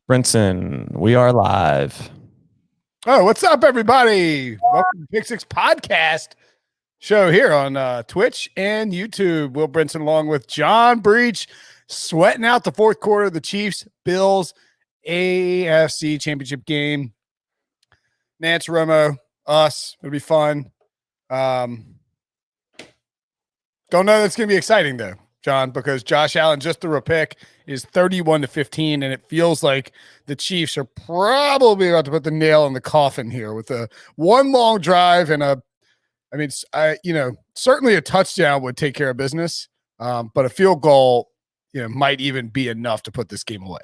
Brinson, we are live. Oh, what's up, everybody? Welcome to Pick Six Podcast show here on Twitch and YouTube. Will Brinson along with John Breach, sweating out the fourth quarter of the Chiefs-Bills AFC Championship game. Nance Romo, us. It'll be fun. Don't know that's going to be exciting, though, John, because Josh Allen just threw a pick, is 31-15, and it feels like the Chiefs are probably about to put the nail in the coffin here with one long drive and certainly a touchdown would take care of business, but a field goal, might even be enough to put this game away.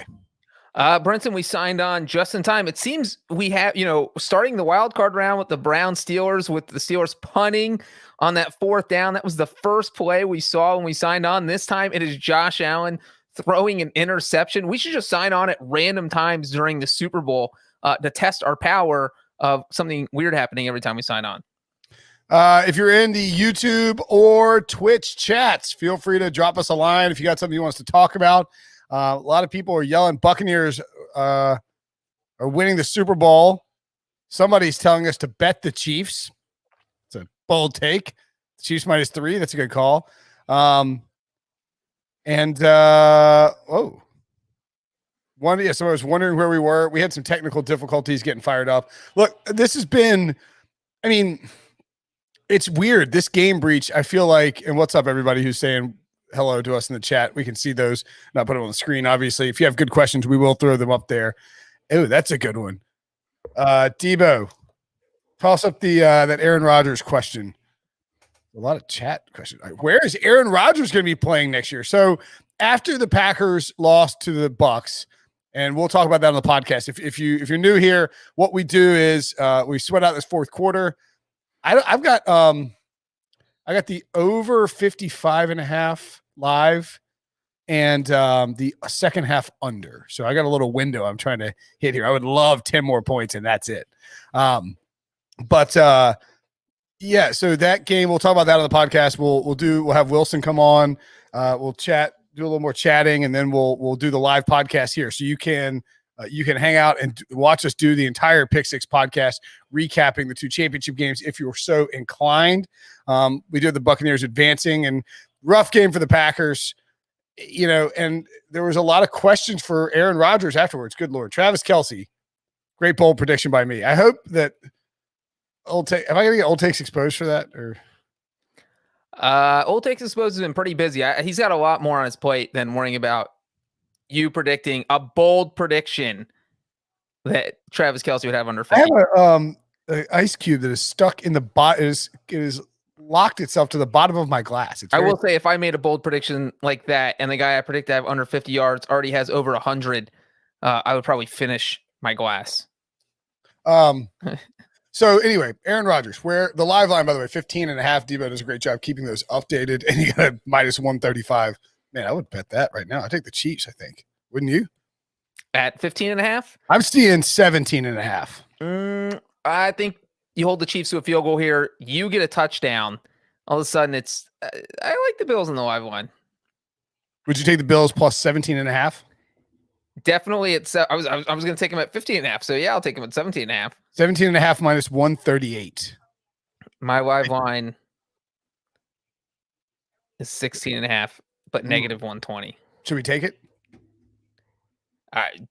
Brinson, we signed on just in time. It seems we have, starting the wild card round with the Browns Steelers, with the Steelers punting on that fourth down. That was the first play we saw when we signed on. This time it is Josh Allen throwing an interception. We should just sign on at random times during the Super Bowl to test our power of something weird happening every time we sign on. If you're in the YouTube or Twitch chats, feel free to drop us a line if you got something you want us to talk about. A lot of people are yelling Buccaneers are winning the Super Bowl. Somebody's telling us to bet the Chiefs. It's a bold take. Chiefs -3. That's a good call. Somebody was wondering where we were. We had some technical difficulties getting fired up. Look, this has been, it's weird. This game breach, I feel like, and what's up, everybody who's saying hello to us in the chat. We can see those, not put them on the screen. Obviously, if you have good questions, we will throw them up there. Oh, that's a good one. Debo, toss up the that Aaron Rodgers question. A lot of chat questions. Where is Aaron Rodgers going to be playing next year? So after the Packers lost to the Bucs, and we'll talk about that on the podcast. If you're new here, what we do is we sweat out this fourth quarter. I got the over 55.5 live and the second half under. So I got a little window I'm trying to hit here. I would love 10 more points and that's it. So that game, we'll talk about that on the podcast. We'll have Wilson come on. We'll chat, do a little more chatting, and then we'll do the live podcast here. So you can hang out and watch us do the entire Pick Six podcast, recapping the two championship games if you're so inclined. We did the Buccaneers advancing, and rough game for the Packers, and there was a lot of questions for Aaron Rodgers afterwards. Good Lord. Travis Kelsey, great bold prediction by me. I hope that am I going to get Old Takes exposed for that? Or Old Takes exposed has been pretty busy. He's got a lot more on his plate than worrying about you predicting a bold prediction that Travis Kelsey would have under 50. I have an ice cube that is stuck in the bottom. It is locked itself to the bottom of my glass. I will say, if I made a bold prediction like that, and the guy I predict to have under 50 yards already has over 100, I would probably finish my glass. So anyway, Aaron Rodgers, where the live line, by the way, 15.5. Debo does a great job keeping those updated, and you got a -135. Man, I would bet that right now. I take the Chiefs, I think. Wouldn't you? At 15.5? I'm seeing 17.5. I think you hold the Chiefs to a field goal here. You get a touchdown. All of a sudden, I like the Bills in the live line. Would you take the Bills plus 17.5? Definitely. I was going to take them at 15.5. So yeah, I'll take them at 17.5. 17.5 -138. My live line is 16.5, but -120. Should we take it? All right.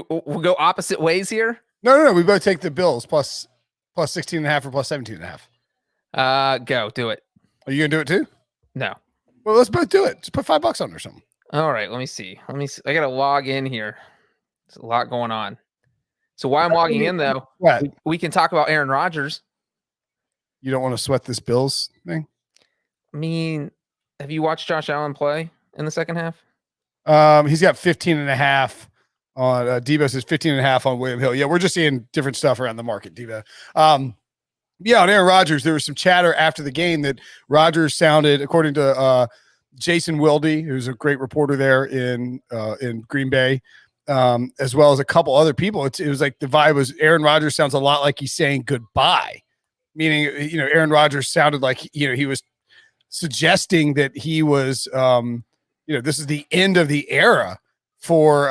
We'll go opposite ways here. No. We both take the Bills plus 16.5 or plus 17.5. Go do it. Are you gonna do it too? No. Well, let's both do it. Just put $5 on or something. All right. Let me see. I gotta log in here. There's a lot going on. So while I'm logging in, though, we can talk about Aaron Rodgers. You don't want to sweat this Bills thing? Have you watched Josh Allen play in the second half? He's got 15.5 on Debo says 15.5 on William Hill. Yeah, we're just seeing different stuff around the market, Debo. On Aaron Rodgers, there was some chatter after the game that Rodgers sounded, according to Jason Wilde, who's a great reporter there in Green Bay, as well as a couple other people. It was like the vibe was Aaron Rodgers sounds a lot like he's saying goodbye, meaning, Aaron Rodgers sounded like, he was suggesting that he was, this is the end of the era for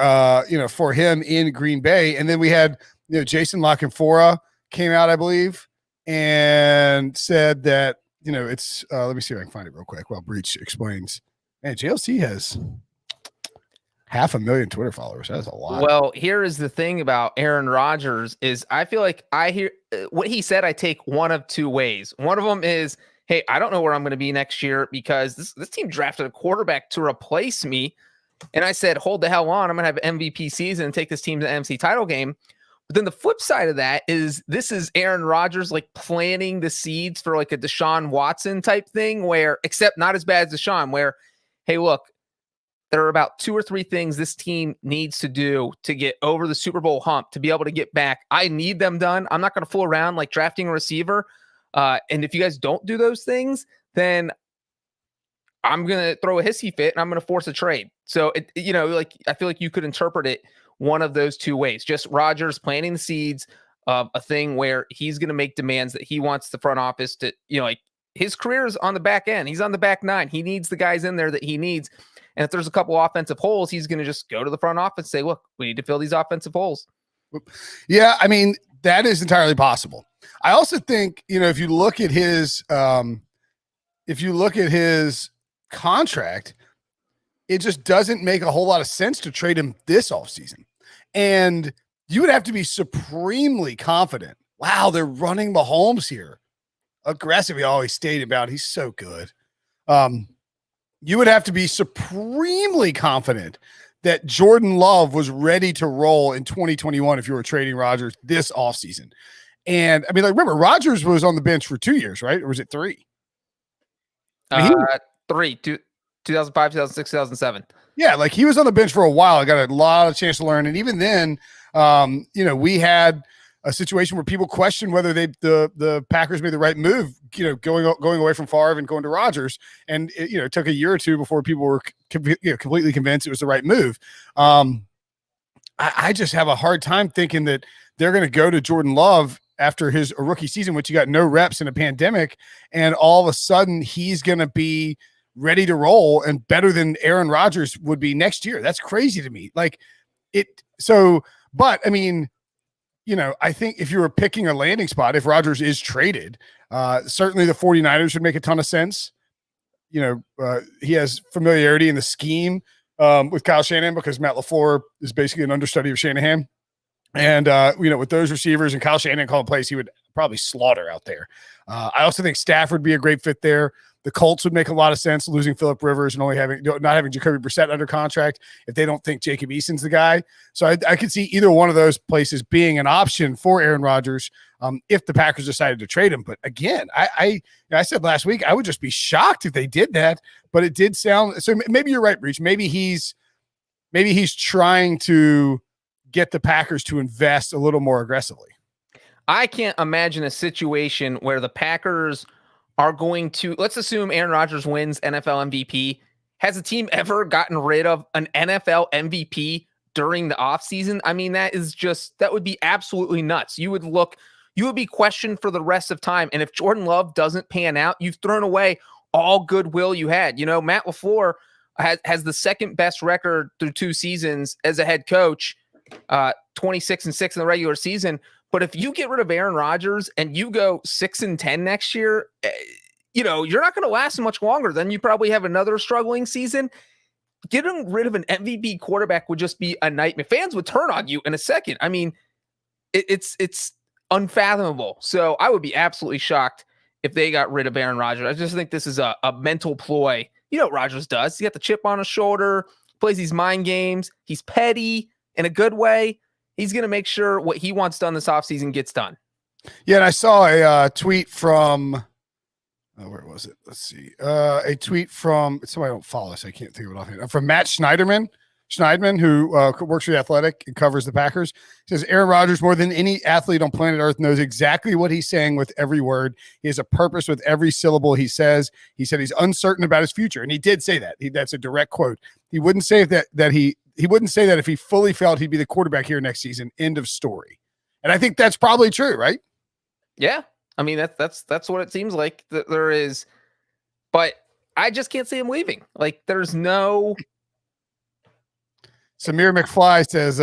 for him in Green Bay. And then we had Jason LaCanfora came out, I believe, and said that it's let me see if I can find it real quick while Breach explains. Man, JLC has 500,000 Twitter followers. That's a lot. Well, here is the thing about Aaron Rodgers is I feel like I hear what he said. I take one of two ways. One of them is, hey, I don't know where I'm going to be next year because this team drafted a quarterback to replace me. And I said, hold the hell on. I'm going to have an MVP season and take this team to the NFC title game. But then the flip side of that is this is Aaron Rodgers like planting the seeds for like a Deshaun Watson type thing where, except not as bad as Deshaun, where, hey, look, there are about 2 or 3 things this team needs to do to get over the Super Bowl hump, to be able to get back. I need them done. I'm not going to fool around like drafting a receiver. And if you guys don't do those things, then I'm going to throw a hissy fit and I'm going to force a trade. So, I feel like you could interpret it one of those 2 ways. Just Rodgers planting the seeds of a thing where he's going to make demands that he wants the front office to, his career is on the back end. He's on the back 9. He needs the guys in there that he needs. And if there's a couple offensive holes, he's going to just go to the front office and say, look, we need to fill these offensive holes. Yeah, I mean, that is entirely possible. I also think, if you look at his contract, it just doesn't make a whole lot of sense to trade him this offseason. And you would have to be supremely confident. Wow, they're running Mahomes here. Aggressive, he always stated about. He's so good. You would have to be supremely confident that Jordan Love was ready to roll in 2021 if you were trading Rodgers this offseason. And I mean, remember, Rodgers was on the bench for 2 years, right? Or was it 3? 3, 2005, 2006, 2007. Yeah, he was on the bench for a while. I got a lot of chance to learn. And even then, we had a situation where people questioned whether the Packers made the right move, going away from Favre and going to Rodgers. And it took a year or 2 before people were completely convinced it was the right move. I just have a hard time thinking that they're going to go to Jordan Love after his rookie season, which he got no reps in a pandemic, and all of a sudden he's going to be ready to roll and better than Aaron Rodgers would be next year. That's crazy to me. But I mean, I think if you were picking a landing spot, if Rodgers is traded, certainly the 49ers would make a ton of sense. He has familiarity in the scheme with Kyle Shanahan because Matt LaFleur is basically an understudy of Shanahan. And, with those receivers and Kyle Shanahan calling plays, he would probably slaughter out there. I also think Stafford would be a great fit there. The Colts would make a lot of sense, losing Phillip Rivers and not having Jacoby Brissett under contract if they don't think Jacob Eason's the guy. So I could see either one of those places being an option for Aaron Rodgers if the Packers decided to trade him. But again, I said last week, I would just be shocked if they did that. But it did sound so. Maybe you're right, Breach. Maybe he's trying to get the Packers to invest a little more aggressively. I can't imagine a situation where the Packers are going to, let's assume Aaron Rodgers wins NFL MVP. Has the team ever gotten rid of an NFL MVP during the offseason? I mean, that would be absolutely nuts. You would be questioned for the rest of time. And if Jordan Love doesn't pan out, you've thrown away all goodwill you had. Matt LaFleur has the second best record through 2 seasons as a head coach, 26-6 in the regular season. But if you get rid of Aaron Rodgers and you go 6-10 next year, you're not going to last much longer. Then you probably have another struggling season. Getting rid of an MVP quarterback would just be a nightmare. Fans would turn on you in a second. I mean, it's unfathomable. So I would be absolutely shocked if they got rid of Aaron Rodgers. I just think this is a mental ploy. You know what Rodgers does? He got the chip on his shoulder, plays these mind games. He's petty in a good way. He's going to make sure what he wants done this offseason gets done. Yeah, and I saw a tweet from where was it? Let's see. A tweet from somebody I don't follow, so I can't think of it offhand. From Matt Schneidman, who works for The Athletic and covers the Packers. He says, Aaron Rodgers, more than any athlete on planet Earth, knows exactly what he's saying with every word. He has a purpose with every syllable he says. He said he's uncertain about his future, and he did say that. That's a direct quote. He wouldn't say he wouldn't say that if he fully felt he'd be the quarterback here next season. End of story. And I think that's probably true, right? Yeah. I mean, that's what it seems like that there is. But I just can't see him leaving. Like, there's no. Samir McFly says,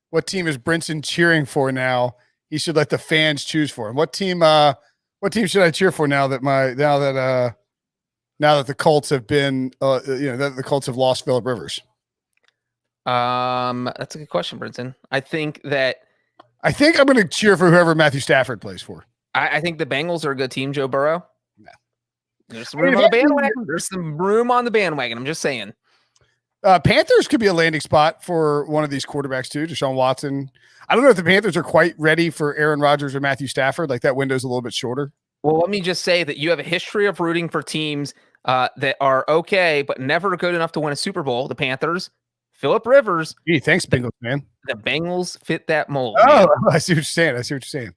what team is Brinson cheering for now? He should let the fans choose for him. What team should I cheer for now that the Colts have been that the Colts have lost Phillip Rivers? That's a good question, Brinson. I think I'm going to cheer for whoever Matthew Stafford plays for. I think the Bengals are a good team, Joe Burrow. No. There's some room on the bandwagon. There's some room on the bandwagon. I'm just saying. Panthers could be a landing spot for one of these quarterbacks too, Deshaun Watson. I don't know if the Panthers are quite ready for Aaron Rodgers or Matthew Stafford. Like, that window's a little bit shorter. Well, let me just say that you have a history of rooting for teams that are okay, but never good enough to win a Super Bowl. The Panthers, Phillip Rivers. Gee, thanks, Bengals, man. The Bengals fit that mold. Oh, I see what you're saying.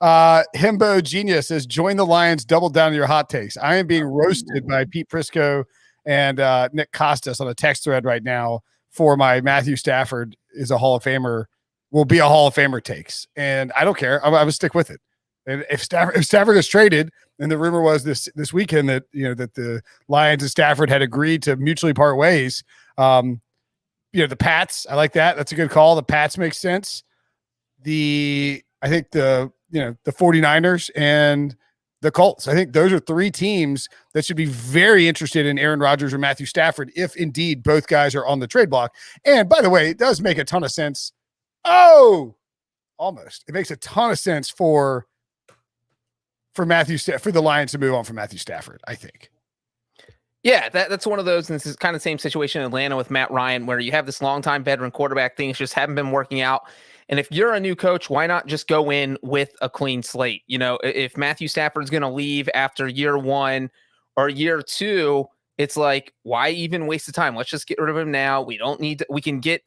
Himbo Genius says, join the Lions, double down on your hot takes. I am being roasted by Pete Prisco and Nick Costas on a text thread right now for my Matthew Stafford is a Hall of Famer, will be a Hall of Famer takes. And I don't care. I would stick with it. And if Stafford is traded, and the rumor was this weekend that that the Lions and Stafford had agreed to mutually part ways. The Pats, I like that. That's a good call. The Pats make sense. I think the 49ers and the Colts. I think those are three teams that should be very interested in Aaron Rodgers or Matthew Stafford if indeed both guys are on the trade block. And by the way, it does make a ton of sense. Oh, almost. It makes a ton of sense for the Lions to move on from Matthew Stafford, I think. Yeah, that's one of those, and this is kind of the same situation in Atlanta with Matt Ryan, where you have this longtime veteran quarterback. Things just haven't been working out. And if you're a new coach, why not just go in with a clean slate? If Matthew Stafford's going to leave after year one or year two, it's like, why even waste the time? Let's just get rid of him now. We can get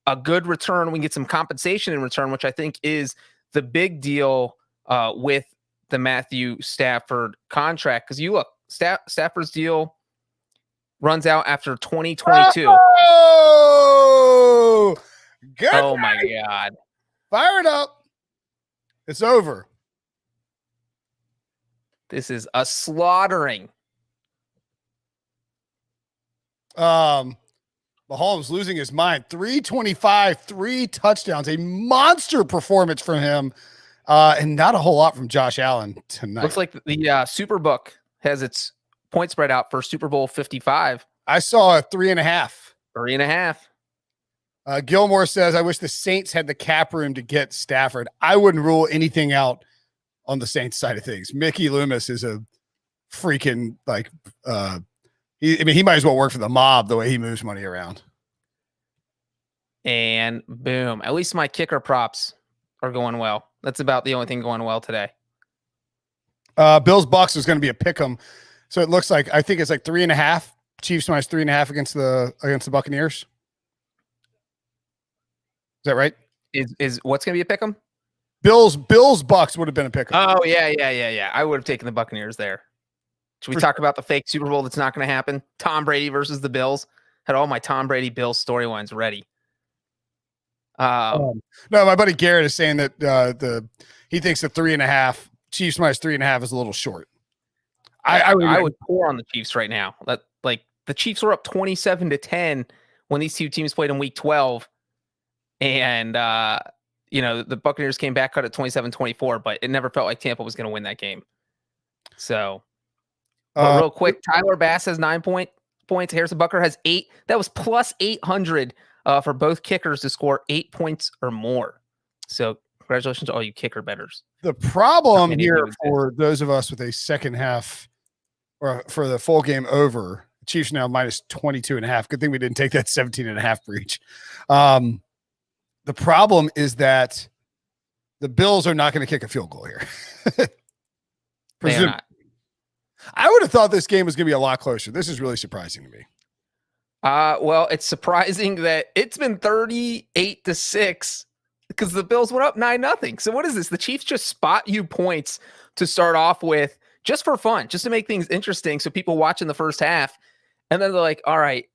a good return. We can get some compensation in return, which I think is the big deal with the Matthew Stafford contract. Because you look, Stafford's deal runs out after 2022. Oh, good. Oh my God. Fire it up. It's over. This is a slaughtering. Mahomes losing his mind. 325, 3 touchdowns, a monster performance from him. And not a whole lot from Josh Allen tonight. Looks like the Superbook has its point spread out for Super Bowl 55. I saw a 3.5. 3.5. Gilmore says, I wish the Saints had the cap room to get Stafford. I wouldn't rule anything out on the Saints side of things. Mickey Loomis is a freaking he might as well work for the mob the way he moves money around. And boom, at least my kicker props are going well. That's about the only thing going well today. Bills Bucs is going to be a pick 'em. So it looks like, I think it's like 3.5. Chiefs minus 3.5 against the Buccaneers. Is that right? Is what's going to be a pick 'em? Bills Bucs would have been a pick 'em. Oh yeah. I would have taken the Buccaneers there. Should we talk about the fake Super Bowl that's not going to happen? Tom Brady versus the Bills. Had all my Tom Brady Bills storylines ready. No, my buddy Garrett is saying that he thinks the 3.5 Chiefs minus 3.5 is a little short. I would pour on the Chiefs right now. The Chiefs were up 27-10 when these two teams played in Week 12, and the Buccaneers came back cut at 27-24, but it never felt like Tampa was going to win that game. So, real quick, Tyler Bass has 9 points. Harrison Butker has 8. That was plus 800 for both kickers to score 8 points or more. So congratulations to all you kicker bettors. The problem here for those of us with a second half or for the full game over, Chiefs now minus 22.5. Good thing we didn't take that 17.5 breach. The problem is that the Bills are not going to kick a field goal here. They are not. I would have thought this game was going to be a lot closer. This is really surprising to me. Well, it's surprising that it's been 38-6 because the Bills went up 9-0. So what is this? The Chiefs just spot you points to start off with just for fun, just to make things interesting. So people watching the first half, and then they're like, all right.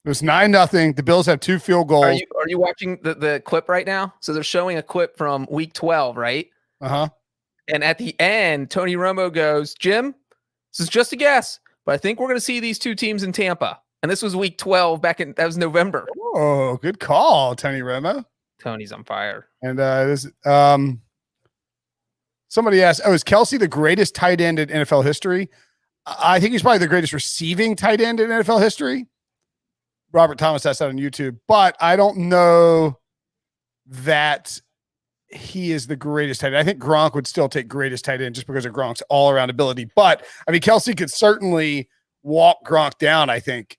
It was 9-0. The Bills have 2 field goals. Are you watching the clip right now? So they're showing a clip from Week 12, right? Uh-huh. And at the end, Tony Romo goes, Jim, This is just a guess, but I think we're going to see these two teams in Tampa. And this was week 12 that was November. Oh, good call, Tony Romo. Tony's on fire. And somebody asked, is Kelsey the greatest tight end in NFL history? I think he's probably the greatest receiving tight end in NFL history. Robert Thomas asked that on YouTube, but I don't know that he is the greatest tight end. I think Gronk would still take greatest tight end just because of Gronk's all-around ability. But I mean, Kelsey could certainly walk Gronk down. I think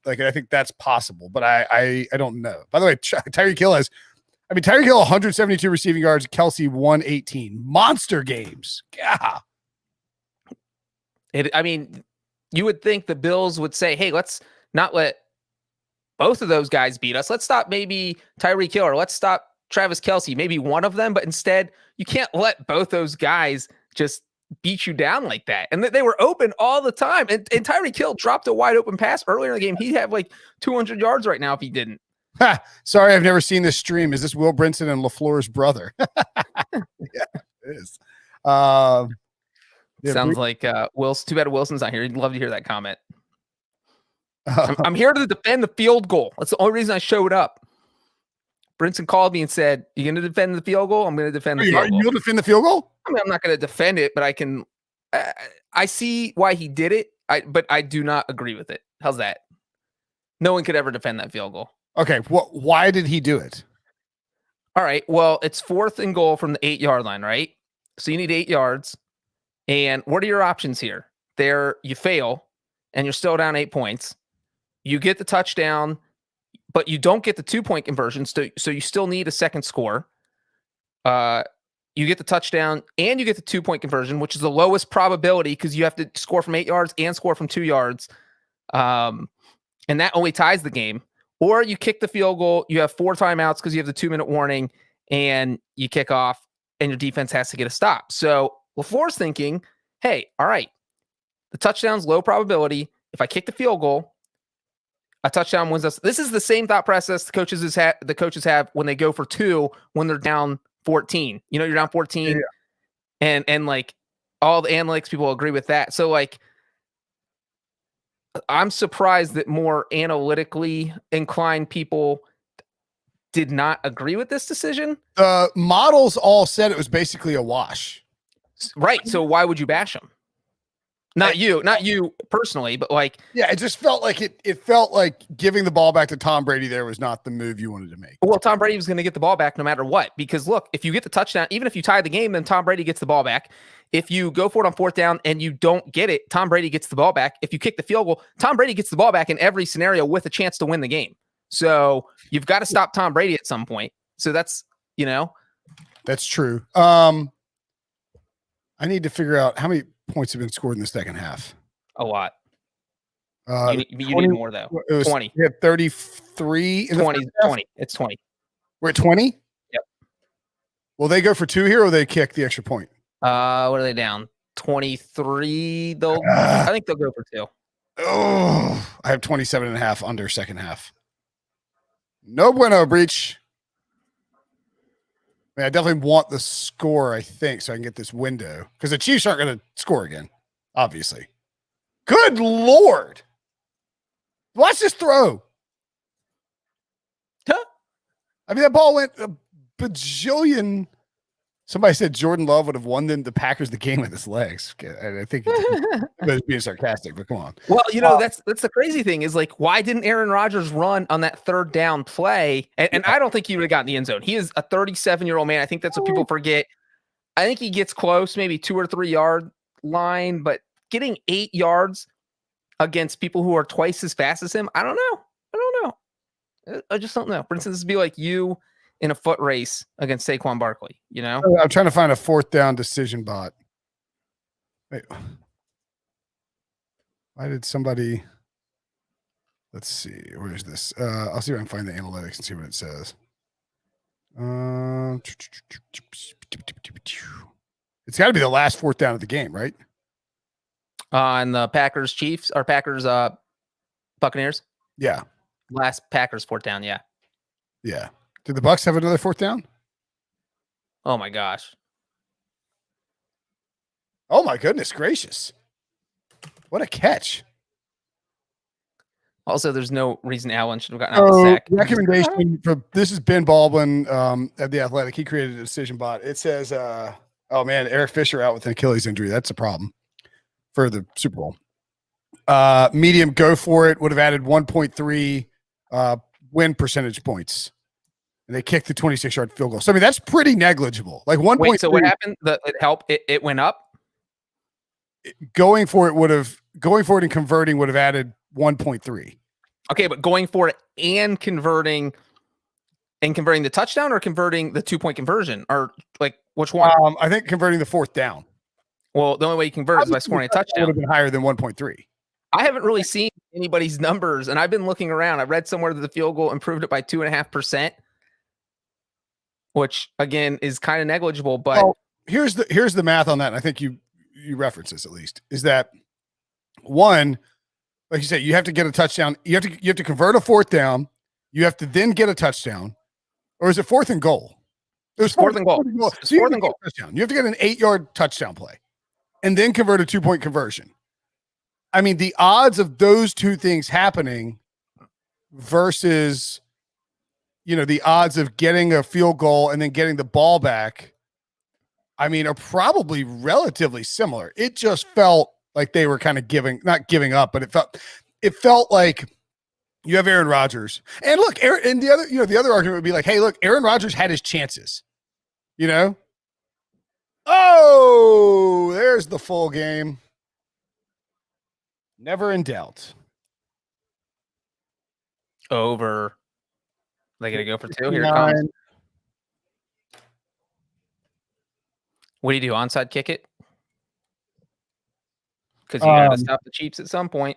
that's possible, but I don't know. By the way, Tyreek Hill 172 receiving yards, Kelsey 118. Monster games. Yeah. You would think the Bills would say, hey, let's not let both of those guys beat us. Let's stop maybe Tyreek Hill, or let's stop Travis Kelsey, maybe one of them, but instead you can't let both those guys just beat you down like that. And they were open all the time. And Tyreek Hill dropped a wide open pass earlier in the game. He'd have like 200 yards right now if he didn't. Sorry, I've never seen this stream. Is this Will Brinson and LaFleur's brother? Yeah, it is. Sounds like Wilson. Too bad Wilson's not here. He'd love to hear that comment. I'm here to defend the field goal. That's the only reason I showed up. Brinson called me and said, "You going to defend the field goal?" I'm going to defend the field goal. You'll defend the field goal? I mean, I'm not going to defend it, but I can. I see why he did it. But I do not agree with it. How's that? No one could ever defend that field goal. Okay. Why did he do it? All right. Well, it's 4th and goal from the 8-yard line, right? So you need 8 yards. And what are your options here? You fail, and you're still down 8 points. You get the touchdown, but you don't get the 2-point conversion, so you still need a second score. You get the touchdown, and you get the 2-point conversion, which is the lowest probability because you have to score from 8 yards and score from 2 yards. And that only ties the game. Or you kick the field goal, you have 4 timeouts because you have the 2-minute warning, and you kick off, and your defense has to get a stop. So LaFleur's thinking, hey, all right, the touchdown's low probability. If I kick the field goal, a touchdown wins us. This is the same thought process the coaches have when they go for 2 when they're down 14. You're down 14, and like all the analytics people agree with that. So like, I'm surprised that more analytically inclined people did not agree with this decision. The models all said it was basically a wash. Right. So why would you bash them? Not you personally, but like, yeah, it just felt like it felt like giving the ball back to Tom Brady there was not the move you wanted to make. Well, Tom Brady was going to get the ball back no matter what, because look, if you get the touchdown, even if you tie the game, then Tom Brady gets the ball back. If you go for it on 4th down and you don't get it, Tom Brady gets the ball back. If you kick the field goal, Tom Brady gets the ball back in every scenario with a chance to win the game. So you've got to stop Tom Brady at some point. So that's true. I need to figure out how many points have been scored in the second half. A lot. You need more though. 20. We had 33 in 20. 20. It's 20. We're at 20? Yep. Will they go for 2 here, or they kick the extra point? What are they down? 23. I think they'll go for 2. Oh, I have 27.5 under second half. No bueno, breach. I mean, I definitely want the score, I think, so I can get this window. Because the Chiefs aren't going to score again, obviously. Good Lord. Watch this throw. Huh? I mean, that ball went a bajillion. Somebody said Jordan Love would have won the Packers the game with his legs. I think it was being sarcastic, but come on. Well, that's the crazy thing is like, why didn't Aaron Rodgers run on that 3rd down play? And I don't think he would have gotten the end zone. He is a 37-year-old man. I think that's what people forget. I think he gets close, maybe 2 or 3 yard line, but getting 8 yards against people who are twice as fast as him, I don't know. I just don't know. For instance, this would be like you in a foot race against Saquon Barkley, I'm trying to find a 4th down decision bot. Wait. Why did somebody... Let's see. Where is this? I'll see if I can find the analytics and see what it says. It's got to be the last 4th down of the game, right? On the Packers Chiefs or Packers Buccaneers? Yeah. Last Packers 4th down, yeah. Yeah. Did the Bucs have another 4th down? Oh my gosh. Oh my goodness gracious. What a catch. Also, there's no reason Allen should have gotten out of the sack. Recommendation for this is Ben Baldwin at The Athletic. He created a decision bot. It says, oh man, Eric Fisher out with an Achilles injury. That's a problem for the Super Bowl. Medium go for it would have added 1.3 win percentage points. And they kicked the 26-yard field goal. So I mean, that's pretty negligible. Like 1.3. Wait, so what happened? It helped. It went up. Going for it and converting would have added 1.3. Okay, but going for it and converting the touchdown or converting the 2-point conversion, or like which one? I think converting the fourth down. Well, the only way you convert is by scoring a touchdown. Would have been higher than 1.3. I haven't really seen anybody's numbers, and I've been looking around. I read somewhere that the field goal improved it by 2.5%, which again is kind of negligible. But here's the math on that. And I think you reference this at least, is that one, like you said, you have to get a touchdown. You have to convert a fourth down. You have to then get a touchdown, or is it fourth and goal? It was fourth and goal. So fourth and goal. Touchdown. You have to get an 8-yard touchdown play, and then convert a 2-point conversion. I mean, the odds of those two things happening versus, the odds of getting a field goal and then getting the ball back, I mean, are probably relatively similar. It just felt like they were kind of not giving up, but it felt like you have Aaron Rodgers. And look, and the other argument would be like, hey, look, Aaron Rodgers had his chances, Oh, there's the full game. Never in doubt. Over. They going to go for 2? Here it comes. What do you do? Onside kick it? Because you got to stop the Chiefs at some point.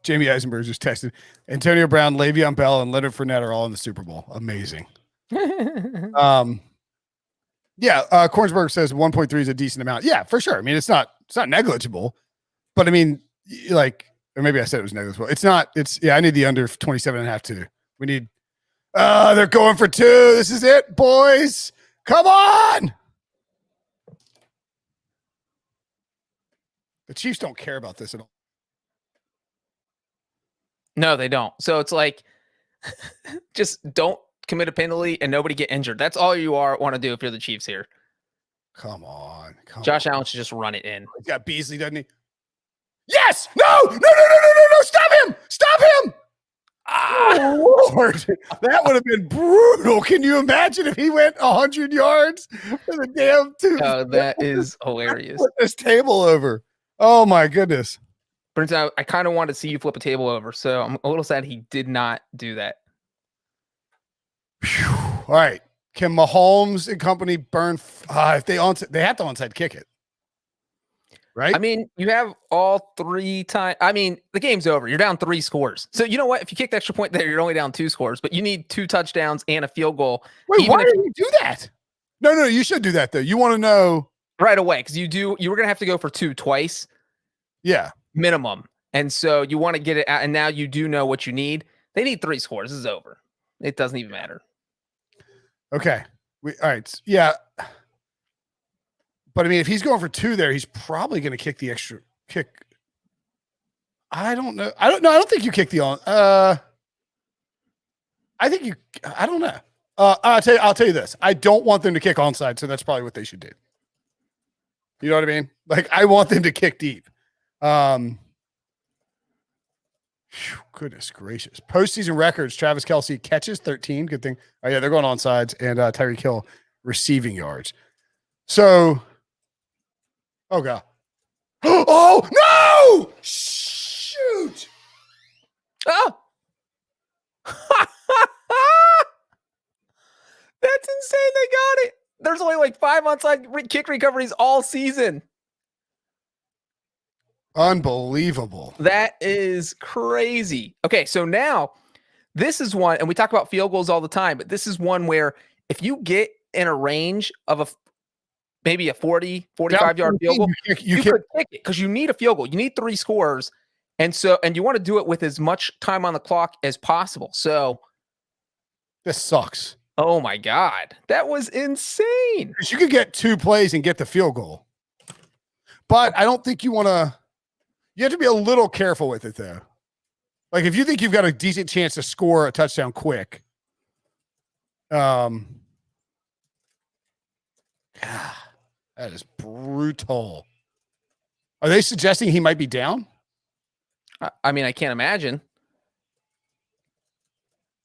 Jamie Eisenberg just texted. Antonio Brown, Le'Veon Bell, and Leonard Fournette are all in the Super Bowl. Amazing. Kornsberg says 1.3 is a decent amount. Yeah, for sure. I mean, it's not negligible, but I mean, or maybe I said it was negligible. I need the under 27.5 too. We need, they're going for 2. This is it, boys. Come on. The Chiefs don't care about this at all. No, they don't. So it's like, just don't commit a penalty and nobody get injured. That's all you want to do if you're the Chiefs here. Come on. Josh Allen should just run it in. He's got Beasley, doesn't he? Yes! No! Stop him! Oh, Lord. That would have been brutal. Can you imagine if he went 100 yards for the damn 2? Oh, that is hilarious. Put this table over. Oh, my goodness. Brinson, I kind of want to see you flip a table over, so I'm a little sad he did not do that. Whew. All right. Can Mahomes and company burn? If they have to onside kick it, right? I mean, you have all 3 times. I mean, the game's over. You're down 3 scores. So you know what? If you kick the extra point there, you're only down 2 scores. But you need 2 touchdowns and a field goal. Wait, why did you do that? No, you should do that though. You want to know right away because you were gonna have to go for 2 twice. Yeah, minimum. And so you want to get it out, and now you do know what you need. They need 3 scores. This is over. It doesn't even matter. Okay. All right. Yeah. But I mean, if he's going for 2 there, he's probably going to kick the extra kick. I don't know. I don't think you kick the on. I don't know. I'll tell you this. I don't want them to kick onside, so that's probably what they should do. You know what I mean? Like, I want them to kick deep. Goodness gracious. Postseason records, Travis Kelsey catches 13. Good thing. Oh, yeah, they're going on sides. And Tyreek Hill receiving yards. So, oh, God. Oh, no! Shoot! Oh! That's insane. They got it. There's only like 5 onside kick recoveries all season. Unbelievable. That is crazy. Okay, so now this is one, and we talk about field goals all the time, but this is one where if you get in a range of maybe a 40, 45-yard field goal, you could kick it because you need a field goal. You need 3 scores, and you want to do it with as much time on the clock as possible. So this sucks. Oh, my God. That was insane. You could get 2 plays and get the field goal. but I don't think you have to be a little careful with it though. Like if you think you've got a decent chance to score a touchdown quick, that is brutal. Are they suggesting he might be down? I mean, I can't imagine.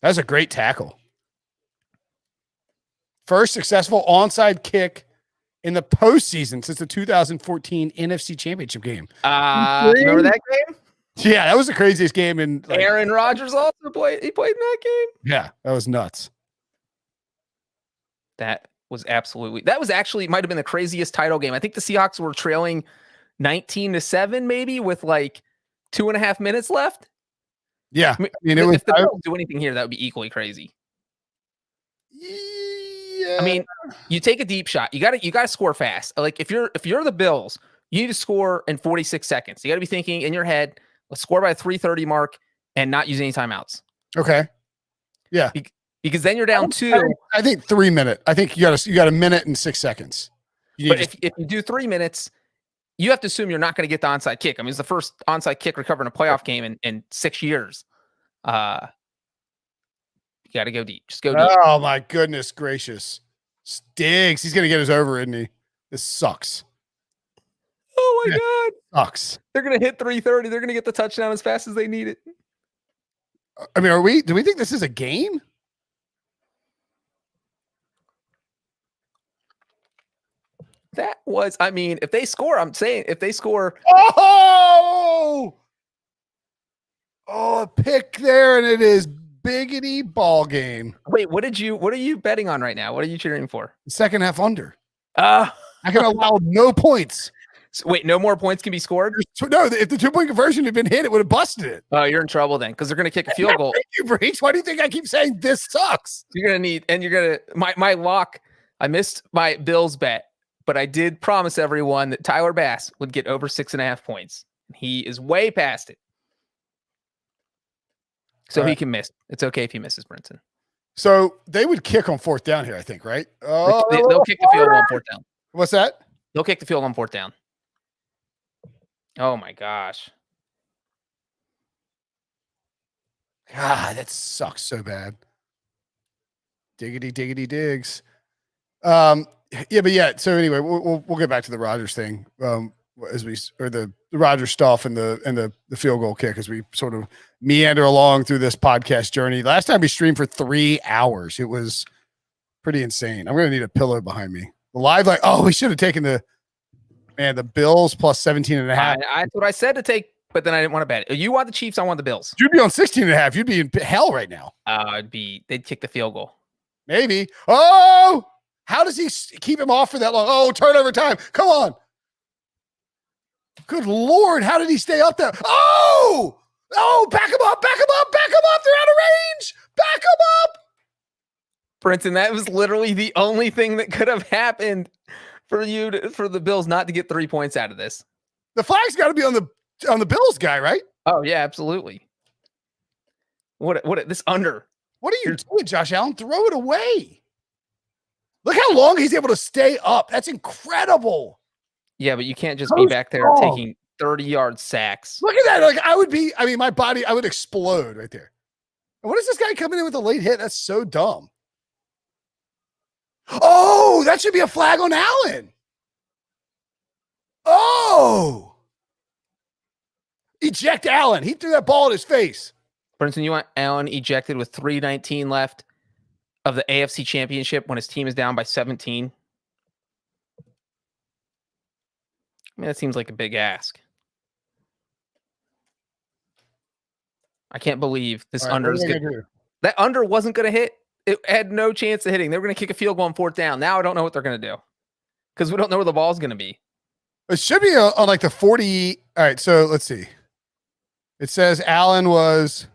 That's a great tackle. First successful onside kick in the postseason since the 2014 NFC Championship game. Remember that game? Yeah, that was the craziest game. And Aaron Rodgers also played. He played in that game. Yeah, that was nuts. That was actually might have been the craziest title game. I think the Seahawks were trailing 19-7, maybe with like 2.5 minutes left. Yeah, I mean, if the Bills do anything here, that would be equally crazy. Yeah. I mean, you take a deep shot. You got to score fast. Like if you're the Bills, you need to score in 46 seconds. You got to be thinking in your head, let's score by the 3:30 mark and not use any timeouts. Okay. Yeah. Because then you're down 2. I think 3 minutes. I think you got a minute and 6 seconds. But if you do 3 minutes, you have to assume you're not going to get the onside kick. I mean, it's the first onside kick recovered in a playoff game in 6 years. You got to go deep. Just go deep. Oh my goodness gracious. Diggs. He's going to get us over, isn't he? This sucks. Oh my God. Sucks. They're going to hit 3:30. They're going to get the touchdown as fast as they need it. I mean, do we think this is a game? That was, I mean, if they score, I'm saying if they score. Oh, a pick there, and it is biggity ball game. Wait, what are you betting on right now? What are you cheering for? The second half under. I can allow no points. So wait, no more points can be scored? No, if the 2-point conversion had been hit, it would have busted it. Oh, you're in trouble then, because they're going to kick a field goal. Thank you, Breach. Why do you think I keep saying this sucks? You're going to need, and you're going to, my lock, I missed my Bills bet, but I did promise everyone that Tyler Bass would get over 6.5 points. He is way past it. So he can miss. It's okay if he misses, Brinson. So they would kick on 4th down here, I think, right? Oh, they'll kick the field goal on 4th down. What's that? They'll kick the field on 4th down. Oh my gosh. God, that sucks so bad. Diggity diggs. So anyway, we'll get back to the Rodgers thing. The Rodgers stuff and the field goal kick as we sort of meander along through this podcast journey. Last time we streamed for 3 hours. It was pretty insane. I'm going to need a pillow behind me. Live, we should have taken the Bills plus 17.5. That's what I said to take, but then I didn't want to bet it. You want the Chiefs, I want the Bills. You'd be on 16.5. You'd be in hell right now. They'd kick the field goal. Maybe. Oh, how does he keep him off for that long? Oh, turnover time. Come on. Good Lord. How did he stay up there? Oh, back him up. They're out of range. Back him up. Brinson, that was literally the only thing that could have happened for the Bills not to get 3 points out of this. The flag's got to be on the Bills guy, right? Oh yeah, absolutely. What this under? What are you doing, Josh Allen? Throw it away. Look how long he's able to stay up. That's incredible. Yeah, but you can't just be back there taking 30-yard sacks. Look at that. My body, I would explode right there. And what is this guy coming in with a late hit? That's so dumb. Oh, that should be a flag on Allen. Oh. Eject Allen. He threw that ball in his face. Brinson, you want Allen ejected with 3:19 left of the AFC Championship when his team is down by 17? I mean, that seems like a big ask. I can't believe this under is good. That under wasn't going to hit. It had no chance of hitting. They were going to kick a field goal on 4th down. Now I don't know what they're going to do because we don't know where the ball's going to be. It should be on like the 40. All right, so let's see. It says Allen was.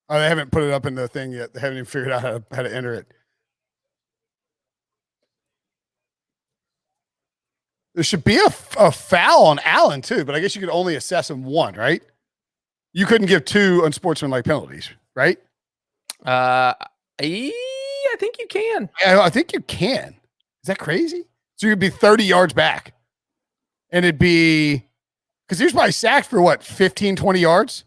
Oh, they haven't put it up in the thing yet. They haven't even figured out how to enter it. There should be a foul on Allen too, but I guess you could only assess him 1, right? You couldn't give 2 unsportsmanlike penalties, right? I think you can. Yeah, I think you can. Is that crazy? So you'd be 30 yards back. And it'd be because he was probably sacked for what, 15, 20 yards?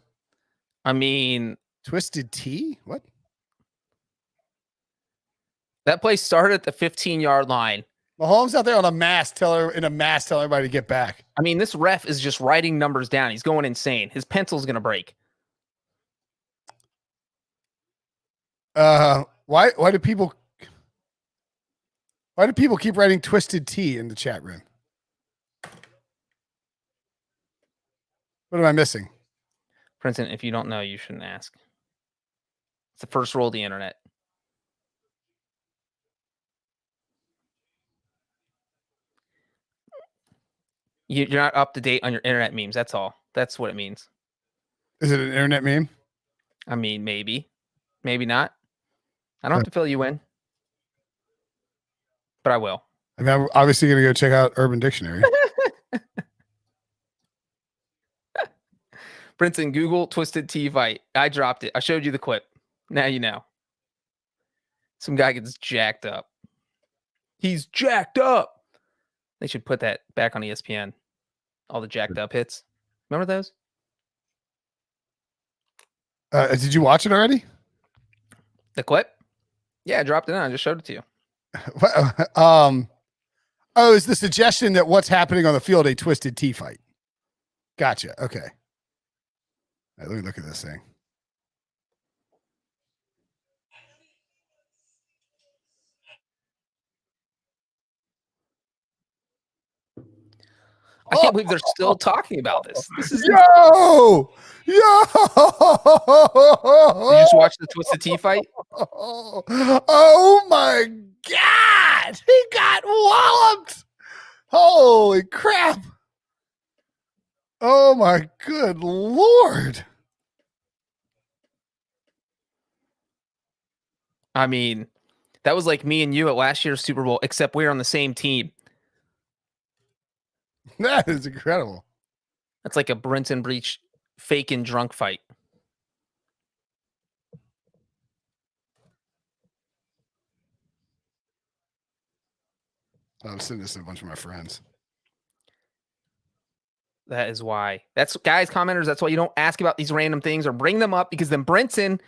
I mean, Twisted T? What? that play started at the 15-yard line. Mahomes out there on a mask telling everybody to get back. I mean, this ref is just writing numbers down. He's going insane. His pencil's going to break. Why do people keep writing Twisted T in the chat room? What am I missing? Brinson, if you don't know, you shouldn't ask. It's the first rule of the internet. You're not up to date on your internet memes. That's all. That's what it means. Is it an internet meme? I mean, maybe. Maybe not. I don't have to fill you in. But I will. I mean, I'm obviously going to go check out Urban Dictionary. Brinson, Google Twisted T fight. I dropped it. I showed you the clip. Now you know. Some guy gets jacked up. He's jacked up. They should put that back on ESPN. All the jacked up hits. Remember those? Did you watch it already? The clip? Yeah, I dropped it in. I just showed it to you. Is the suggestion that what's happening on the field a Twisted T fight? Gotcha. Okay. All right, let me look at this thing. I can't believe they're still talking about this. This is Yo! Did you just watch the Twisted T fight? Oh my God! He got walloped! Holy crap! Oh my good Lord! I mean, that was like me and you at last year's Super Bowl, except we're on the same team. That is incredible. That's like a Brinson Breach fake and drunk fight. I'm sending this to a bunch of my friends. That is why. That's guys, commenters. That's why you don't ask about these random things or bring them up, because then Brinson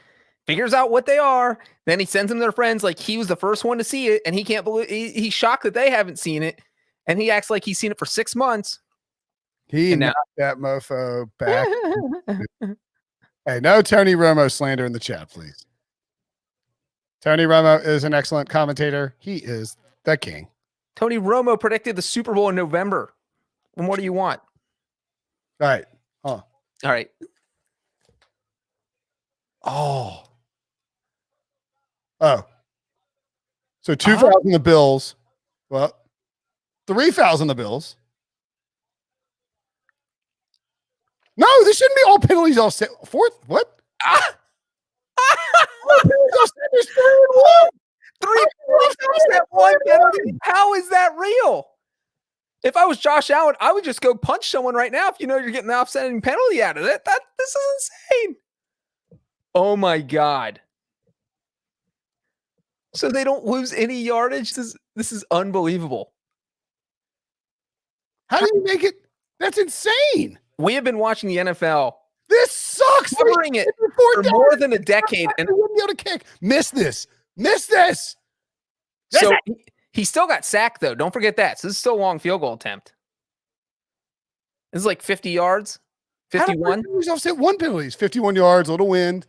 figures out what they are. Then he sends them to their friends like he was the first one to see it, and he can't believe he's shocked that they haven't seen it, and he acts like he's seen it for 6 months. He knocked that mofo back. Hey, no Tony Romo slander in the chat, please. Tony Romo is an excellent commentator. He is the king. Tony Romo predicted the Super Bowl in November. And what do you want? All right. All right. Oh. So 2,000 the Bills. Well, 3,000 the Bills. No, this shouldn't be all penalties all set. Fourth, what? All penalties all set. There's 3 and 1. 1 penalty. How is that real? If I was Josh Allen, I would just go punch someone right now if you know you're getting the offsetting penalty out of it. This is insane. Oh my God. So they don't lose any yardage. This is unbelievable. How do you make it? That's insane. We have been watching the NFL. This sucks. Covering it for more than a decade. And wouldn't be able to kick. Miss this. So he still got sacked, though. Don't forget that. So this is still a long field goal attempt. This is like 50 yards. 51. He's offset 1 penalties. 51 yards, a little wind.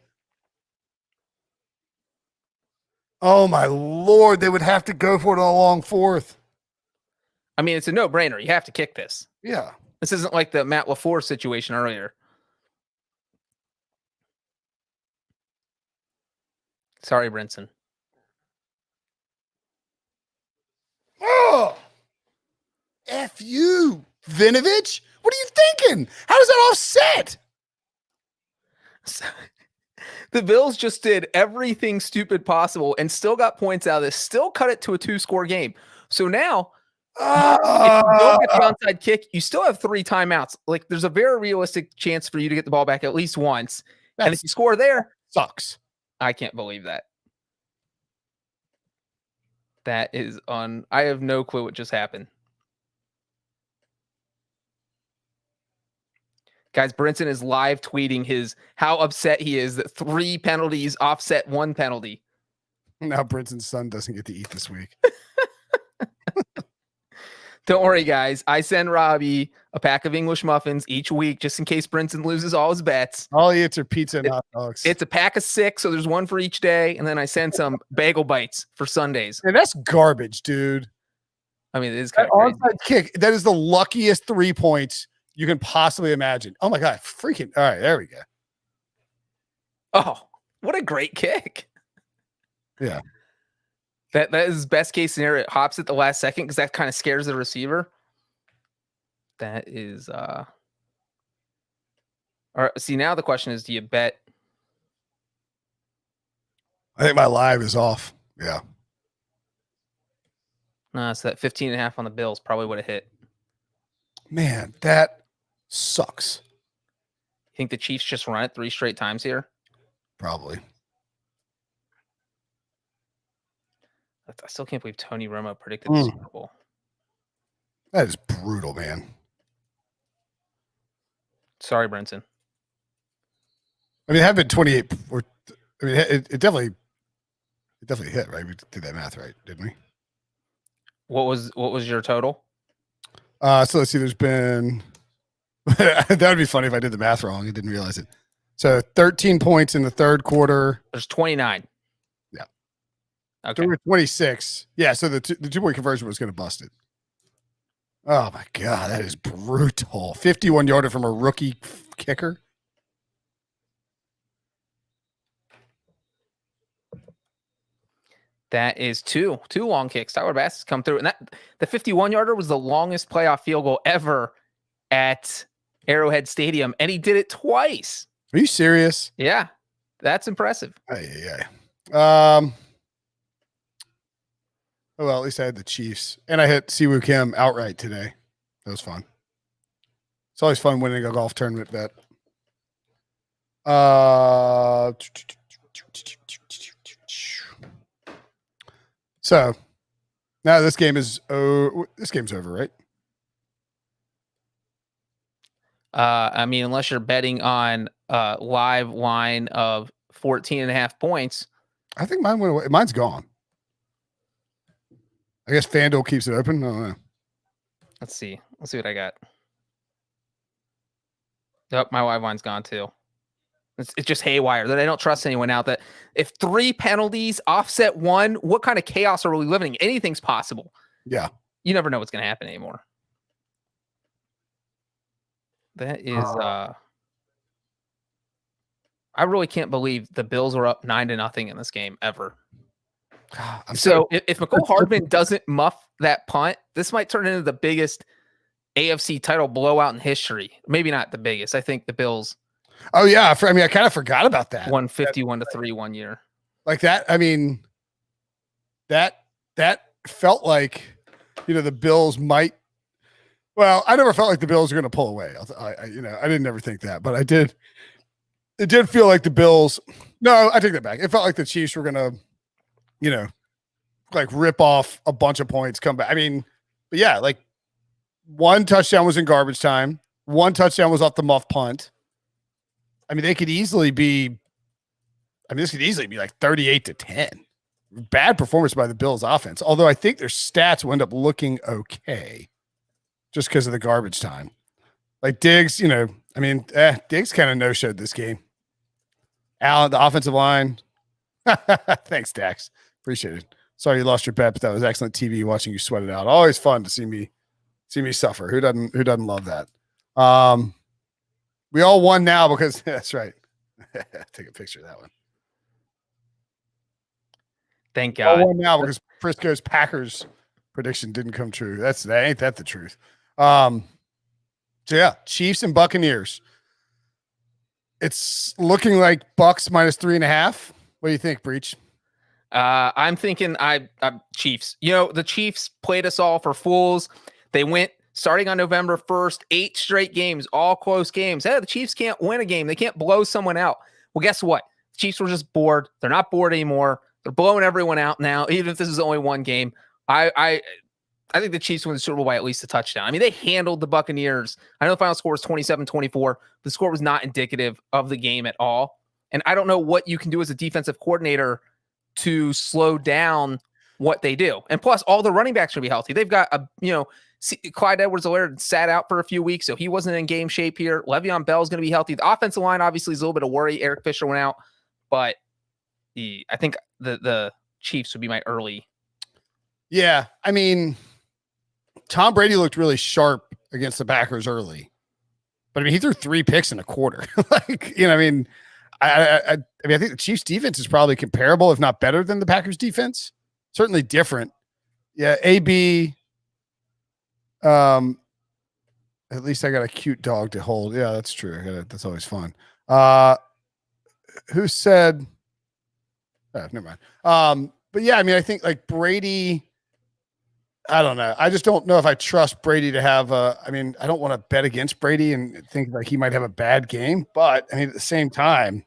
Oh my Lord. They would have to go for it on a long fourth. I mean, it's a no-brainer. You have to kick this. Yeah. This isn't like the Matt LaFleur situation earlier. Sorry, Brinson. Oh, F you, Vinovich. What are you thinking? How does that offset? The Bills just did everything stupid possible and still got points out of this, still cut it to a 2-score game. So now, if you don't get the onside kick, you still have 3 timeouts. Like, there's a very realistic chance for you to get the ball back at least once. And if you score there, sucks. I can't believe that. That is I have no clue what just happened. Guys, Brinson is live tweeting how upset he is that 3 penalties offset 1 penalty. Now Brinson's son doesn't get to eat this week. Don't worry, guys. I send Robbie a pack of English muffins each week just in case Brinson loses all his bets. All he eats are pizza and hot dogs. It's a pack of 6, so there's one for each day. And then I send some bagel bites for Sundays. And that's garbage, dude. I mean, it is kind That of onside kick, that is the luckiest 3 points you can possibly imagine. Oh my God. Freaking. All right. There we go. Oh, what a great kick. Yeah. That is best case scenario. It hops at the last second because that kind of scares the receiver. That is all right. See, now the question is, do you bet? I think my live is off. Yeah. No, so that 15.5 on the Bills probably would have hit. Man, that sucks. You think the Chiefs just run it 3 straight times here? Probably. I still can't believe Tony Romo predicted the Super Bowl. That is brutal, man. Sorry, Brinson. I mean, it had been 28. I mean, it definitely hit, right? We did that math right, didn't we? What was your total? So let's see. There's been that would be funny if I did the math wrong. I didn't realize it. So 13 points in the third quarter. There's 29. Yeah. Okay. So we're 26. Yeah. So the 2-point conversion was going to bust it. Oh my God, that is brutal. 51-yarder from a rookie kicker. That is two long kicks. Tyler Bass has come through, and the 51-yarder was the longest playoff field goal ever at Arrowhead Stadium, and he did it twice. Are you serious? Yeah, that's impressive. Yeah. Oh, well, at least I had the Chiefs, and I hit Siwoo Kim outright today. That was fun. It's always fun winning a golf tournament bet. So now this game's over, right? I mean, unless you're betting on a live line of 14.5 points. I think mine went away. Mine's gone. I guess FanDuel keeps it open. I don't know. Let's see what I got. Nope, my live line's gone too. It's just haywire. That I don't trust anyone out. That if 3 penalties offset 1, what kind of chaos are we living in? Anything's possible. Yeah. You never know what's going to happen anymore. That is I really can't believe the Bills were up 9-0 in this game ever. So if Mecole Hardman doesn't muff that punt, this might turn into the biggest AFC title blowout in history. Maybe not the biggest. I think the Bills. Oh yeah, I mean, I kind of forgot about that. 151-3 1 year. Like that. I mean, that felt like, the Bills might. Well, I never felt like the Bills were going to pull away. I didn't ever think that, but I did. It did feel like the Bills. No, I take that back. It felt like the Chiefs were going to, like rip off a bunch of points, come back. I mean, but yeah, like 1 touchdown was in garbage time. 1 touchdown was off the muff punt. I mean, this could easily be like 38-10. Bad performance by the Bills offense. Although I think their stats will end up looking okay just because of the garbage time. Like Diggs, Diggs kind of no-showed this game. Allen, the offensive line. Thanks, Dax. Appreciate it. Sorry you lost your bet, but that was excellent TV watching you sweat it out. Always fun to see me suffer. Who doesn't love that? We all won now because that's right. Take a picture of that one. Thank God. We all won now because Frisco's Packers prediction didn't come true. Ain't that the truth? So yeah, Chiefs and Buccaneers. It's looking like Bucs -3.5. What do you think, Breach? I'm thinking I'm Chiefs. The Chiefs played us all for fools. They went starting on November 1st, 8 straight games, all close games. Hey, the Chiefs can't win a game. They can't blow someone out. Well, guess what? The Chiefs were just bored. They're not bored anymore. They're blowing everyone out now, even if this is only 1 game. I think the Chiefs win the Super Bowl by at least a touchdown. I mean, they handled the Buccaneers. I know the final score was 27-24. The score was not indicative of the game at all. And I don't know what you can do as a defensive coordinator to slow down what they do. And plus, all the running backs should be healthy. They've got Clyde Edwards-Helaire sat out for a few weeks, so he wasn't in game shape here. Le'Veon Bell's going to be healthy. The offensive line obviously is a little bit of worry. Eric Fisher went out, but I think the Chiefs would be my early. Yeah, I mean, Tom Brady looked really sharp against the Packers early, but I mean, he threw 3 picks in a quarter. I mean, I think the Chiefs defense is probably comparable, if not better than the Packers defense. Certainly different. Yeah. AB. At least I got a cute dog to hold. Yeah, that's true. That's always fun. Who said, never mind. But yeah, I mean, I think like Brady, I don't know. I just don't know if I trust Brady to have I don't want to bet against Brady and think like he might have a bad game, but I mean, at the same time,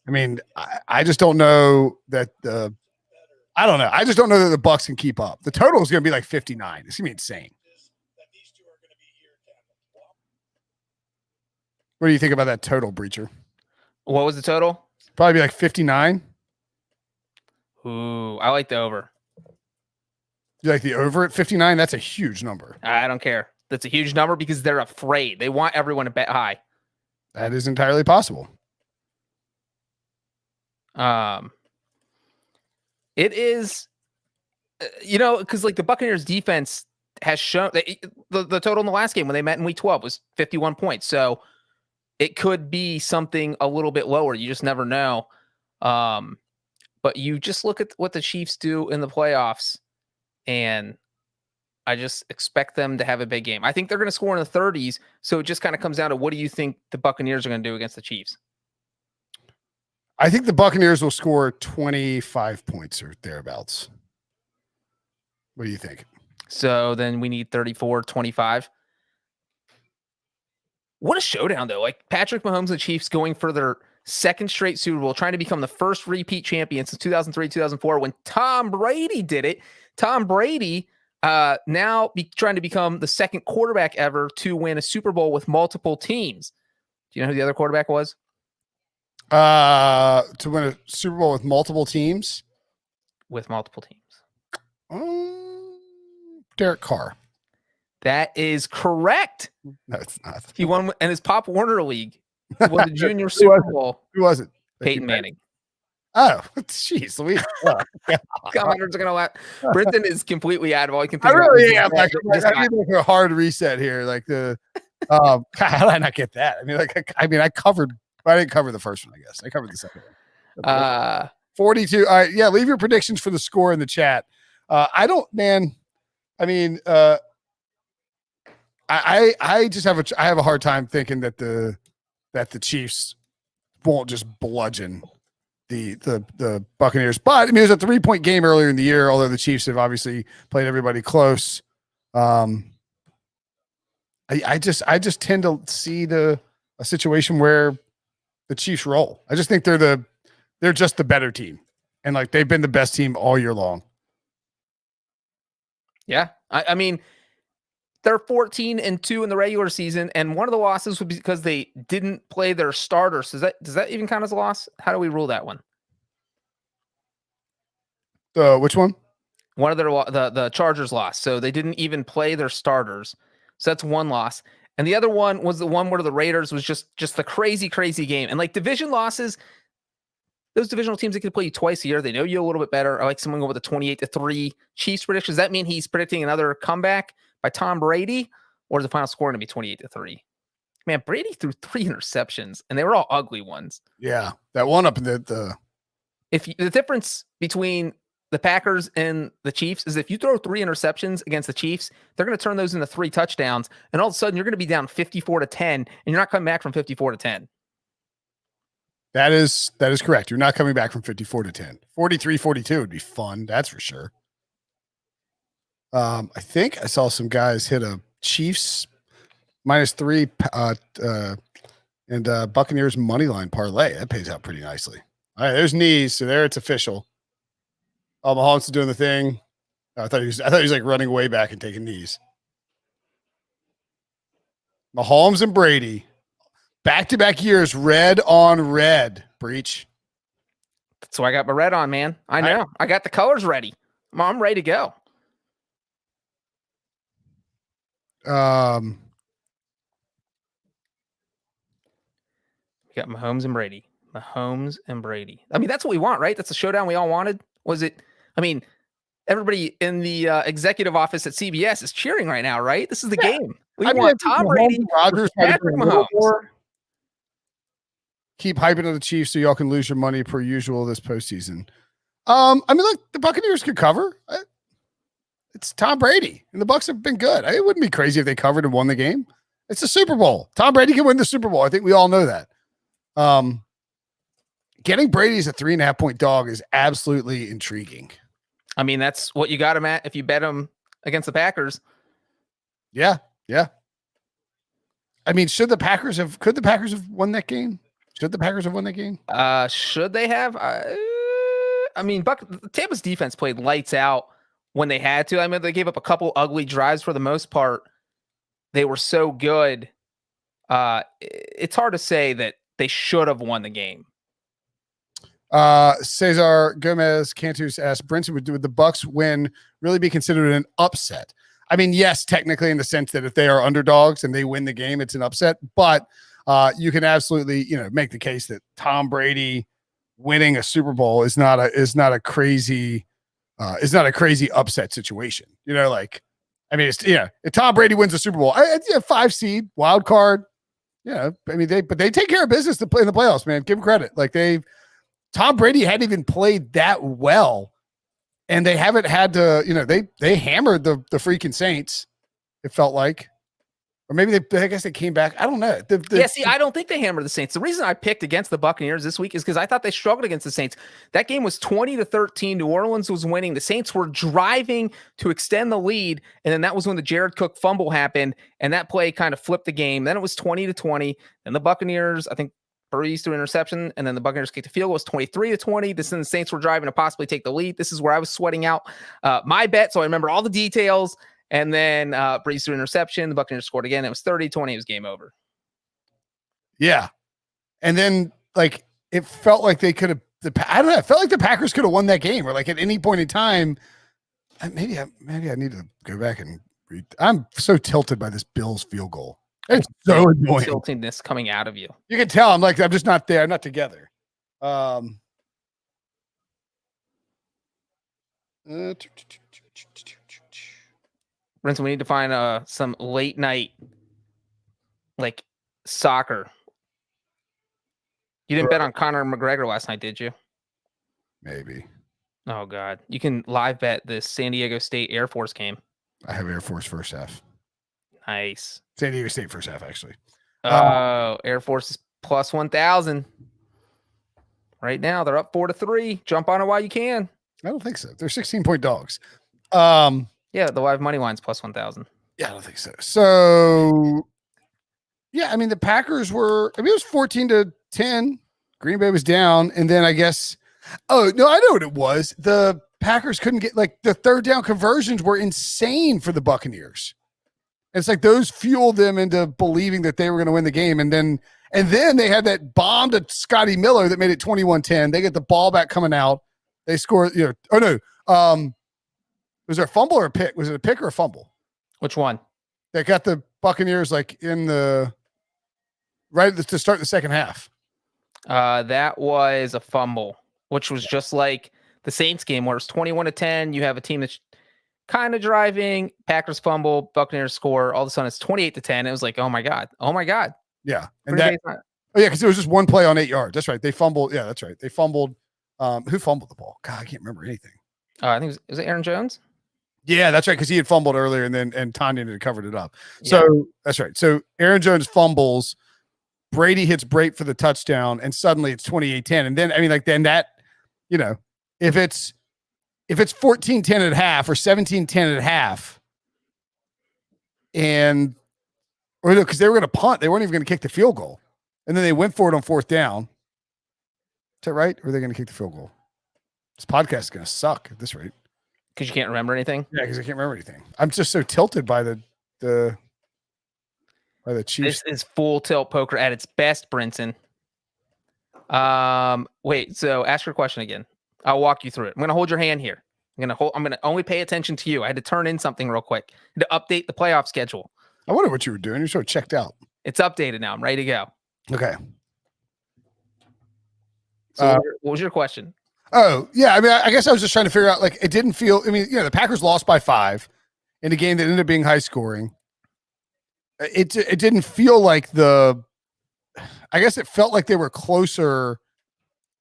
I mean, I just don't know that I don't know. I just don't know that the Bucs can keep up. The total is going to be like 59. It's going to be insane. What do you think about that total, Breacher? What was the total? Probably be like 59. Ooh, I like the over. You like the over at 59? That's a huge number. I don't care. That's a huge number because they're afraid. They want everyone to bet high. That is entirely possible. It is, because like the Buccaneers defense has shown the total in the last game when they met in week 12 was 51 points. So it could be something a little bit lower. You just never know. But you just look at what the Chiefs do in the playoffs, and I just expect them to have a big game. I think they're going to score in the 30s. So it just kind of comes down to what do you think the Buccaneers are going to do against the Chiefs? I think the Buccaneers will score 25 points or thereabouts. What do you think? So then we need 34-25. What a showdown, though. Like Patrick Mahomes and the Chiefs going for their second straight Super Bowl, trying to become the first repeat champion since 2003, 2004, when Tom Brady did it. Tom Brady now trying to become the second quarterback ever to win a Super Bowl with multiple teams. Do you know who the other quarterback was? To win a Super Bowl with multiple teams? With multiple teams. Derek Carr. That is correct. No, it's not. He won in his Pop Warner League. He won the junior Super Bowl. Who was it? Peyton Manning. Oh, jeez, Louise. Commenters are gonna laugh. Brinson is completely out of all he can I think. really am. I need like a hard reset here. Like the, God, how did I not get that? I covered. I didn't cover the first one. I guess I covered the second one. 42. All right, yeah. Leave your predictions for the score in the chat. I don't, man. I mean, I just have a hard time thinking that the Chiefs won't just bludgeon the Buccaneers. But I mean, it was a 3-point game earlier in the year, although the Chiefs have obviously played everybody close. I just tend to see a situation where the Chiefs roll. I just think they're just the better team, and like they've been the best team all year long. Yeah, I mean, they're 14-2 in the regular season, and one of the losses would be because they didn't play their starters. Does that even count as a loss? How do we rule that one? Which one? One of the Chargers lost, so they didn't even play their starters. So that's one loss. And the other one was the one where the Raiders was just the crazy game. And like division losses, those divisional teams that can play you twice a year, they know you a little bit better. I like someone go with a 28-3 Chiefs prediction. Does that mean he's predicting another comeback by Tom Brady, or is the final score going to be 28-3? Man, Brady threw 3 interceptions, and they were all ugly ones. Yeah, that one up in the. The difference between the Packers and the Chiefs is if you throw 3 interceptions against the Chiefs, they're going to turn those into 3 touchdowns, and all of a sudden you're going to be down 54-10, and you're not coming back from 54-10. That is correct. You're not coming back from 54-10. 43-42 would be fun. That's for sure. I think I saw some guys hit a Chiefs -3 and Buccaneers money line parlay. That pays out pretty nicely. All right, there's knees. So there it's official. Oh, Mahomes is doing the thing. I thought he was like running way back and taking knees. Mahomes and Brady, back-to-back years, red on red. Breach. So I got my red on, man. I know. I got the colors ready. I'm ready to go. We got Mahomes and Brady. Mahomes and Brady. I mean, that's what we want, right? That's the showdown we all wanted. Was it? I mean, everybody in the executive office at CBS is cheering right now, right? This is the game. We want Tom Brady, Rodgers, Patrick Mahomes. Keep hyping on the Chiefs so y'all can lose your money per usual this postseason. I mean, look, the Buccaneers could cover. It's Tom Brady, and the Bucs have been good. It wouldn't be crazy if they covered and won the game. It's a Super Bowl. Tom Brady can win the Super Bowl. I think we all know that. Getting Brady as a 3.5-point dog is absolutely intriguing. I mean, that's what you got him at if you bet him against the Packers. Yeah. I mean, could the Packers have won that game? Should the Packers have won that game? Should they have? I mean, Tampa's defense played lights out when they had to. I mean, they gave up a couple ugly drives for the most part. They were so good. It's hard to say that they should have won the game. Cesar Gomez Cantus asked, Brinson, would the Bucs win really be considered an upset? I mean, yes, technically, in the sense that if they are underdogs and they win the game, it's an upset. But you can absolutely, make the case that Tom Brady winning a Super Bowl is not a crazy upset situation. If Tom Brady wins a Super Bowl, 5 seed wild card. Yeah, I mean they take care of business to play in the playoffs, man. Give them credit. Tom Brady hadn't even played that well, and they haven't had to. They hammered the freaking Saints. It felt like. Or maybe I guess they came back. I don't know. I don't think they hammered the Saints. The reason I picked against the Buccaneers this week is because I thought they struggled against the Saints. That game was 20-13. New Orleans was winning. The Saints were driving to extend the lead, and then that was when the Jared Cook fumble happened, and that play kind of flipped the game. Then it was 20-20. Then the Buccaneers, I think, Breeze threw an interception, and then the Buccaneers kicked a field goal. It was 23-20. This and the Saints were driving to possibly take the lead. This is where I was sweating out my bet, so I remember all the details. And then Breeze threw an interception. The Buccaneers scored again. It was 30-20. It was game over. Yeah. And then, it felt like they could have I don't know. It felt like the Packers could have won that game, or at any point in time. Maybe I need to go back and read. I'm so tilted by this Bills field goal. It's so annoying. Tiltingness coming out of you. You can tell. I'm just not there. I'm not together. Brinson, we need to find some late night soccer. You didn't bet on Conor McGregor last night, did you? Maybe. Oh God. You can live bet the San Diego State Air Force game. I have Air Force first half. Nice. San Diego State first half, actually. Air Force is plus 1,000. Right now, they're up 4-3. Jump on it while you can. I don't think so. They're 16-point dogs. Yeah, the live money line's plus 1,000. Yeah, I don't think so. So, yeah, I mean, the Packers were, it was 14-10. Green Bay was down. And then I guess, I know what it was. The Packers couldn't get, the third down conversions were insane for the Buccaneers. It's those fueled them into believing that they were going to win the game. And then they had that bomb to Scotty Miller that made it 21-10. They get the ball back coming out. They scored, was there a fumble or a pick? Was it a pick or a fumble? Which one? They got the Buccaneers in the right to start the second half. That was a fumble, which was just like the Saints game where it's 21-10. You have a team that's kind of driving. Packers fumble, Buccaneers score. All of a sudden, it's 28-10. It was like, oh my god. Yeah, because it was just one play on 8 yards. That's right. They fumbled. Yeah, that's right. They fumbled. Who fumbled the ball? God, I can't remember anything. I think was it Aaron Jones? Yeah, that's right. Because he had fumbled earlier, and Tanya had covered it up. So that's right. So Aaron Jones fumbles. Brady hits Brate for the touchdown, and suddenly it's 28-10. And then then that, if it's 14-10 at half or 17-10 at half, because they were going to punt, they weren't even going to kick the field goal, and then they went for it on fourth down. Is that right? Or are they going to kick the field goal? This podcast is going to suck at this rate. Because you can't remember anything? Yeah, because I can't remember anything. I'm just so tilted by the Chiefs. This is full tilt poker at its best, Brinson. Wait, so ask your question again. I'll walk you through it. I'm gonna hold your hand here. I'm gonna only pay attention to you. I had to turn in something real quick to update the playoff schedule. I wonder what you were doing. You're so checked out. It's updated now. I'm ready to go. Okay. So what was your question? Oh, yeah. I mean, I guess I was just trying to figure out, like, it didn't feel, I mean, the Packers lost by 5 in a game that ended up being high scoring. It didn't feel like I guess it felt like they were closer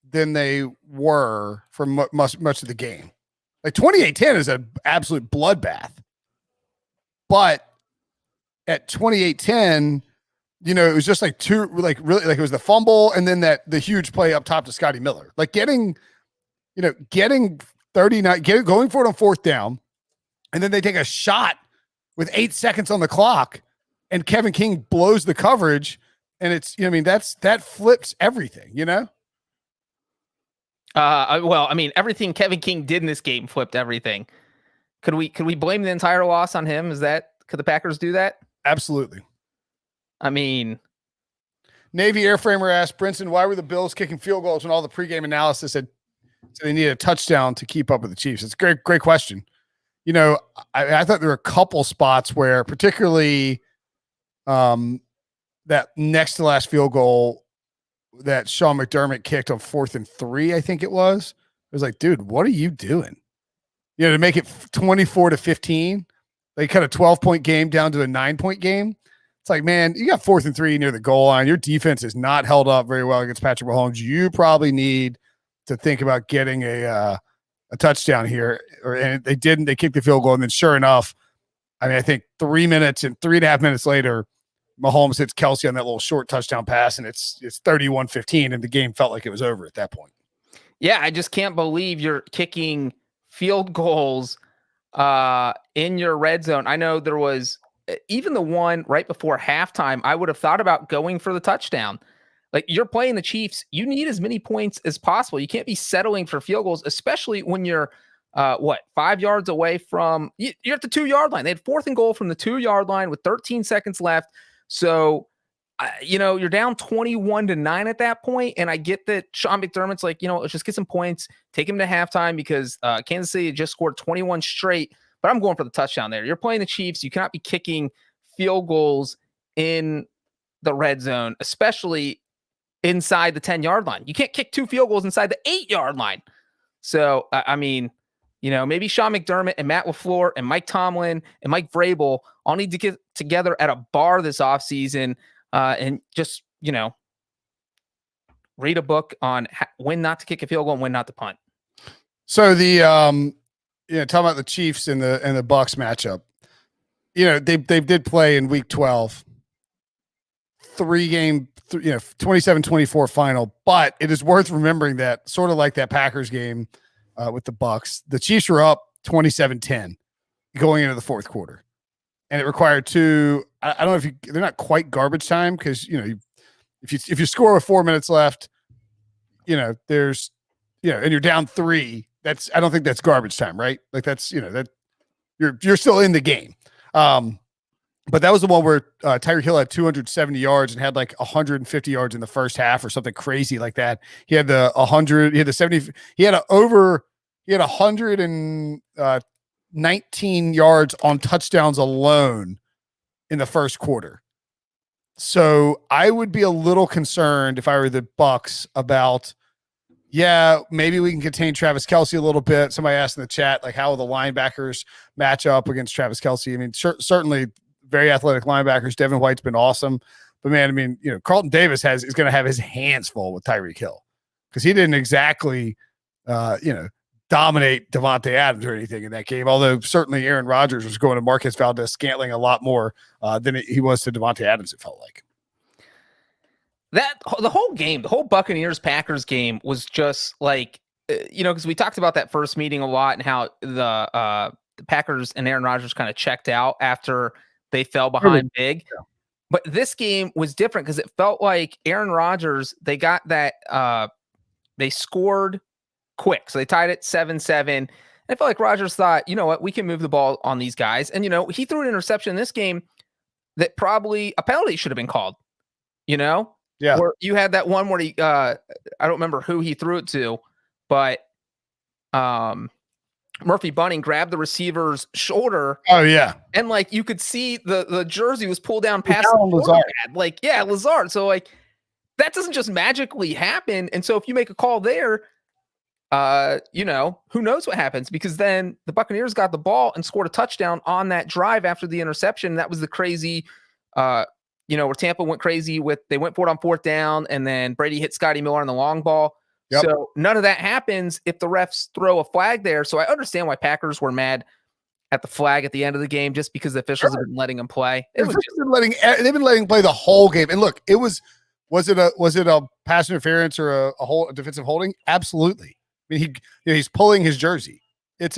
than they were for much of the game. Like 28-10 is an absolute bloodbath. But at 28-10, it was just like really like it was the fumble and then the huge play up top to Scotty Miller. Like getting 39, going for it on 4th down, and then they take a shot with 8 seconds on the clock, and Kevin King blows the coverage, and it's that flips everything. Well, I mean, everything Kevin King did in this game flipped everything. Could we blame the entire loss on him? Could the Packers do that? Absolutely. I mean, Navy Airframer asked Brinson, why were the Bills kicking field goals when all the pregame analysis said they needed a touchdown to keep up with the Chiefs? It's a great question. I thought there were a couple spots where, particularly that next to last field goal that Sean McDermott kicked on 4th and 3, I think it was. It was like, dude, what are you doing? To make it 24-15, they cut a 12-point game down to a 9-point game. It's like, man, you got 4th and 3 near the goal line. Your defense is not held up very well against Patrick Mahomes. You probably need to think about getting a touchdown here. And they didn't. They kicked the field goal, and then sure enough, I mean, I think 3 minutes and 3.5 minutes later, Mahomes hits Kelsey on that little short touchdown pass, and it's 31-15, and the game felt like it was over at that point. Yeah, I just can't believe you're kicking field goals in your red zone. I know there was even the one right before halftime. I would have thought about going for the touchdown. Like, you're playing the Chiefs, you need as many points as possible. You can't be settling for field goals, especially when you're 5 yards away from you're at the 2-yard line. They had 4th and goal from the 2-yard line with 13 seconds left. So, you're down 21-9 at that point. And I get that Sean McDermott's like, let's just get some points, take him to halftime because Kansas City just scored 21 straight. But I'm going for the touchdown there. You're playing the Chiefs. You cannot be kicking field goals in the red zone, especially inside the 10-yard line. You can't kick 2 field goals inside the 8-yard line. So, I mean, maybe Sean McDermott and Matt LaFleur and Mike Tomlin and Mike Vrabel all need to get together at a bar this offseason and just, read a book on when not to kick a field goal and when not to punt. So the talking about the Chiefs and the Bucs matchup, they did play in week 12, 3-game, 27-24 final, but it is worth remembering that sort of like that Packers game with the Bucs, the Chiefs were up 27-10 going into the 4th quarter, and it required 2. I don't know if they're not quite garbage time because if you score with 4 minutes left, there's and you're down 3. I don't think that's garbage time, right? Like that's that you're still in the game. But that was the one where Tyreek Hill had 270 yards and had like 150 yards in the first half or something crazy like that. He had the 100, he had the 70, he had 119 yards on touchdowns alone in the first quarter. So I would be a little concerned if I were the Bucs about, maybe we can contain Travis Kelsey a little bit. Somebody asked in the chat, like, how will the linebackers match up against Travis Kelsey? I mean, certainly very athletic linebackers. Devin White's been awesome. But, man, I mean, Carlton Davis is going to have his hands full with Tyreek Hill because he didn't exactly, dominate Devontae Adams or anything in that game, although certainly Aaron Rodgers was going to Marquez Valdez-Scantling a lot more than he was to Devontae Adams, it felt like. The whole game, the whole Buccaneers-Packers game was just like, because we talked about that first meeting a lot and how the Packers and Aaron Rodgers kind of checked out after they fell behind big. Yeah. But this game was different because it felt like Aaron Rodgers, they got that, they scored quick. So they tied it 7-7. I felt like Rodgers thought, you know what, we can move the ball on these guys. And, he threw an interception in this game that probably a penalty should have been called, Yeah. Where you had that one where he, I don't remember who he threw it to, but Murphy Bunting grabbed the receiver's shoulder. Oh, yeah. And like you could see the jersey was pulled down past Lazard. Like, yeah, Lazard. So like that doesn't just magically happen. And so if you make a call there, who knows what happens, because then the Buccaneers got the ball and scored a touchdown on that drive after the interception. That was the crazy, where Tampa went crazy they went for it on 4th down, and then Brady hit Scotty Miller on the long ball. Yep. So none of that happens if the refs throw a flag there. So I understand why Packers were mad at the flag at the end of the game, just because the officials have been letting them play. They've been letting play the whole game. And look, was it a pass interference or a defensive holding? Absolutely. I mean, he's pulling his jersey. It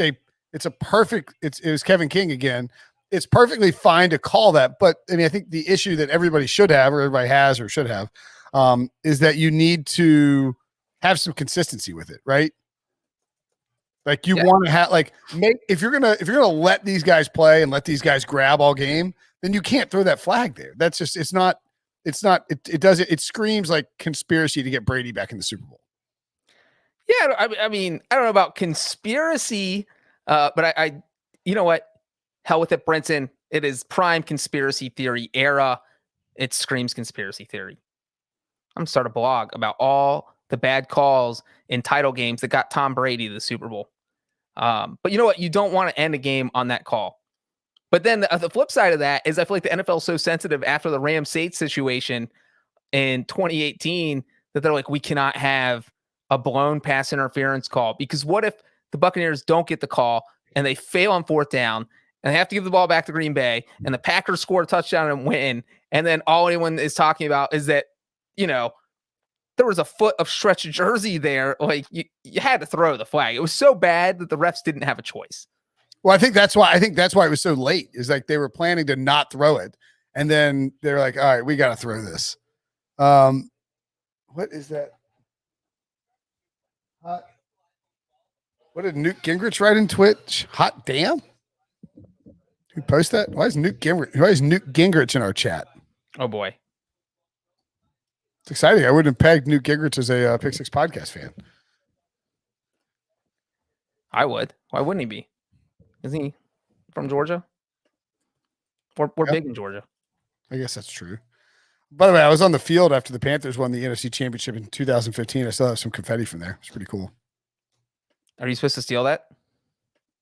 was Kevin King again. It's perfectly fine to call that, but I mean, I think the issue that everybody should have, or everybody has, or should have, is that you need to have some consistency with it, right? Like you want to have, if you're gonna let these guys play and let these guys grab all game, then you can't throw that flag there. That's just it screams like conspiracy to get Brady back in the Super Bowl. Yeah, I mean, I don't know about conspiracy, but I you know what? Hell with it, Brinson. It is prime conspiracy theory era. It screams conspiracy theory. I'm gonna start a blog about all the bad calls in title games that got Tom Brady to the Super Bowl. But you know what? You don't want to end a game on that call. But then the flip side of that is I feel like the NFL is so sensitive after the Rams-Saints situation in 2018 that they're like, we cannot have a blown pass interference call, because what if the Buccaneers don't get the call and they fail on 4th down and they have to give the ball back to Green Bay and the Packers score a touchdown and win, and then all anyone is talking about is that, there was a foot of stretched jersey there. Like you had to throw the flag. It was so bad that the refs didn't have a choice. Well, I think that's why it was so late, is like they were planning to not throw it. And then they're like, all right, we got to throw this. What is that? What did Newt Gingrich write in Twitch? Hot damn. Who posted that? Why is Newt Gingrich in our chat? Oh boy. It's exciting. I wouldn't have pegged Newt Gingrich as a Pick Six podcast fan. I would. Why wouldn't he be? Isn't he from Georgia? We're big in Georgia. I guess that's true. By the way, I was on the field after the Panthers won the NFC Championship in 2015. I still have some confetti from there. It's pretty cool. Are you supposed to steal that?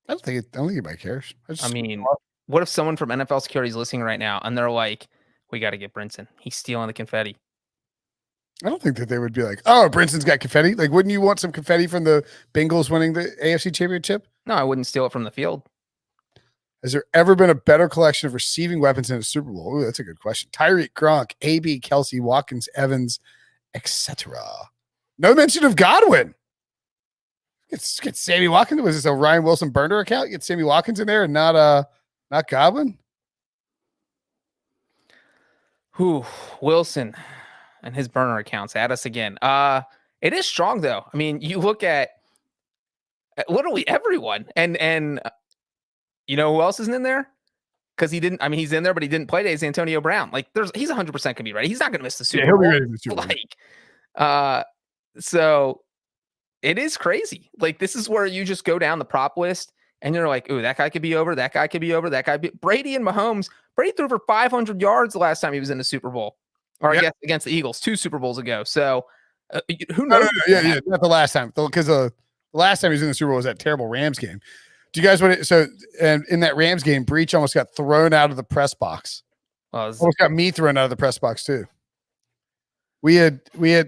I don't think anybody cares. I mean, what if someone from NFL security is listening right now and they're like, we got to get Brinson. He's stealing the confetti. I don't think that they would be like, oh, Brinson's got confetti. Like, wouldn't you want some confetti from the Bengals winning the AFC Championship? No, I wouldn't steal it from the field. Has there ever been a better collection of receiving weapons in a Super Bowl? Ooh, that's a good question. Tyreek, Gronk, AB, Kelsey, Watkins, Evans, etc. No mention of Godwin. Get Sammy Watkins. Was this a Ryan Wilson burner account? Get Sammy Watkins in there and not Godwin? Who Wilson and his burner accounts at us again. It is strong though. I mean, you look at literally everyone, and you know who else isn't in there? Because he didn't. I mean, he's in there, but he didn't play today. Is Antonio Brown? Like, he's 100% gonna be ready. He's not gonna miss the Super Bowl. He'll be ready for the Super Bowl. Like, so it is crazy. Like, this is where you just go down the prop list and you're like, ooh, that guy could be over. That guy could be over. That guy. Brady and Mahomes. Brady threw for 500 yards the last time he was in the Super Bowl, or I guess against the Eagles 2 Super Bowls ago. So who knows? Yeah, not the last time, because the last time he was in the Super Bowl was that terrible Rams game. Do you guys want to? So, and in that Rams game, Breach almost got thrown out of the press box. Almost got me thrown out of the press box too. We had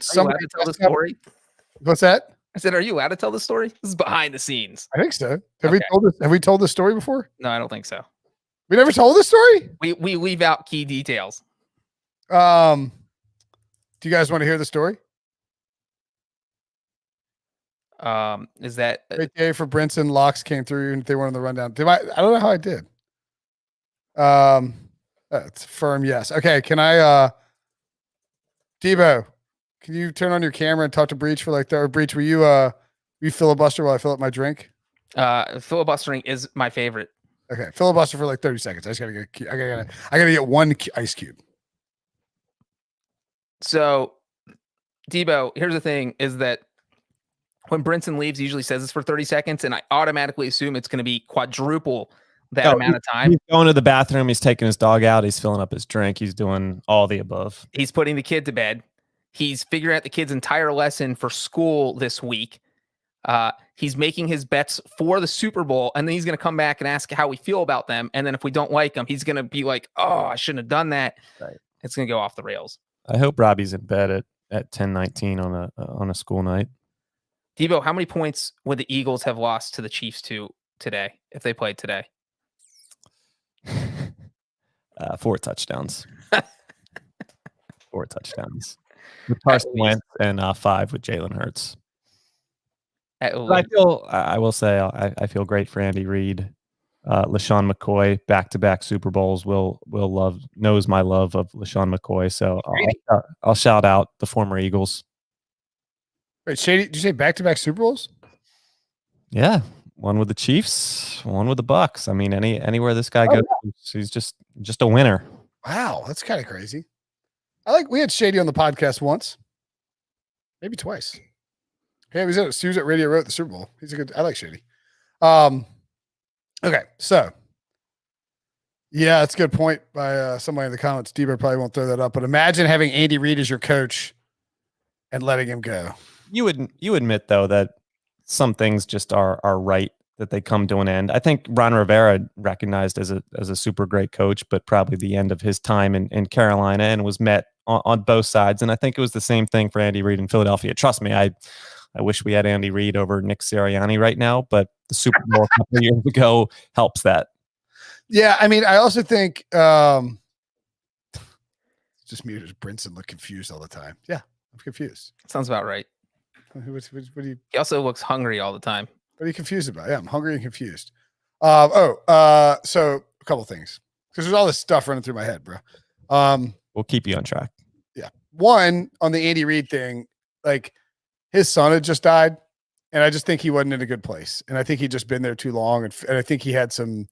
somebody tell the story. What's that? I said, are you allowed to tell the story? This is behind the scenes. I think so. Have we told this story before? No, I don't think so. We never told this story? We leave out key details. Do you guys want to hear the story? Is that great day for Brinson? Locks came through and they went on the rundown. I don't know how I did. It's firm yes. Okay, can I Debo, can you turn on your camera and talk to Breach for like that? Or Breach, will you filibuster while I fill up my drink? Filibustering is my favorite. Okay, filibuster for like 30 seconds. I gotta get one ice cube. So, Debo, here's the thing: is that when Brinson leaves, he usually says this for 30 seconds, and I automatically assume it's going to be quadruple that amount of time. He's going to the bathroom. He's taking his dog out. He's filling up his drink. He's doing all the above. He's putting the kid to bed. He's figuring out the kid's entire lesson for school this week. He's making his bets for the Super Bowl, and then he's going to come back and ask how we feel about them. And then if we don't like them, he's going to be like, "Oh, I shouldn't have done that." Right. It's going to go off the rails. I hope Robbie's in bed at 10:19 on a school night. Debo, how many points would the Eagles have lost to the Chiefs today if they played today? 4 touchdowns. 4 touchdowns. With Carson Wentz and 5 with Jalen Hurts. I will say I feel great for Andy Reid. Lesean Mccoy, back-to-back Super Bowls. Knows my love of Lesean McCoy. So I'll shout out the former Eagles. Wait, Shady, did you say back-to-back Super Bowls? Yeah, one with the Chiefs, one with the Bucs. I mean, anywhere this guy goes, he's just a winner. Wow, that's kind of crazy. We had Shady on the podcast once, maybe twice. Yeah, he was at Radio Row at the Super Bowl. I like Shady. Okay, so yeah, that's a good point by somebody in the comments. Debo probably won't throw that up, but imagine having Andy Reid as your coach and letting him go. You admit though that some things just are right, that they come to an end. I think Ron Rivera recognized as a super great coach, but probably the end of his time in Carolina, and was met on both sides. And I think it was the same thing for Andy Reid in Philadelphia. Trust me, I wish we had Andy Reid over Nick Sirianni right now, but the Super Bowl a couple of years ago helps that. Yeah, I mean, I also think just me as Brinson look confused all the time. Yeah, I'm confused. Sounds about right. What do you? He also looks hungry all the time. What are you confused about? Yeah, I'm hungry and confused. So a couple things, because there's all this stuff running through my head, bro. We'll keep you on track. Yeah. One, on the Andy Reid thing, like his son had just died, and I just think he wasn't in a good place, and I think he'd just been there too long, and I think he had some.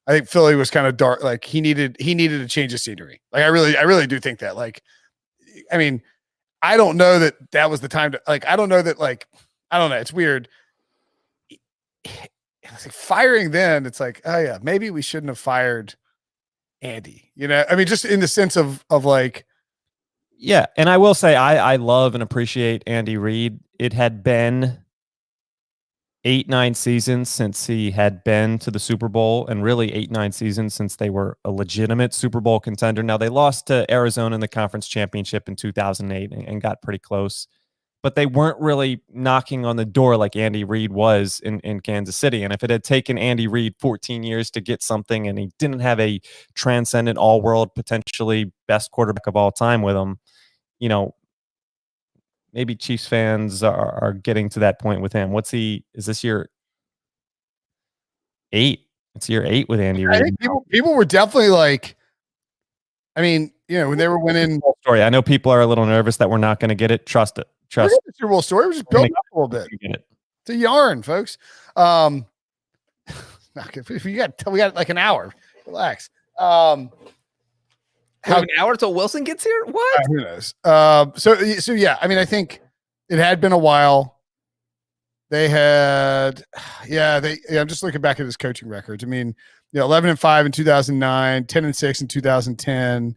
I think Philly was kind of dark. Like he needed a change of scenery. Like I really do think that. Like, I mean, I don't know that was the time to, like, I don't know. It's weird. It's like firing then. It's like, oh yeah, maybe we shouldn't have fired Andy. You know, I mean, just in the sense of like. Yeah, and I will say I love and appreciate Andy Reid. It had been 8-9 seasons since he had been to the Super Bowl, and really 8-9 seasons since they were a legitimate Super Bowl contender. Now, they lost to Arizona in the conference championship in 2008 and got pretty close, but they weren't really knocking on the door like Andy Reid was in Kansas City. And if it had taken Andy Reid 14 years to get something, and he didn't have a transcendent all-world, potentially best quarterback of all time with him, you know, maybe Chiefs fans are getting to that point with him. Is this year 8? It's year 8 with Andy Reid. I think people were definitely like, I mean, you know, when they were winning. Story. I know people are a little nervous that we're not going to get it. Trust it. Trust the Super Bowl story. We're just building up a little bit. It's a yarn, folks. We got like an hour. Relax. An hour till Wilson gets here? What? Who knows? So yeah, I mean, I think it had been a while. They had, I'm just looking back at his coaching records. I mean, 11-5 in 2009, 10-6 in 2010.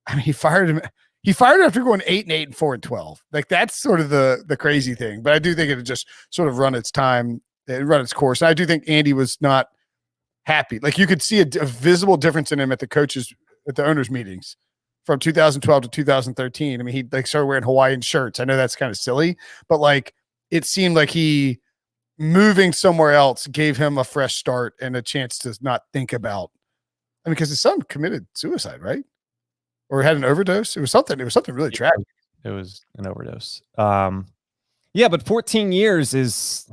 I mean, he fired him after going 8-8 and 4-12. Like, that's sort of the crazy thing. But I do think it had just sort of run its course. And I do think Andy was not happy. Like, you could see a visible difference in him at the owners' meetings from 2012 to 2013. I mean, he started wearing Hawaiian shirts. I know that's kind of silly, but like, it seemed like he moving somewhere else gave him a fresh start and a chance to not think about. I mean, because his son committed suicide, right? Or had an overdose. It was something really tragic. It was an overdose. Yeah, but 14 years is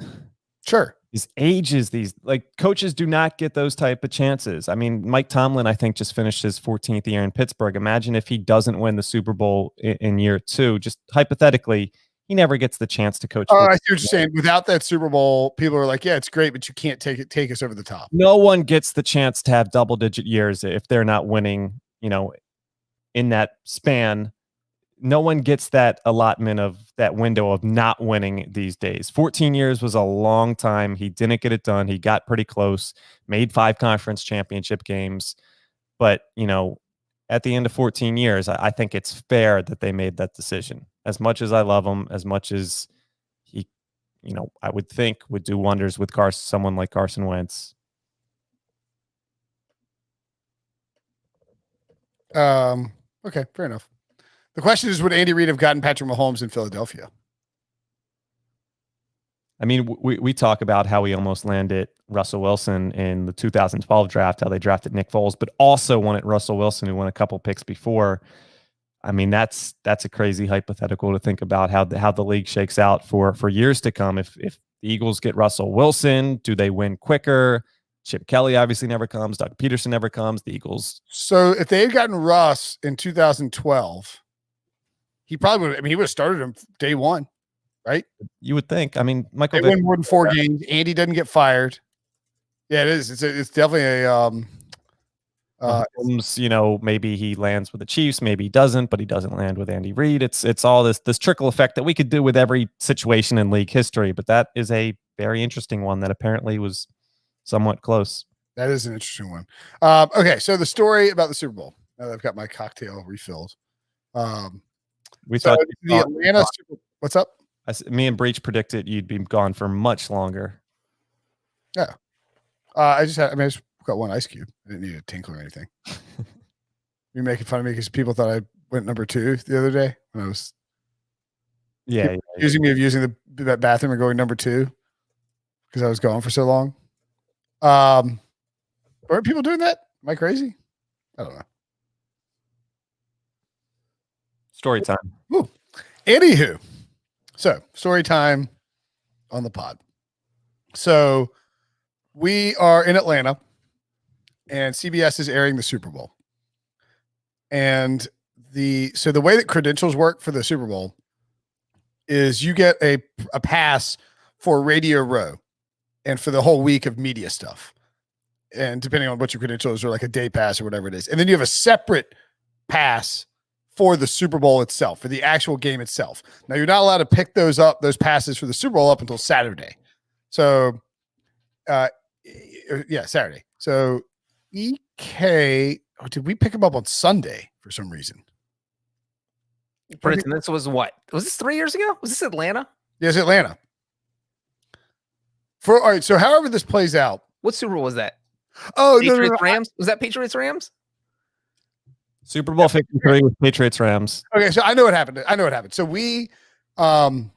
sure. These ages, these like coaches do not get those type of chances. I mean, Mike Tomlin, I think, just finished his 14th year in Pittsburgh. Imagine if he doesn't win the Super Bowl in year 2. Just hypothetically, he never gets the chance to coach. Oh, I see what you're saying. Without that Super Bowl, people are like, yeah, it's great, but you can't take us over the top. No one gets the chance to have double-digit years if they're not winning, in that span. No one gets that allotment of that window of not winning these days. 14 years was a long time. He didn't get it done. He got pretty close, made 5 conference championship games. But, at the end of 14 years, I think it's fair that they made that decision. As much as I love him, as much as he, I would think would do wonders with someone like Carson Wentz. Okay, fair enough. The question is, would Andy Reid have gotten Patrick Mahomes in Philadelphia? I mean, we talk about how we almost landed Russell Wilson in the 2012 draft, how they drafted Nick Foles, but also wanted Russell Wilson, who won a couple picks before. I mean, that's a crazy hypothetical to think about how the league shakes out for years to come. If the Eagles get Russell Wilson, do they win quicker? Chip Kelly obviously never comes. Doug Peterson never comes. The Eagles. So if they had gotten Russ in 2012, he probably would. I mean, he would have started him day one, right? You would think. I mean, Michael. They win more than 4 games. Andy doesn't get fired. Yeah, it is. It's definitely a. Mahomes, maybe he lands with the Chiefs, maybe he doesn't, but he doesn't land with Andy Reid. It's all this trickle effect that we could do with every situation in league history, but that is a very interesting one that apparently was somewhat close. That is an interesting one. Okay, so the story about the Super Bowl. Now that I've got my cocktail refilled. We thought the Atlanta Super Bowl. What's up? Me and Breach predicted you'd be gone for much longer. Yeah. I just got one ice cube. I didn't need a tinkle or anything. You're making fun of me because people thought I went number 2 the other day when I was accusing me of using that bathroom and going number 2 because I was gone for so long. Weren't people doing that? Am I crazy? I don't know. Story time. Ooh. Anywho, so story time on the pod. So we are in Atlanta, and CBS is airing the Super Bowl. And the way that credentials work for the Super Bowl is you get a pass for Radio Row and for the whole week of media stuff. And depending on what your credentials are, like a day pass or whatever it is. And then you have a separate pass for the Super Bowl itself, for the actual game itself. Now, you're not allowed to pick those passes for the Super Bowl up until Saturday. So, Saturday. So, EK, did we pick him up on Sunday for some reason? Brinson, this was what? Was this 3 years ago? Was this Atlanta? Yes, Atlanta. All right, so however this plays out. What Super Bowl was that? Oh, Patriots no. Rams? Was that Patriots Rams? Super Bowl 53 with Patriots Rams. Okay, so I know what happened. So we had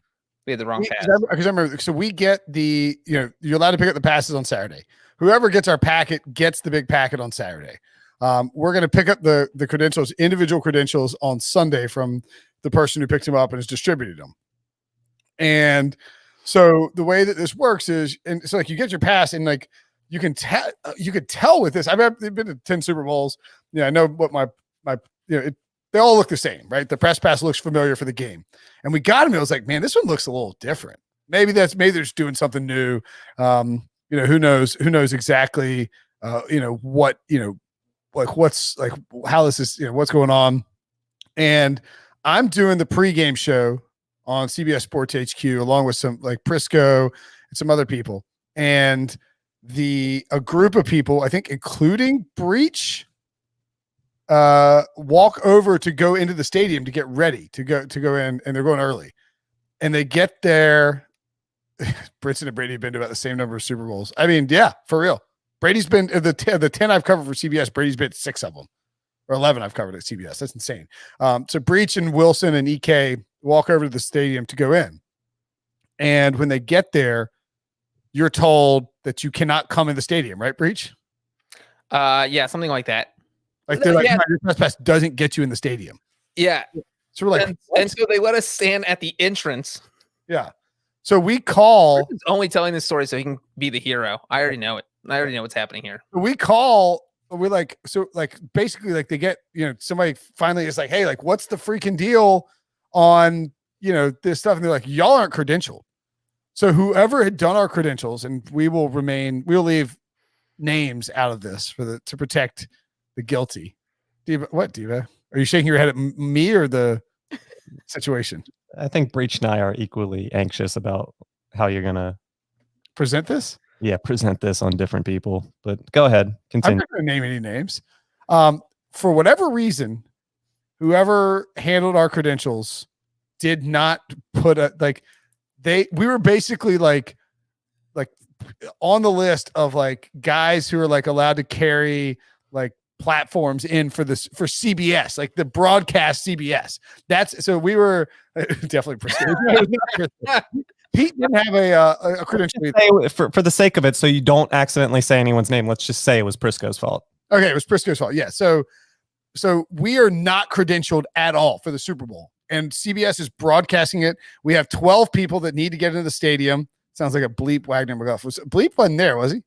the wrong pass. Because I remember, so we get you're allowed to pick up the passes on Saturday. Whoever gets our packet gets the big packet on Saturday. We're going to pick up the credentials, individual credentials on Sunday from the person who picked them up and has distributed them. And so the way that this works is, and so like you get your pass and like you could tell with this. I've been to 10 Super Bowls. Yeah, I know what my they all look the same, right? The press pass looks familiar for the game, and we got him. It was like, man, this one looks a little different. Maybe they're just doing something new. Who knows exactly, what, like what's like how this is, what's going on. And I'm doing the pregame show on CBS Sports HQ along with some like Prisco and some other people, and a group of people, I think, including Breach, walk over to go into the stadium to get ready to go in, and they're going early, and they get there. Brinson and Brady have been to about the same number of Super Bowls. I mean, yeah, for real. Brady's been the 10 I've covered for CBS. Brady's been 6 of them, or 11 I've covered at CBS. That's insane. So Breach and Wilson and EK walk over to the stadium to go in, and when they get there, you're told that you cannot come in the stadium, right, Breach? Yeah, something like that. Like they're like, your press pass doesn't get you in the stadium. Yeah. So we're like, and so they let us stand at the entrance. Yeah. So we call. He's only telling this story so he can be the hero. I already know it. I already know what's happening here. We call. We're like, so like basically like they get, somebody finally is like, hey, like what's the freaking deal on this stuff, and they're like, y'all aren't credentialed. So whoever had done our credentials, and we'll leave names out of this to protect the guilty. Diva, what, Diva? Are you shaking your head at me or the situation? I think Breach and I are equally anxious about how you're gonna present this. Yeah, present this on different people. But go ahead, continue. I'm not going to name any names. For whatever reason, whoever handled our credentials did not put we were basically like on the list of like guys who are like allowed to carry like platforms in for CBS, like the broadcast CBS. So we were definitely Pete didn't have a credential. For the sake of it, so you don't accidentally say anyone's name, let's just say it was Prisco's fault. Okay, it was Prisco's fault. Yeah. So we are not credentialed at all for the Super Bowl, and CBS is broadcasting it. We have 12 people that need to get into the stadium. Sounds like a bleep. Wagner McGuff Bleep wasn't there, was he?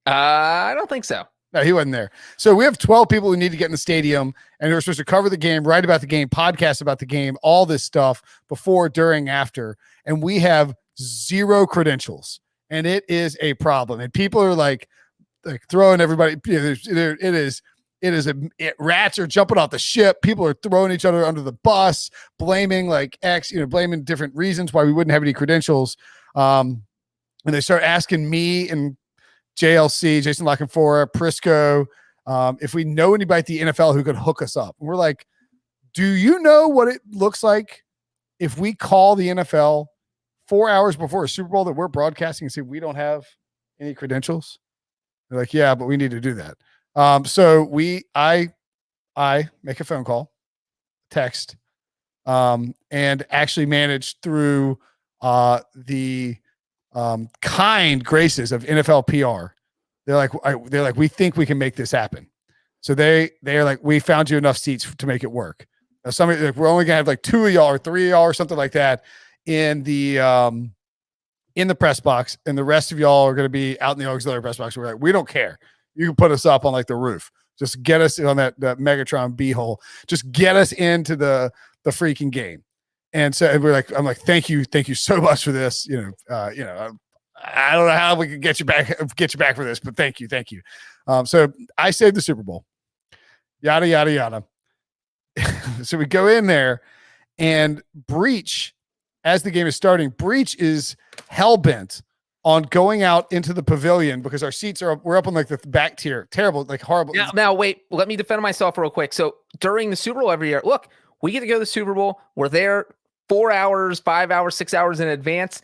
I don't think so. No, he wasn't there. So we have 12 people who need to get in the stadium, and they're supposed to cover the game, write about the game, podcast about the game, all this stuff before, during, after. And we have 0 credentials, and it is a problem. And people are like throwing everybody. Rats are jumping off the ship. People are throwing each other under the bus, blaming blaming different reasons why we wouldn't have any credentials. And they start asking me and JLC, Jason Lockenfora, Prisco, if we know anybody at the NFL who could hook us up. And we're like, do you know what it looks like if we call the NFL 4 hours before a Super Bowl that we're broadcasting and say we don't have any credentials? They're like, yeah, but we need to do that. So I make a phone call, text, and actually managed through the kind graces of NFL PR. They're like, we think we can make this happen. So they're like, we found you enough seats to make it work. Now, we're only gonna have like 2 of y'all or 3 of y'all or something like that in the press box, and the rest of y'all are going to be out in the auxiliary press box. We're like, we don't care. You can put us up on like the roof. Just get us on that Megatron B-hole. Just get us into the freaking game. And so I'm like, thank you so much for this. I don't know how we can get you back for this, but thank you. So I saved the Super Bowl. Yada yada yada. So we go in there, and Breach, as the game is starting, Breach is hell-bent on going out into the pavilion because our seats we're up on like the back tier. Terrible, like horrible. Now wait, let me defend myself real quick. So during the Super Bowl every year, look, we get to go to the Super Bowl. We're there 4 hours, 5 hours, 6 hours in advance.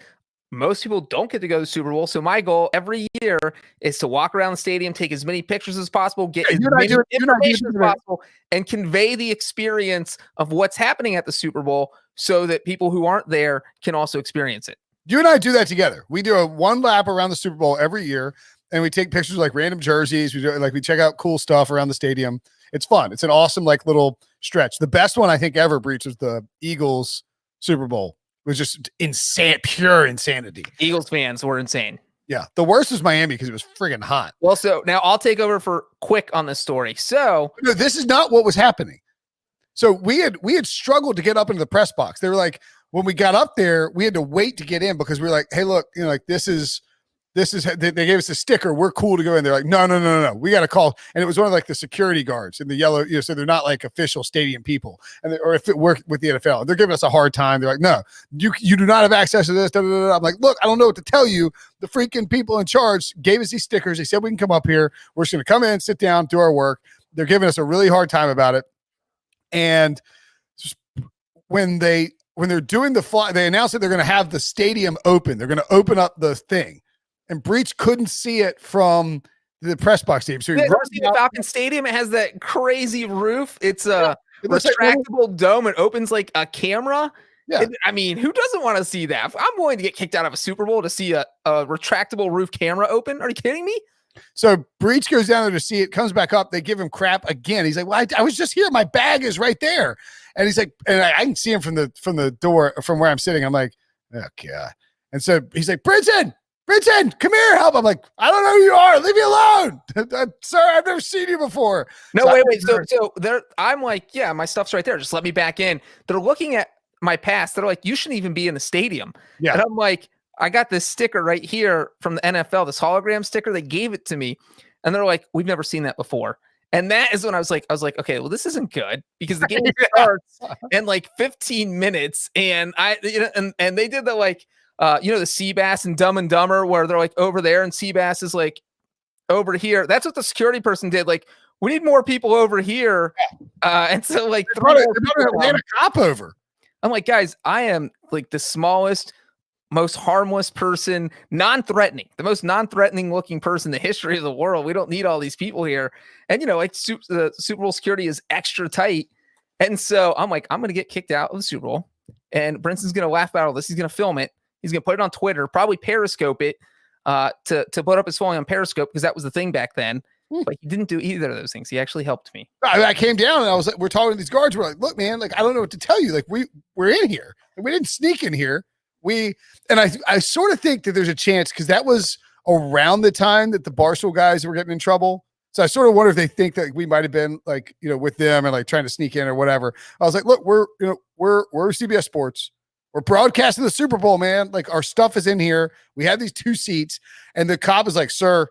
Most people don't get to go to the Super Bowl. So my goal every year is to walk around the stadium, take as many pictures as possible, get as many information as possible, and convey the experience of what's happening at the Super Bowl so that people who aren't there can also experience it. You and I do that together. We do one lap around the Super Bowl every year, and we take pictures of like random jerseys. We check out cool stuff around the stadium. It's fun. It's an awesome like little stretch. The best one I think ever, Breach, was the Eagles Super Bowl. It was just insane, pure insanity. Eagles fans were insane. Yeah. The worst was Miami because it was friggin' hot. Well, so now I'll take over for quick on this story. So no, this is not what was happening. So we had struggled to get up into the press box. They were like, when we got up there, we had to wait to get in because we were like, hey, look, like this is, they gave us a sticker. We're cool to go in. They're like, no. We got to call. And it was one of like the security guards in the yellow, so they're not like official stadium people. Or if it worked with the NFL, they're giving us a hard time. They're like, no, you do not have access to this. Da, da, da, da. I'm like, look, I don't know what to tell you. The freaking people in charge gave us these stickers. They said we can come up here. We're just going to come in, sit down, do our work. They're giving us a really hard time about it. And when they're doing the fly, they announced that they're going to have the stadium open. They're going to open up the thing. And Breach couldn't see it from the press box team. So you ever see the Falcon Stadium? It has that crazy roof. It's a retractable dome. It opens like a camera. Yeah. I mean, who doesn't want to see that? I'm willing to get kicked out of a Super Bowl to see a retractable roof camera open. Are you kidding me? So Breach goes down there to see it, comes back up. They give him crap again. He's like, well, I was just here. My bag is right there. And he's like, and I can see him from the door, from where I'm sitting. I'm like, oh God. And so he's like, Brinson, come here, help. I'm like, I don't know who you are. Leave me alone. Sir, I've never seen you before. No, wait. So there, I'm like, yeah, my stuff's right there. Just let me back in. They're looking at my pass. They're like, you shouldn't even be in the stadium. Yeah. And I'm like, I got this sticker right here from the NFL, this hologram sticker. They gave it to me. And they're like, we've never seen that before. And that is when I was like, okay, well, this isn't good because the game starts in like 15 minutes. And and they did the like, the Seabass and Dumb and Dumber where they're like over there and Seabass is like over here. That's what the security person did. Like, we need more people over here. And so like, they brought a cop over. I'm like, guys, I am like the smallest, most harmless person, non-threatening, the most non-threatening looking person in the history of the world. We don't need all these people here. And, like the Super Bowl security is extra tight. And so I'm like, I'm going to get kicked out of the Super Bowl. And Brinson's going to laugh about all this. He's going to film it. He's going to put it on Twitter, probably Periscope it to put up his phone on Periscope because that was the thing back then. But he didn't do either of those things. He actually helped me. I came down and I was like, we're talking to these guards. We're like, look, man, like, I don't know what to tell you. Like, we're in here. We didn't sneak in here. I sort of think that there's a chance because that was around the time that the Barstool guys were getting in trouble. So I sort of wonder if they think that we might have been like, with them and like trying to sneak in or whatever. I was like, look, we're CBS Sports. We're broadcasting the Super Bowl, man. Like, our stuff is in here. We have these 2 seats. And the cop is like, sir,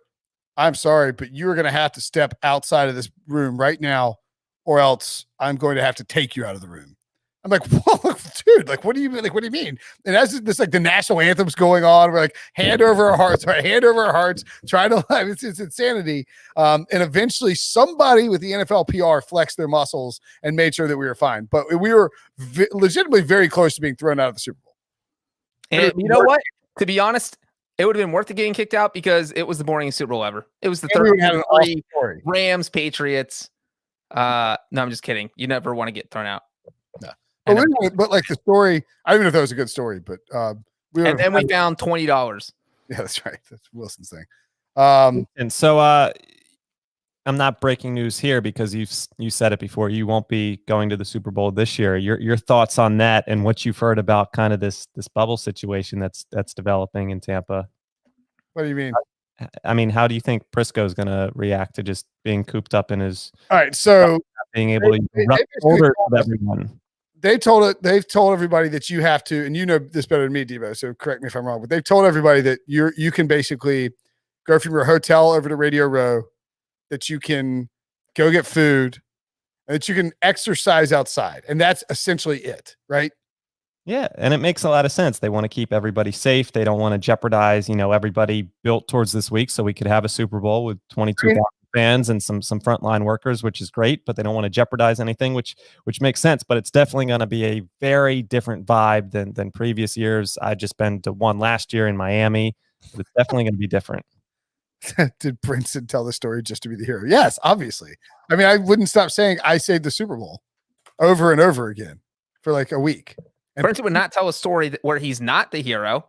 I'm sorry, but you're going to have to step outside of this room right now, or else I'm going to have to take you out of the room. I'm like, whoa, dude, like, what do you mean? Like, what do you mean? And as this, like, the national anthem's going on, we're like, hand over our hearts, trying to, it's insanity. And eventually somebody with the NFL PR flexed their muscles and made sure that we were fine. But we were legitimately very close to being thrown out of the Super Bowl. And you know what? To be honest, it would have been worth it getting kicked out because it was the boringest Super Bowl ever. It was the 33 Rams Patriots. No, I'm just kidding. You never want to get thrown out. No. But like the story, I don't even know if that was a good story, but we found $20. Yeah, that's right. That's Wilson's thing. And so I'm not breaking news here because you said it before. You won't be going to the Super Bowl this year. Your thoughts on that and what you've heard about kind of this bubble situation that's developing in Tampa. What do you mean? I mean, how do you think Prisco's going to react to just being cooped up in his? All right, so being able to rub shoulders with everyone. They've told everybody that you have to, and you know this better than me, Debo, so correct me if I'm wrong, but they've told everybody that you can basically go from your hotel over to Radio Row, that you can go get food, and that you can exercise outside. And that's essentially it, right? Yeah, and it makes a lot of sense. They want to keep everybody safe. They don't want to jeopardize, everybody built towards this week so we could have a Super Bowl with 22,000 fans and some frontline workers, which is great, but they don't want to jeopardize anything, which makes sense. But it's definitely going to be a very different vibe than previous years. I've just been to one last year in Miami, but it's definitely going to be different. Did Brinson tell the story just to be the hero? Yes, obviously. I mean, I wouldn't stop saying I saved the Super Bowl over and over again for like a week. And Brinson would not tell a story where he's not the hero.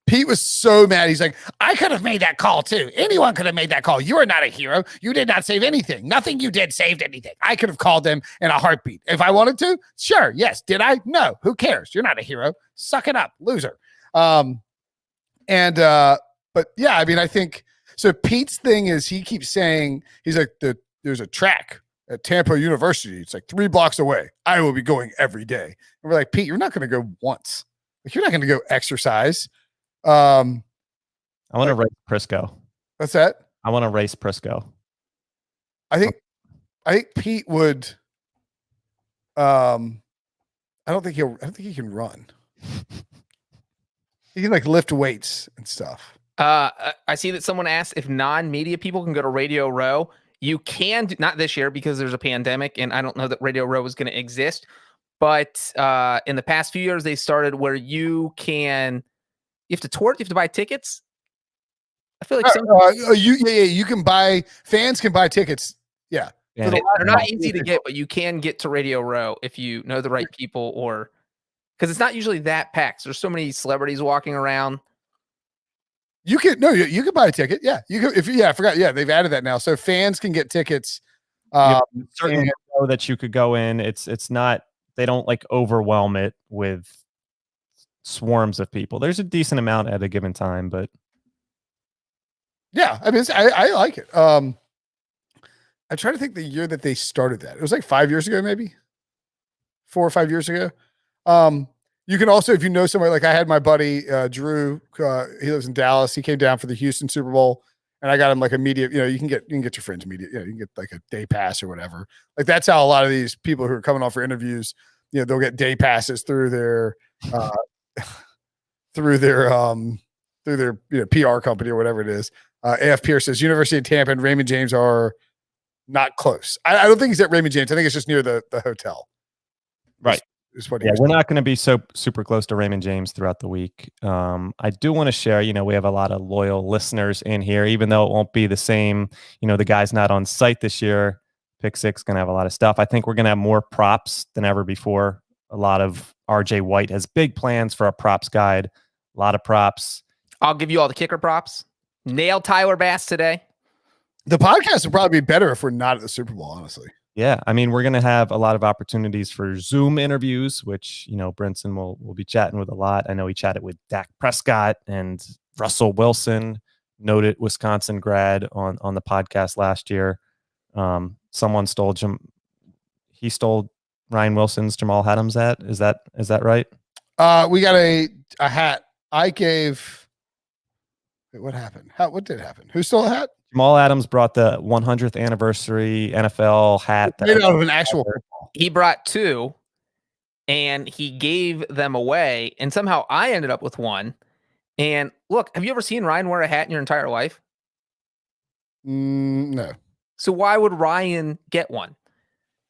Pete was so mad. He's like, I could have made that call too. Anyone could have made that call. You are not a hero. You did not save anything. Nothing you did saved anything. I could have called them in a heartbeat. If I wanted to, sure. Yes. Did I? No. Who cares? You're not a hero. Suck it up, loser. But yeah, I mean, I think so. Pete's thing is he keeps saying, he's like, there's a track at Tampa University. It's like 3 blocks away. I will be going every day. And we're like, Pete, you're not going to go once. Like, you're not going to go exercise. I want to race Prisco. What's that? I want to race Prisco. I think Pete would. I don't think he can run. He can like lift weights and stuff. I see that someone asked if non-media people can go to Radio Row. You can not this year because there's a pandemic, and I don't know that Radio Row is going to exist. But in the past few years, they started where you have to tour it. You have to buy tickets. I feel like you can buy. Fans can buy tickets. Yeah, they're not easy to get, but you can get to Radio Row if you know the right people, or because it's not usually that packed. There's so many celebrities walking around. You can buy a ticket. Yeah, you can. I forgot. Yeah, they've added that now, so fans can get tickets. Certainly know that you could go in. It's not. They don't like overwhelm it with swarms of people. There's a decent amount at a given time, but yeah, I mean, I like it. I'm trying to think the year that they started that. It was like 5 years ago, maybe 4 or 5 years ago. You can also, if you know somebody, like I had my buddy Drew, he lives in Dallas. He came down for the Houston Super Bowl, and I got him like immediate. You can get your friends immediate. You can get like a day pass or whatever. Like that's how a lot of these people who are coming on for interviews, they'll get day passes through their through their PR company or whatever it is. AF Pierce says University of Tampa and Raymond James are not close. I don't think he's at Raymond James. I think it's just near the hotel. Right. Is what yeah, we're not going to be so super close to Raymond James throughout the week. I do want to share, we have a lot of loyal listeners in here, even though it won't be the same. The guy's not on site this year. Pick Six going to have a lot of stuff. I think we're going to have more props than ever before. A lot of RJ White has big plans for a props guide. A lot of props. I'll give you all the kicker props. Nail Tyler Bass today. The podcast would probably be better if we're not at the Super Bowl, honestly. Yeah, I mean, we're going to have a lot of opportunities for Zoom interviews, which, Brinson will be chatting with a lot. I know he chatted with Dak Prescott and Russell Wilson, noted Wisconsin grad on the podcast last year. Someone stole Ryan Wilson's Jamal Adams hat. Is that right? We got a hat. I gave. Wait, what happened? What did happen? Who stole a hat? Jamal Adams brought the 100th anniversary NFL hat. Made out of an actual football. He brought two, and he gave them away, and somehow I ended up with one. And look, have you ever seen Ryan wear a hat in your entire life? No. So why would Ryan get one?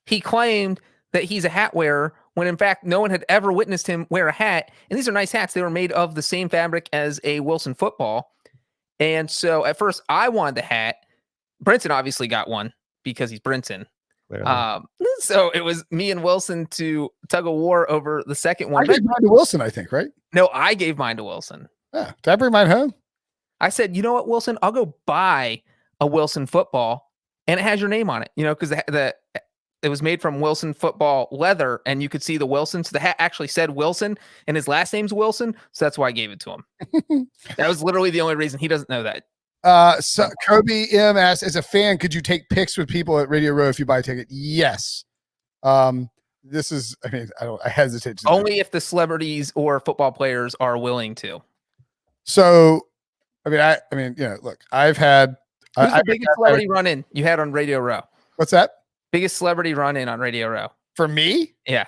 He claimed that he's a hat wearer when in fact no one had ever witnessed him wear a hat. And these are nice hats. They were made of the same fabric as a Wilson football. And so at first I wanted the hat. Brinson obviously got one because he's Brinson. So it was me and Wilson to tug of war over the second one. I gave mine to Wilson, I think, right? No, I gave mine to Wilson. Yeah. Did I bring mine home? I said, you know what, Wilson? I'll go buy a Wilson football, and it has your name on it. Because it was made from Wilson football leather, and you could see the Wilson. So the hat actually said Wilson, and his last name's Wilson. So that's why I gave it to him. That was literally the only reason. He doesn't know that. So Kobe M asks, as a fan, could you take pics with people at Radio Row if you buy a ticket? Yes. This is, I hesitate to only if the celebrities or football players are willing to. So, look, I've had. Who's the biggest celebrity run-in you had on Radio Row? What's that? Biggest celebrity run-in on Radio Row. For me? Yeah.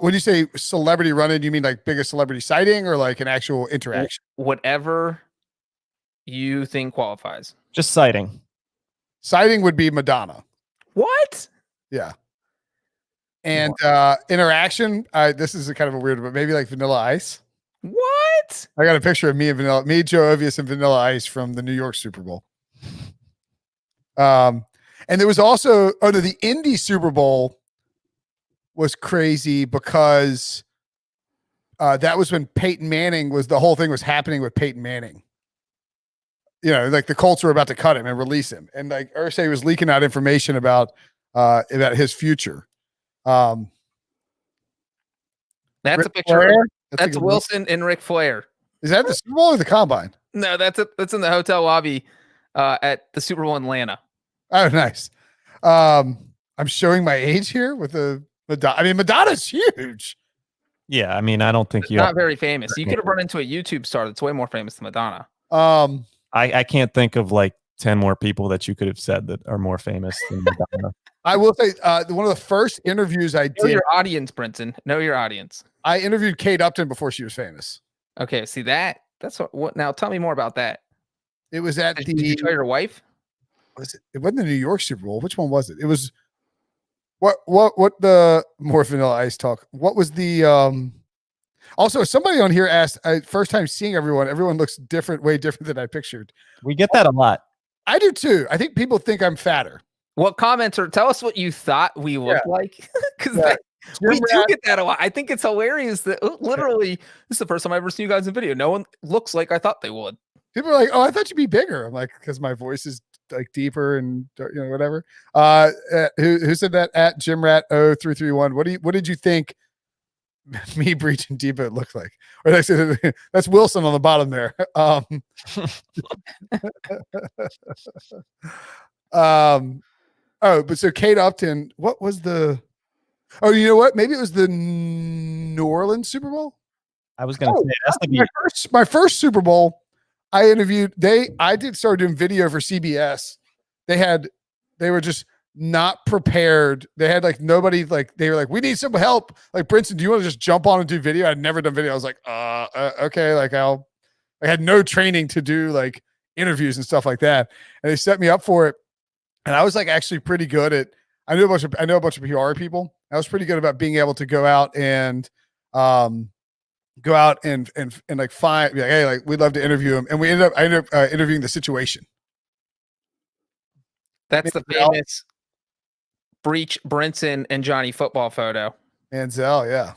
When you say celebrity run-in, do you mean like biggest celebrity sighting or like an actual interaction? Whatever you think qualifies. Just sighting. Sighting would be Madonna. What? Yeah. And interaction, this is kind of a weird, but maybe like Vanilla Ice. What? I got a picture of me, Joe Ovius, and Vanilla Ice from the New York Super Bowl. And there was also the Indy Super Bowl was crazy because that was when Peyton Manning the whole thing was happening with Peyton Manning. Like the Colts were about to cut him and release him, and like Irsay was leaking out information about his future. That's Rick a picture. Flair? That's Wilson and Ric Flair. Is that the Super Bowl or the Combine? No, that's in the hotel lobby at the Super Bowl in Atlanta. Oh, nice. I'm showing my age here with the Madonna. Madonna's huge. Yeah, I don't think Not very famous. You could have run into a YouTube star that's way more famous than Madonna. I can't think of like 10 more people that you could have said that are more famous than Madonna. I will say one of the first interviews I did. Know your audience, Brinson. Know your audience. I interviewed Kate Upton before she was famous. Okay, see that? That's what. Now tell me more about that. It was at Did you tell your wife? It wasn't the New York Super Bowl. Which one was it? It was what the more Vanilla Ice talk. What was the also somebody on here asked, first time seeing everyone looks different, way different than I pictured. We get that a lot. I do too. I think people think I'm fatter. What commenter? Tell us what you thought we looked like, because we do get that a lot. I think it's hilarious that literally this is the first time I've ever seen you guys in video. No one looks like I thought they would. People are like, "Oh, I thought you'd be bigger." I'm like, because my voice is like deeper and whatever. Who said that? At JimRat0331. What did you think me, Breach, and Debo looked like? Or that's Wilson on the bottom there. But so Kate Upton, what was the? Oh, you know what? Maybe it was the New Orleans Super Bowl? I was going to say it has to be My first Super Bowl. I interviewed. Started doing video for CBS. They were just not prepared. They had like nobody. Like they were like, we need some help. Like Brinson, do you want to just jump on and do video? I'd never done video. I was like, okay. Like I had no training to do like interviews and stuff like that, and they set me up for it. And I was like actually pretty good at. I know a bunch of PR people. I was pretty good about being able to go out and like find like, hey, like we'd love to interview him, and I ended up interviewing the situation. That's the famous Breach, Brinson, and Johnny football photo. Manziel, yeah.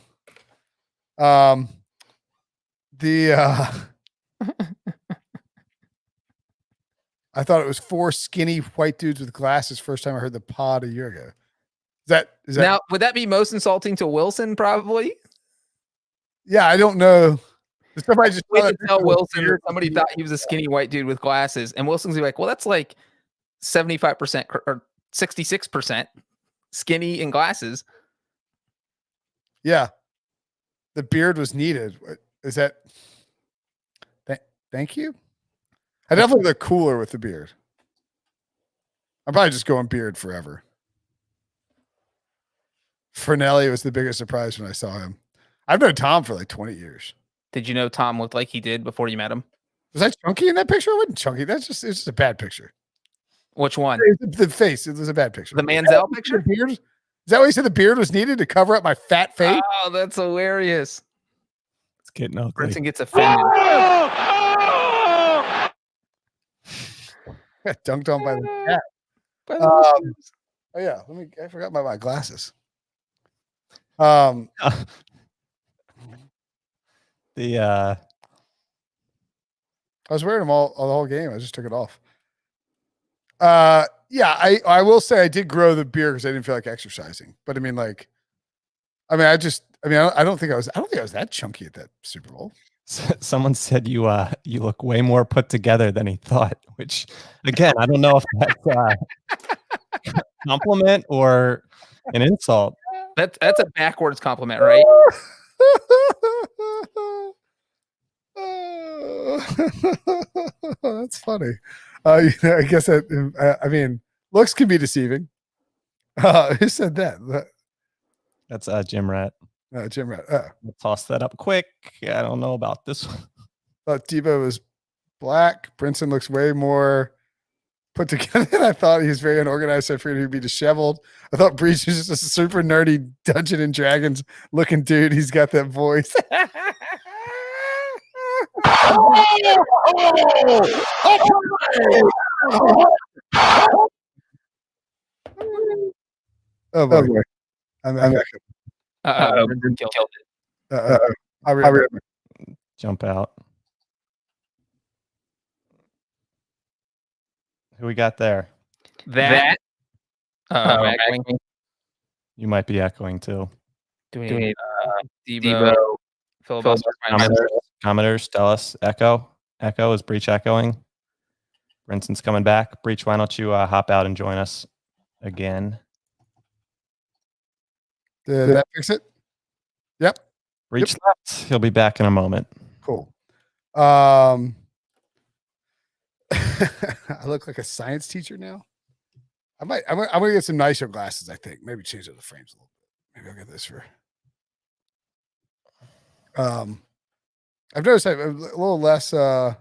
I thought it was 4 skinny white dudes with glasses. First time I heard the pod a year ago. Is that now? Would that be most insulting to Wilson? Probably. Yeah, I don't know. Somebody just we could tell Wilson or somebody thought he was a skinny white dude with glasses, and Wilson's like, well, that's like 75% or 66% skinny and glasses. Yeah, the beard was needed. Is that? Thank you. I definitely look cooler with the beard. I'm probably just going beard forever. Fernelli was the biggest surprise when I saw him. I've known Tom for like 20 years. Did you know Tom looked like he did before you met him? Was I chunky in that picture? I wasn't chunky. It's just a bad picture. Which one? The face. It was a bad picture. The Manziel picture? The beard? Is that why you said the beard was needed to cover up my fat face? Oh, that's hilarious. It's getting ugly. Brinson gets offended. Got dunked on by the cat. Oh yeah, I forgot about my glasses. I was wearing them all the whole game. I just took it off. Yeah, I will say I did grow the beard because I didn't feel like exercising. But I don't think I was that chunky at that Super Bowl. someone said you look way more put together than he thought, which again, I don't know if that's a compliment or an insult. That's a backwards compliment, right? That's funny. I guess looks can be deceiving. Who said that? That's Jim Rat. Jim Rat. We'll toss that up quick. I don't know about this one. Thought Debo was black. Brinson looks way more put together than I thought. He was very unorganized. So I figured he'd be disheveled. I thought Breach was just a super nerdy Dungeons and Dragons looking dude. He's got that voice. Oh boy. I'm back. Killed it. I'll Jump out. Who we got there? That. You might be echoing too. Do we need Debo, filibuster, commenters, tell us. Echo. Is Breach echoing? Brinson's coming back. Breach, why don't you hop out and join us again? Did that fix it? Yep. Breach left. He'll be back in a moment. Cool. I look like a science teacher now. I'm gonna get some nicer glasses, I think. Maybe change the frames a little bit. Maybe I'll get this for I've noticed I'm a little less I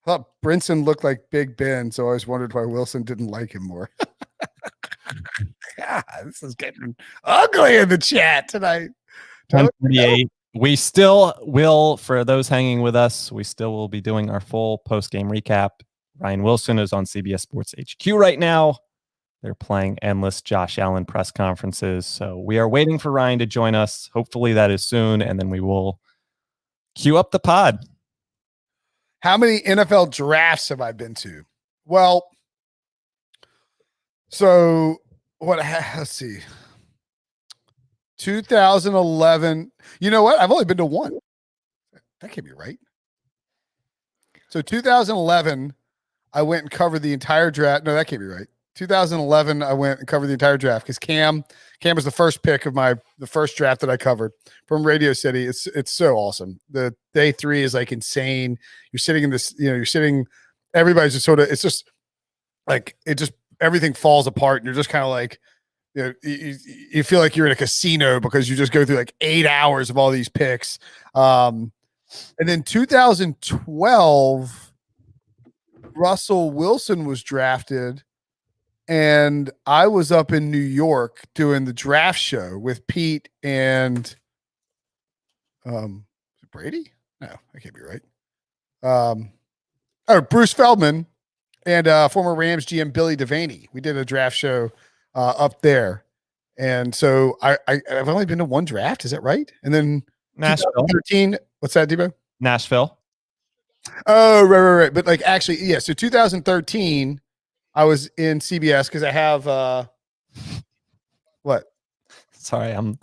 thought Brinson looked like Big Ben, so I always wondered why Wilson didn't like him more. God, this is getting ugly in the chat tonight. 10:48. We still will, for those hanging with us, we still will be doing our full post-game recap. Ryan Wilson is on CBS Sports HQ right now. They're playing endless Josh Allen press conferences. So we are waiting for Ryan to join us. Hopefully that is soon, and then we will queue up the pod. How many NFL drafts have I been to? Well, so let's see. 2011. You know what? I've only been to one. That can't be right. So 2011, I went and covered the entire draft. No, that can't be right. 2011, I went and covered the entire draft because Cam was the first pick of the first draft that I covered from Radio City. It's so awesome. The day 3 is like insane. You're sitting in this, everybody's just sort of, it's just like, everything falls apart and you're just kind of like, you feel like you're in a casino because you just go through like 8 hours of all these picks. And then 2012, Russell Wilson was drafted. And I was up in New York doing the draft show with Pete and Brady? No, that can't be right. Bruce Feldman and former Rams GM Billy Devaney. We did a draft show up there. And so I've only been to one draft, is that right? And then Nashville. 2013, what's that, Debo? Nashville. Oh, right. But like actually, yeah, so 2013 I was in CBS because I have what? Sorry, I'm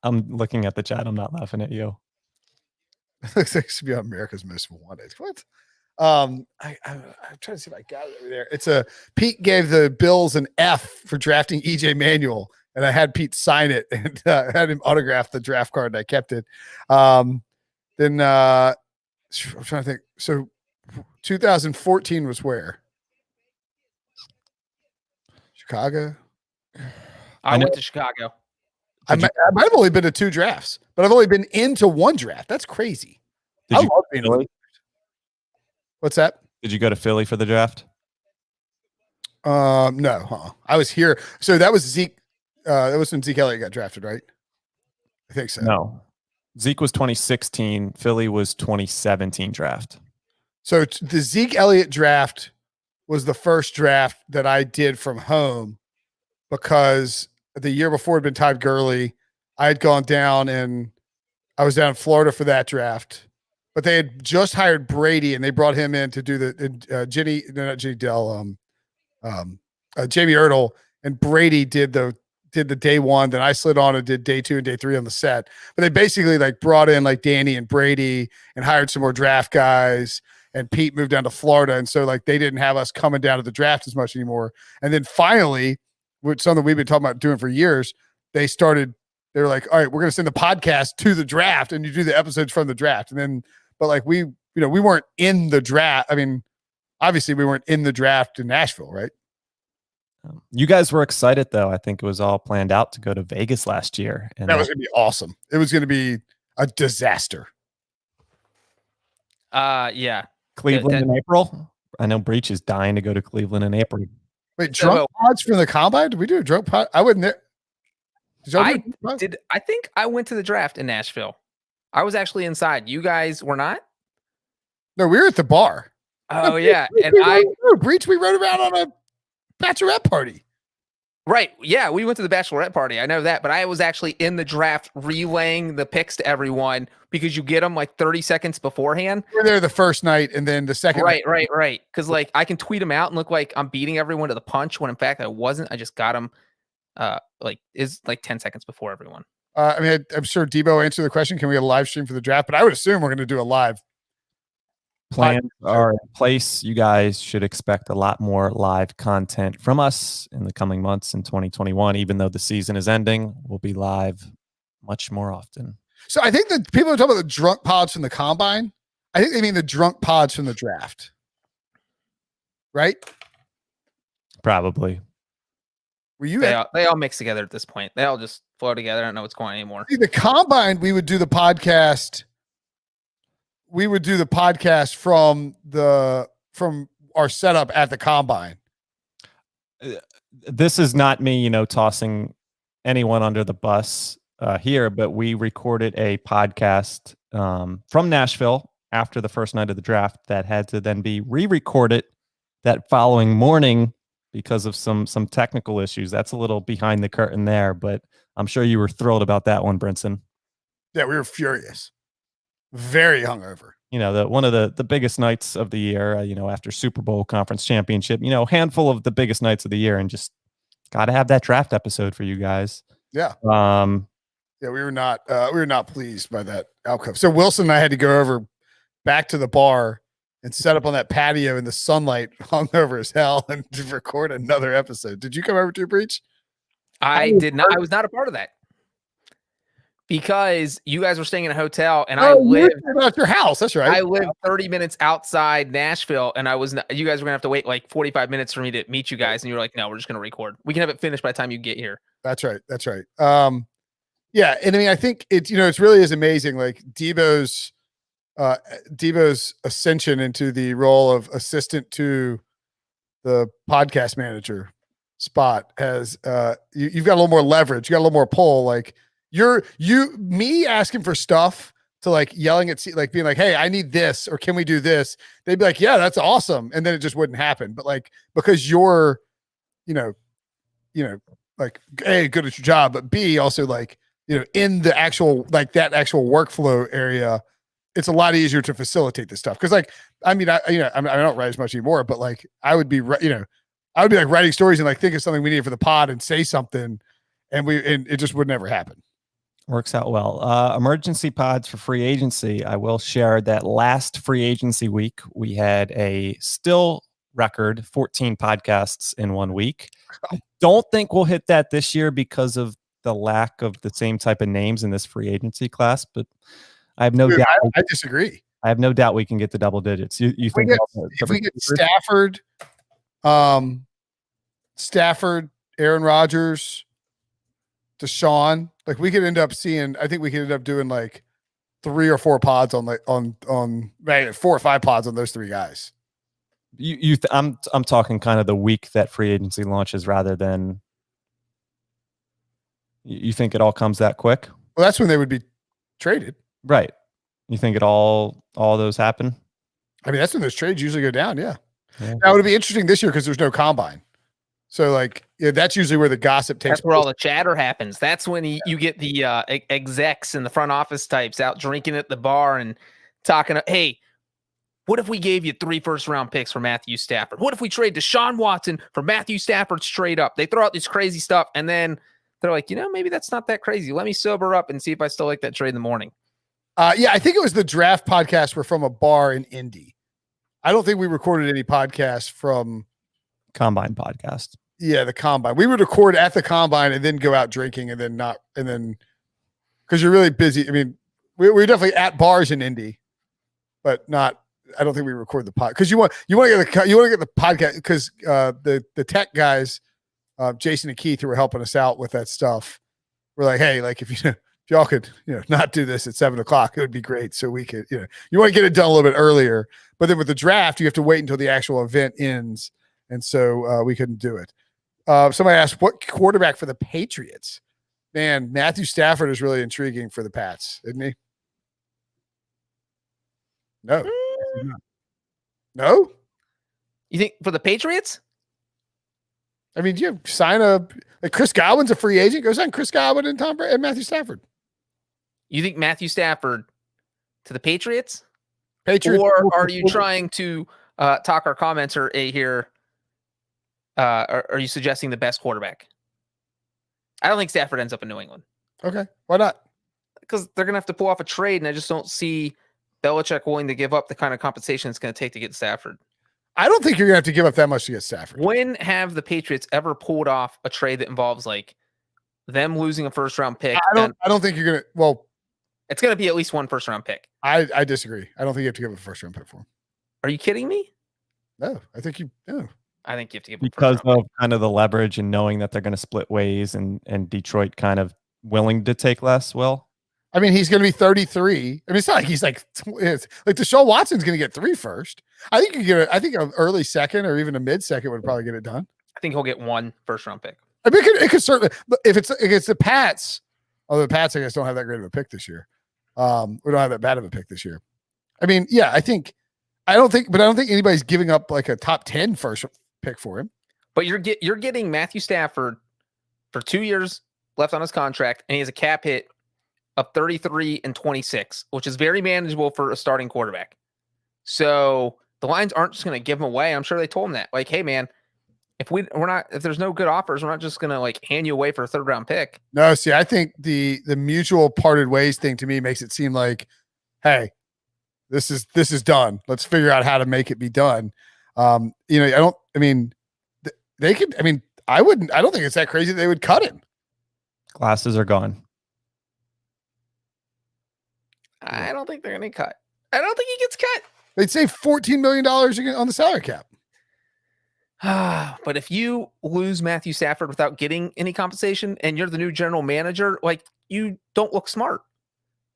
looking at the chat. I'm not laughing at you. Looks like it should be on America's Most Wanted. What? I'm trying to see if I got it over there. It's Pete gave the Bills an F for drafting EJ Manuel, and I had Pete sign it and had him autograph the draft card, and I kept it. Then I'm trying to think. So 2014 was where? Chicago. I went to Chicago. I might have only been to 2 drafts, but I've only been into 1 draft. That's crazy. Did you love being Philly? What's that? Did you go to Philly for the draft? No. I was here. So that was Zeke. That was when Zeke Elliott got drafted, right? I think so. No. Zeke was 2016. Philly was 2017 draft. So the Zeke Elliott draft was the first draft that I did from home because the year before had been Todd Gurley. I had gone down and I was down in Florida for that draft, but they had just hired Brady and they brought him in to do the Jamie Ertl, and Brady did the day 1. Then I slid on and did day 2 and day 3 on the set. But they basically like brought in like Danny and Brady and hired some more draft guys. And Pete moved down to Florida. And so like they didn't have us coming down to the draft as much anymore. And then finally, which something we've been talking about doing for years, they were like, all right, we're going to send the podcast to the draft and you do the episodes from the draft. And then, but like we weren't in the draft. I mean, obviously we weren't in the draft in Nashville, right? You guys were excited though. I think it was all planned out to go to Vegas last year. And that was going to be awesome. It was going to be a disaster. Yeah. Cleveland in April. I know Breach is dying to go to Cleveland in April. Wait, drunk pods from the combine? Did we do a drunk pod? I wasn't there. I think I went to the draft in Nashville. I was actually inside. You guys were not? No, we were at the bar. Oh, yeah. And Breach, we rode around on a bachelorette party. Right. Yeah, we went to the bachelorette party. I know that, but I was actually in the draft relaying the picks to everyone because you get them like 30 seconds beforehand. We were there the first night and then the second night. Right. Because like I can tweet them out and look like I'm beating everyone to the punch when in fact I wasn't. I just got them 10 seconds before everyone. I mean, I'm sure Debo answered the question. Can we get a live stream for the draft? But I would assume we're going to do a live. Plans are in place. You guys should expect a lot more live content from us in the coming months in 2021. Even though the season is ending, we'll be live much more often. So I think that people are talking about the drunk pods from the combine. I think they mean the drunk pods from the draft. Right? Probably. Were you? They all mix together at this point. They all just flow together. I don't know what's going on anymore. See, the combine, we would do the podcast. We would do the podcast from our setup at the combine. This is not me, tossing anyone under the bus here, but we recorded a podcast from Nashville after the first night of the draft that had to then be re-recorded that following morning because of some technical issues. That's a little behind the curtain there, but I'm sure you were thrilled about that one, Brinson. Yeah, we were furious. Very hungover. One of the biggest nights of the year, after Super Bowl conference championship, handful of the biggest nights of the year, and just got to have that draft episode for you guys. Yeah. Yeah, we were not pleased by that outcome. So Wilson and I had to go over back to the bar and set up on that patio in the sunlight, hungover as hell, and to record another episode. Did you come over to Breach? I did not. I was not a part of that because you guys were staying in a hotel, and I lived at your house. That's right. I lived 30 minutes outside Nashville, and I was not, you guys were gonna have to wait like 45 minutes for me to meet you guys, and you were like, "No, we're just gonna record. We can have it finished by the time you get here." That's right. That's right. Yeah, and I mean, I think it really is amazing. Like Debo's ascension into the role of assistant to the podcast manager spot has you've got a little more leverage. You got a little more pull. Like me asking for stuff to like yelling at like being like, "Hey, I need this," or "Can we do this?" They'd be like, "Yeah, that's awesome," and then it just wouldn't happen. But like because you're, like A, good at your job, but B, also like in the actual like that actual workflow area, it's a lot easier to facilitate this stuff. Because like I mean I don't write as much anymore, but like I would be like writing stories and like think of something we need for the pod and say something, and it just would never happen. Works out well. Emergency pods for free agency. I will share that last free agency week, we had a still record 14 podcasts in 1 week. I don't think we'll hit that this year because of the lack of the same type of names in this free agency class, but I have no doubt. I disagree. I have no doubt we can get the double digits. You think if we get Stafford, Aaron Rodgers, Deshaun, like we could end up seeing, I think we could end up doing like 3 or 4 pods on 4 or 5 pods on those 3 guys. I'm talking kind of the week that free agency launches rather than you think it all comes that quick? Well, that's when they would be traded. Right. You think all those happen? I mean, that's when those trades usually go down. Yeah. Now it'll be interesting this year because there's no combine. So like, that's usually where the gossip takes. That's where all the chatter happens. That's when you get the execs and the front office types out drinking at the bar and talking. Hey, what if we gave you 3 first-round picks for Matthew Stafford? What if we trade Deshaun Watson for Matthew Stafford straight up? They throw out this crazy stuff, and then they're like, maybe that's not that crazy. Let me sober up and see if I still like that trade in the morning. Yeah, I think it was the draft podcast. We're from a bar in Indy. I don't think we recorded any podcasts from Combine podcast. Yeah, the Combine. We would record at the Combine and then go out drinking and then because you're really busy. I mean, we're definitely at bars in Indy, but not. I don't think we record the pod because you want to get the podcast because the tech guys, Jason and Keith, who were helping us out with that stuff, were like, hey, like if y'all could not do this at 7:00, it would be great. So we could you want to get it done a little bit earlier, but then with the draft you have to wait until the actual event ends, and so we couldn't do it. Somebody asked what quarterback for the Patriots. Man, Matthew Stafford is really intriguing for the Pats, isn't he? No. No? You think for the Patriots? I mean, you sign like Chris Godwin's a free agent. Go sign Chris Godwin and Tom Brady and Matthew Stafford. You think Matthew Stafford to the Patriots? Or are you trying to talk our commenter here? Are you suggesting the best quarterback? I don't think Stafford ends up in New England. Okay. Why not? Because they're going to have to pull off a trade, and I just don't see Belichick willing to give up the kind of compensation it's going to take to get Stafford. I don't think you're going to have to give up that much to get Stafford. When have the Patriots ever pulled off a trade that involves like them losing a first-round pick? I don't think you're going to. Well, it's going to be at least 1 first-round pick. I disagree. I don't think you have to give up a first-round pick for him. Are you kidding me? No, I think you do. I think you have to give because of kind of the leverage and knowing that they're going to split ways and Detroit kind of willing to take less. Will, I mean, he's going to be 33. I mean, it's not like he's like Deshaun Watson's going to get 3 first. I think you get. I think an early second or even a mid second would probably get it done. I think he'll get 1 first-round pick. I mean, it could certainly. If it's against the Pats, although the Pats I guess don't have that great of a pick this year. We don't have that bad of a pick this year. I mean, yeah, I don't think anybody's giving up like a top 10 first pick for him. But you're getting Matthew Stafford for 2 years left on his contract, and he has a cap hit of 33 and 26, which is very manageable for a starting quarterback. So the Lions aren't just going to give him away. I'm sure they told him that. Like, hey man, if there's no good offers, we're not just going to like hand you away for a 3rd-round pick. No, see, I think the mutual parted ways thing to me makes it seem like, hey, This is done. Let's figure out how to make it be done. They could. I mean, I don't think it's that crazy that they would cut him. Glasses are gone. I don't think they're going to cut. I don't think he gets cut. They'd save $14 million on the salary cap. But if you lose Matthew Stafford without getting any compensation and you're the new general manager, like, you don't look smart.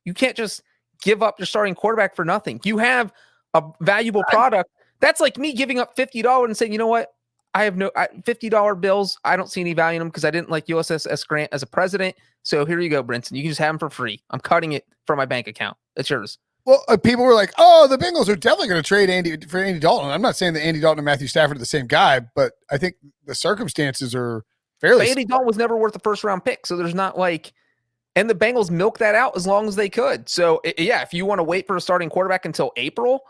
You can't just give up your starting quarterback for nothing. You have a valuable product. That's like me giving up $50 and saying, you know what? I have no $50 bills. I don't see any value in them because I didn't like USS Grant as a president. So here you go, Brinson. You can just have them for free. I'm cutting it from my bank account. It's yours. Well, people were like, "Oh, the Bengals are definitely going to trade Andy for Andy Dalton." I'm not saying that Andy Dalton and Matthew Stafford are the same guy, but I think the circumstances are fairly. But Andy Dalton was never worth the first round pick, so there's not like, and the Bengals milked that out as long as they could. So yeah, if you want to wait for a starting quarterback until April,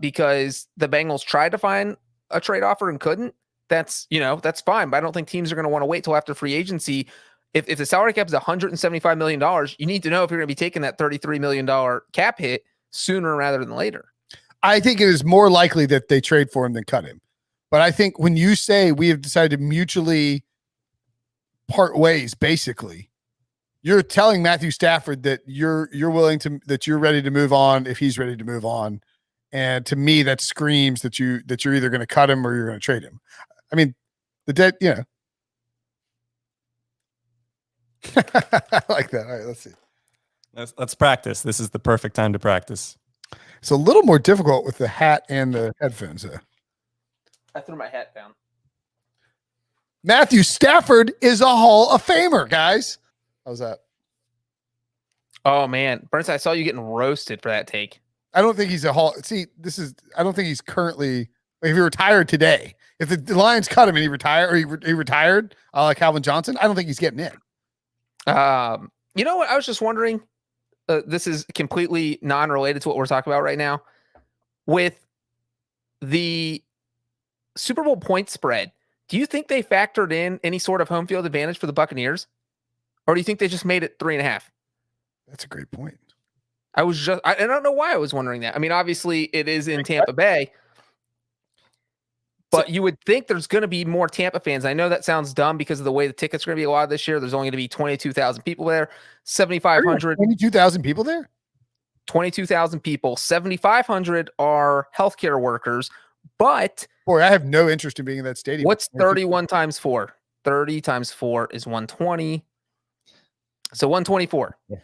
because the Bengals tried to find a trade offer and couldn't, that's fine. But I don't think teams are going to want to wait till after free agency. If the salary cap is $175 million, you need to know if you're going to be taking that $33 million cap hit sooner rather than later. I think it is more likely that they trade for him than cut him. But I think when you say we have decided to mutually part ways, basically, you're telling Matthew Stafford that you're willing to, that you're ready to move on if he's ready to move on. And to me, that screams that you're either going to cut him or you're going to trade him. I mean, I like that. All right, let's see. Let's practice. This is the perfect time to practice. It's a little more difficult with the hat and the headphones. I threw my hat down. Matthew Stafford is a Hall of Famer, guys. How's that? Oh man, Burns, I saw you getting roasted for that take. I don't think he's a Hall. See, I don't think he's currently. If he retired today, if the Lions cut him and he retired, or he retired, like Calvin Johnson, I don't think he's getting in. You know what? I was just wondering, this is completely non-related to what we're talking about right now. With the Super Bowl point spread, do you think they factored in any sort of home field advantage for the Buccaneers? Or do you think they just made it 3.5? That's a great point. I don't know why I was wondering that. I mean, obviously it is in Tampa Bay, but you would think there's going to be more Tampa fans. I know that sounds dumb because of the way the tickets are going to be a lot this year. There's only going to be 22,000 people there, 7,500. 22,000 people there? 22,000 people. 7,500 are healthcare workers. But boy, I have no interest in being in that stadium. What's 31 times 4? 30 times 4 is 120. So 124. Yeah.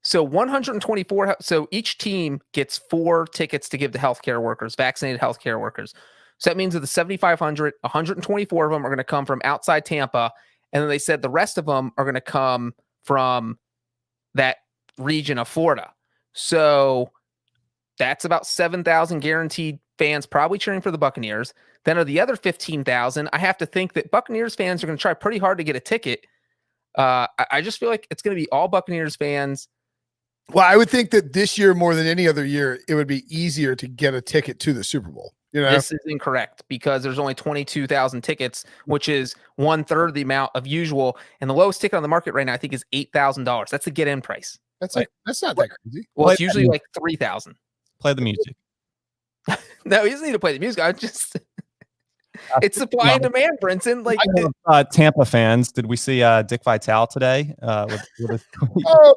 So 124. So each team gets 4 tickets to give to healthcare workers, vaccinated healthcare workers. So that means of the 7,500, 124 of them are going to come from outside Tampa. And then they said the rest of them are going to come from that region of Florida. So that's about 7,000 guaranteed fans probably cheering for the Buccaneers. Then are the other 15,000. I have to think that Buccaneers fans are going to try pretty hard to get a ticket. I just feel like it's going to be all Buccaneers fans. Well, I would think that this year more than any other year, it would be easier to get a ticket to the Super Bowl. You know? This is incorrect because there's only 22,000 tickets, which is 1/3 the amount of usual. And the lowest ticket on the market right now, I think, is $8,000. That's the get-in price. That's not that crazy. Well, it's usually like 3,000. Play the music. No, he doesn't need to play the music. It's supply and demand, Brinson. Like Tampa fans, did we see Dick Vitale today? Oh,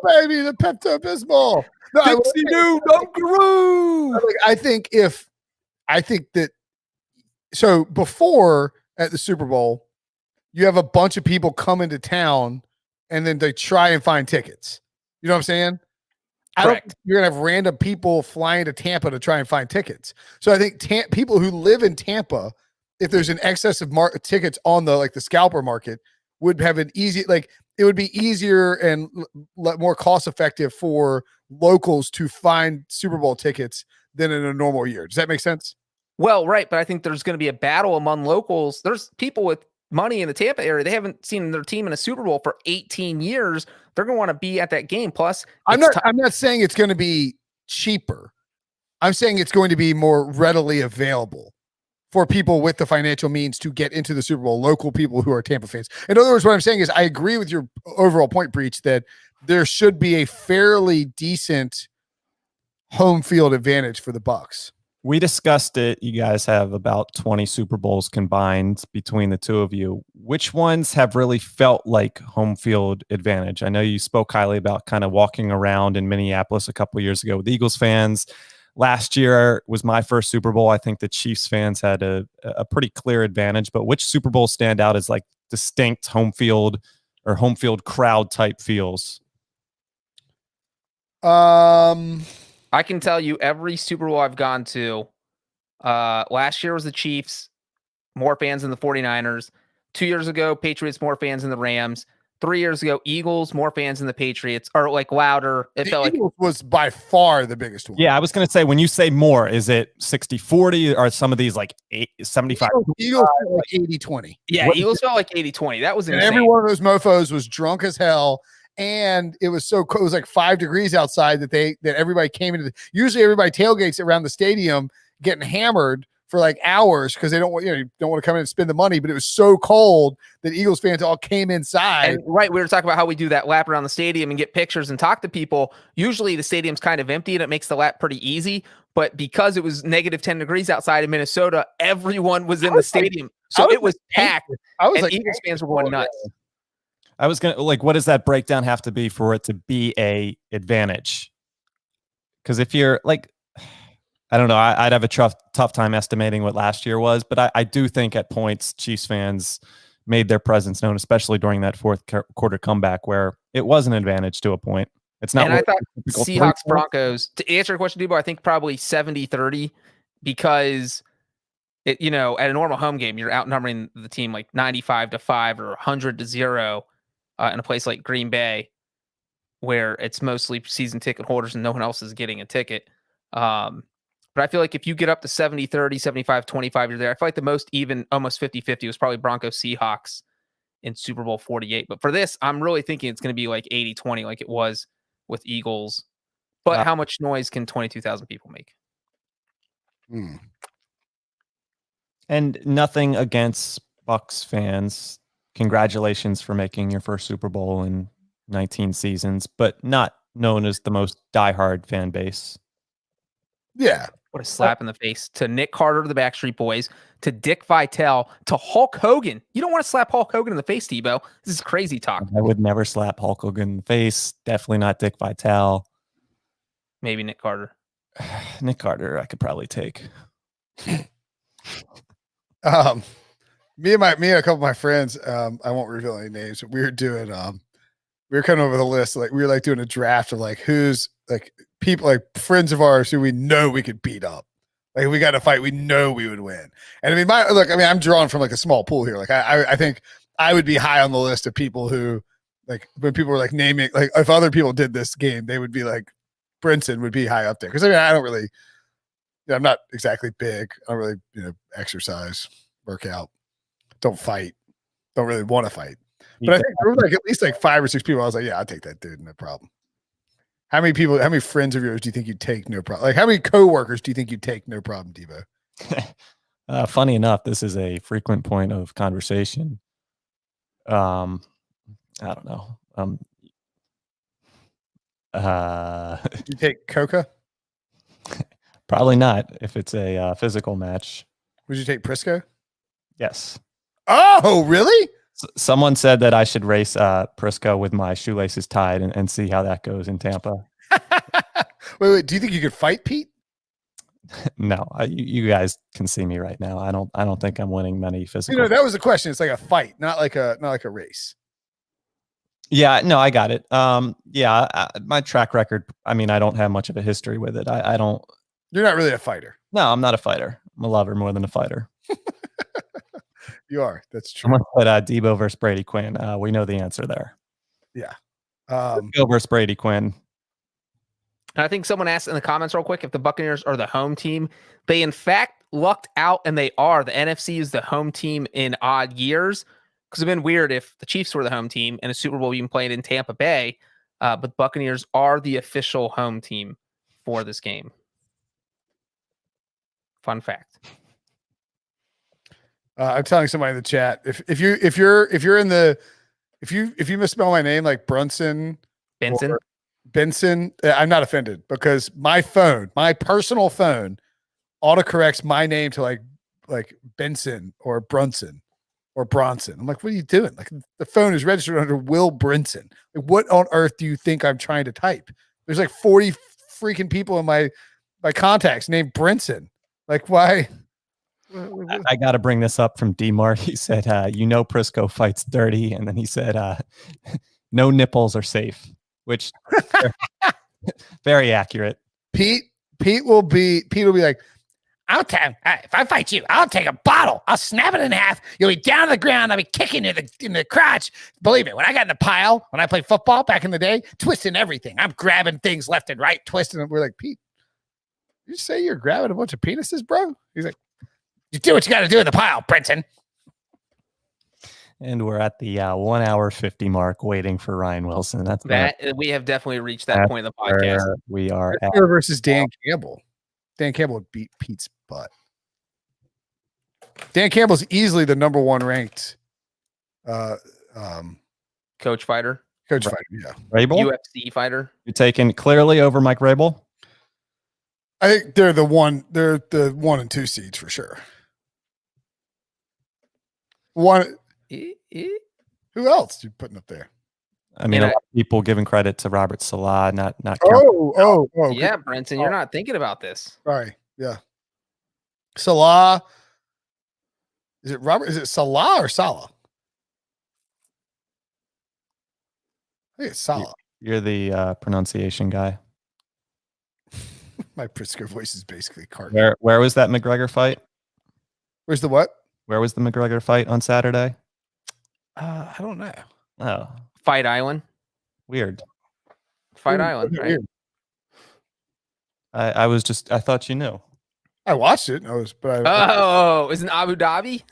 baby, the Pepto-Bismol. No, Dixie New Dunkaroo. I think that. So before at the Super Bowl, you have a bunch of people come into town, and then they try and find tickets. You know what I'm saying? Correct. You're gonna have random people flying to Tampa to try and find tickets. So I think people who live in Tampa, if there's an excess of tickets on the scalper market, would have an easy, it would be easier and more cost effective for locals to find Super Bowl tickets than in a normal year. Does that make sense? Well, right. But I think there's going to be a battle among locals. There's people with money in the Tampa area. They haven't seen their team in a Super Bowl for 18 years. They're going to want to be at that game. Plus, I'm not saying it's going to be cheaper. I'm saying it's going to be more readily available for people with the financial means to get into the Super Bowl, local people who are Tampa fans. In other words, what I'm saying is I agree with your overall point, Breach, that there should be a fairly decent home field advantage for the Bucs. We discussed it. You guys have about 20 Super Bowls combined between the two of you. Which ones have really felt like home field advantage? I know you spoke highly about kind of walking around in Minneapolis a couple of years ago with Eagles fans. Last year was my first Super Bowl. I think the Chiefs fans had a pretty clear advantage. But which Super Bowl stand out as like distinct home field or home field crowd type feels? I can tell you every Super Bowl I've gone to, last year was the Chiefs, more fans than the 49ers. 2 years ago, Patriots, more fans than the Rams. 3 years ago, Eagles, more fans than the Patriots, or like louder. It felt Eagles was by far the biggest one. Yeah, I was going to say, when you say more, is it 60-40 or some of these like 75? Eagles felt like 80-20. Yeah, Eagles felt like 80-20. That was insane. And every one of those mofos was drunk as hell. And it was so cold. It was like 5 degrees outside that everybody came into usually everybody tailgates around the stadium getting hammered for like hours because they don't want to come in and spend the money. But it was so cold that Eagles fans all came inside. And right, we were talking about how we do that lap around the stadium and get pictures and talk to people. Usually the stadium's kind of empty and it makes the lap pretty easy. But because it was negative 10 degrees outside in Minnesota, everyone was in the stadium. So it was packed. And Eagles fans were going nuts. I was going to what does that breakdown have to be for it to be a advantage? Because if you're like, I don't know, I'd have a tough time estimating what last year was, but I do think at points Chiefs fans made their presence known, especially during that fourth quarter comeback where it was an advantage to a point. It's not. And I thought Seahawks Broncos, to answer your question, Debo, I think probably 70-30 because at a normal home game, you're outnumbering the team like 95-5 or 100-0. In a place like Green Bay, where it's mostly season ticket holders and no one else is getting a ticket. But I feel like if you get up to 70-30, 75-25, you're there. I feel like the most even, almost 50-50, was probably Broncos Seahawks in Super Bowl 48. But for this, I'm really thinking it's going to be like 80-20, like it was with Eagles. But how much noise can 22,000 people make? And nothing against Bucs fans. Congratulations for making your first Super Bowl in 19 seasons, but not known as the most diehard fan base. Yeah. What a slap in the face to Nick Carter, the Backstreet Boys, to Dick Vitale, to Hulk Hogan. You don't want to slap Hulk Hogan in the face, Debo. This is crazy talk. I would never slap Hulk Hogan in the face. Definitely not Dick Vitale. Maybe Nick Carter. Nick Carter, I could probably take. Me and a couple of my friends, I won't reveal any names, but we were doing we were coming over with a list, like we were like doing a draft of like who's like people like friends of ours who we know we could beat up. Like if we got a fight, we know we would win. And I mean, I'm drawing from like a small pool here. Like I think I would be high on the list of people who like when people were like naming, like if other people did this game, they would be like Brinson would be high up there. Cause I mean, I'm not exactly big. I don't really, exercise, work out. Don't fight. Don't really want to fight. But I think there were like at least like 5 or 6 people. I was like, yeah, I'll take that dude. No problem. How many friends of yours do you think you'd take? No problem. Like how many coworkers do you think you'd take? No problem, Devo. Funny enough, this is a frequent point of conversation. I don't know. Would you take Coca? Probably not if it's a physical match. Would you take Prisco? Yes. Oh, really? Someone said that I should race Prisco with my shoelaces tied and see how that goes in Tampa. Wait. Do you think you could fight Pete? No, you guys can see me right now. I don't think I'm winning many physical. That was the question. It's like a fight, not like a race. Yeah, no, I got it. My track record. I mean, I don't have much of a history with it. I don't. You're not really a fighter. No, I'm not a fighter. I'm a lover more than a fighter. You are. That's true. I'm gonna put Debo versus Brady Quinn. We know the answer there. Yeah. Go versus Brady Quinn. And I think someone asked in the comments real quick if the Buccaneers are the home team. They in fact lucked out, and they are. The NFC is the home team in odd years. Because it'd been weird if the Chiefs were the home team and a Super Bowl being played in Tampa Bay, but Buccaneers are the official home team for this game. Fun fact. I'm telling somebody in the chat if you misspell my name like Brunson Benson, Benson, I'm not offended because my personal phone, autocorrects my name to like Benson or Brunson or Bronson. I'm like, what are you doing? Like the phone is registered under Will Brinson. Like, what on earth do you think I'm trying to type? There's like 40 freaking people in my contacts named Brinson. Like, why? I got to bring this up from D-Mark. He said, Prisco fights dirty. And then he said, no nipples are safe, which very accurate. Pete will be like, if I fight you, I'll take a bottle. I'll snap it in half. You'll be down on the ground. I'll be kicking you in the crotch. Believe me, when I got in the pile, when I played football back in the day, twisting everything. I'm grabbing things left and right, twisting them. We're like, Pete, you say you're grabbing a bunch of penises, bro? He's like, you do what you got to do in the pile, Brenton. And we're at the 1 hour 50 mark waiting for Ryan Wilson. We have definitely reached that point of the podcast. We are at versus Dan Campbell. Dan Campbell would beat Pete's butt. Dan Campbell's easily the number one ranked coach fighter. Yeah. Rabel? UFC fighter. You're taking clearly over Mike Rabel? I think they're the 1 and 2 seeds for sure. Who else you putting up there? I mean, a lot of people giving credit to Robert Salah, not. Yeah, Brenton, you're not thinking about this. Sorry. Yeah. Salah. Is it Robert? Is it Salah or Salah? I think it's Salah. You're the pronunciation guy. My Pritzker voice is basically cardinal. Where was that McGregor fight? Where's the what? Where was the McGregor fight on Saturday? I don't know. Oh, Fight Island. Weird. Fight Island, right? Weird. I thought you knew. I watched it. Is in Abu Dhabi?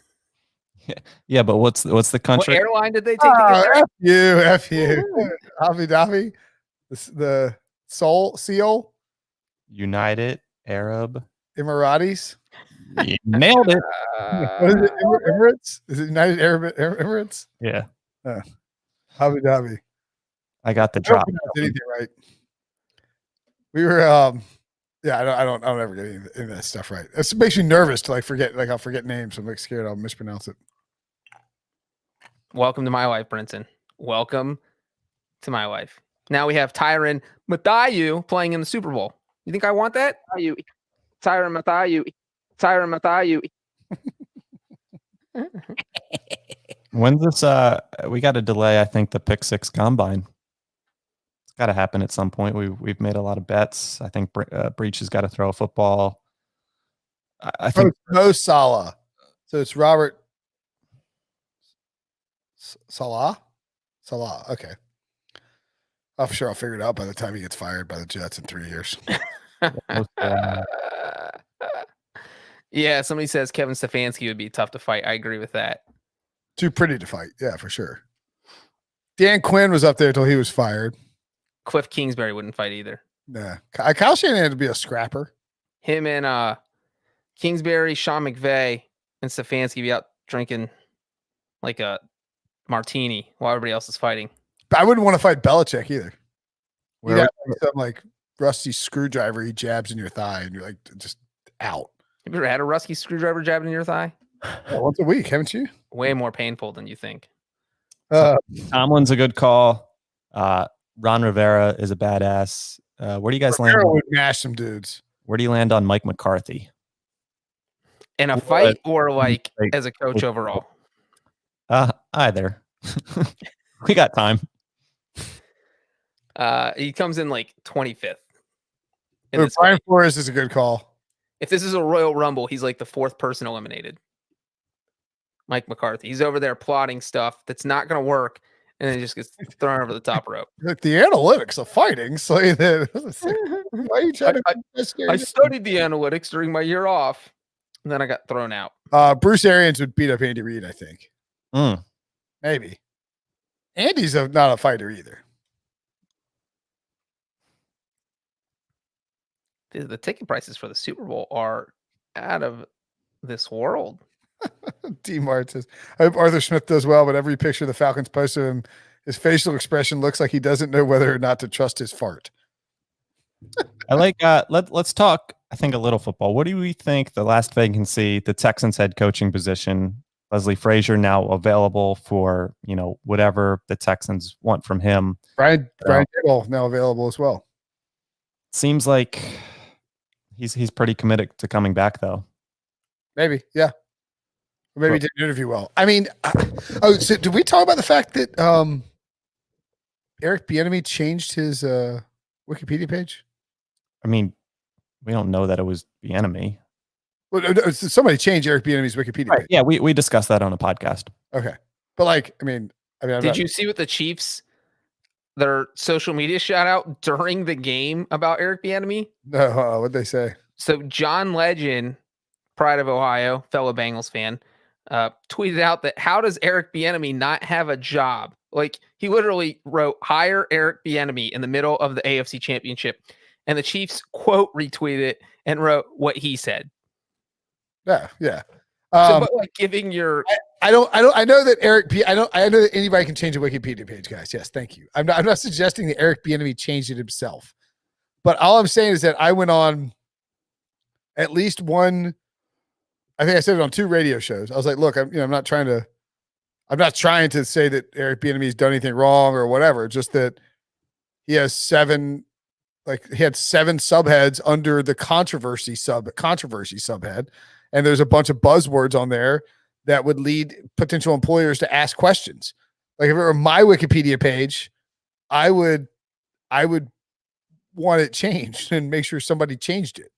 Yeah, but what's the country? What airline did they take to get there? F you. Abu Dhabi. The Seoul? United Arab Emiratis. You nailed it. What is it? Emirates? Is it United Arab Emirates? Yeah. Abu Dhabi. I got the drop. Anything right? We were I don't ever get any of that stuff right. It makes me nervous to I'll forget names. I'm scared I'll mispronounce it. Welcome to my life, Brinson. Welcome to my life. Now we have Tyrann Mathieu playing in the Super Bowl. You think I want that? Tyrann Mathieu. When's this? We got to delay. I think the pick 6 combine. It's got to happen at some point. We've made a lot of bets. I think Breach has got to throw a football. I think no Salah. So it's Robert Salah. Okay. I'm sure I'll figure it out by the time he gets fired by the Jets in 3 years. Yeah, somebody says Kevin Stefanski would be tough to fight. I agree with that. Too pretty to fight. Yeah, for sure. Dan Quinn was up there until he was fired. Cliff Kingsbury wouldn't fight either. Nah. Kyle Shanahan had to be a scrapper. Him and Kingsbury, Sean McVay, and Stefanski be out drinking like a martini while everybody else is fighting. I wouldn't want to fight Belichick either. You'd have some rusty screwdriver he jabs in your thigh and you're like just out. Have you ever had a rusty screwdriver jabbed in your thigh? Yeah, once a week, haven't you? Way more painful than you think. Tomlin's a good call. Ron Rivera is a badass. Where do you guys land? Rivera would mash some dudes. Where do you land on Mike McCarthy? In a fight or as a coach overall? Either. We got time. He comes in 25th. Brian Flores is a good call. If this is a Royal Rumble, he's like the 4th person eliminated. Mike McCarthy. He's over there plotting stuff that's not going to work, and then just gets thrown over the top rope. Like the analytics of fighting say that. Why are you trying I studied the analytics during my year off, and then I got thrown out. Bruce Arians would beat up Andy Reid, I think. Maybe. Andy's not a fighter either. The ticket prices for the Super Bowl are out of this world. D. Mart says, I hope Arthur Smith does well, but every picture the Falcons post of him His facial expression looks like he doesn't know whether or not to trust his fart. I like let's talk, I think, a little football. What do we think the last vacancy, the Texans head coaching position, Leslie Frazier now available for, whatever the Texans want from him. Brian Dable now available as well. Seems like he's pretty committed to coming back though. Maybe, yeah. Or maybe he didn't interview well. I mean, so did we talk about the fact that Eric Bieniemy changed his Wikipedia page? I mean, we don't know that it was Bieniemy. Well, somebody changed Eric Bieniemy's Wikipedia page. Yeah, we discussed that on a podcast. Okay, but I mean, did you see what the Chiefs, their social media shout out during the game about Eric Bieniemy? No, what'd they say? So John Legend, pride of Ohio, fellow Bengals fan, tweeted out that how does Eric Bieniemy not have a job? Like, he literally wrote "hire Eric Bieniemy" in the middle of the AFC Championship, and the Chiefs quote retweeted it and wrote what he said. Yeah. But giving your, I know that I know that anybody can change a Wikipedia page, guys. Yes, thank you. I'm not suggesting that Eric Bieniemy changed it himself, but all I'm saying is that I went on at least one. I think I said it on 2 radio shows. I was like, look, I'm not trying to say that Eric Bieniemy's done anything wrong or whatever. Just that he has 7 subheads under the controversy subhead. And there's a bunch of buzzwords on there that would lead potential employers to ask questions. Like, if it were my Wikipedia page, I would want it changed and make sure somebody changed it.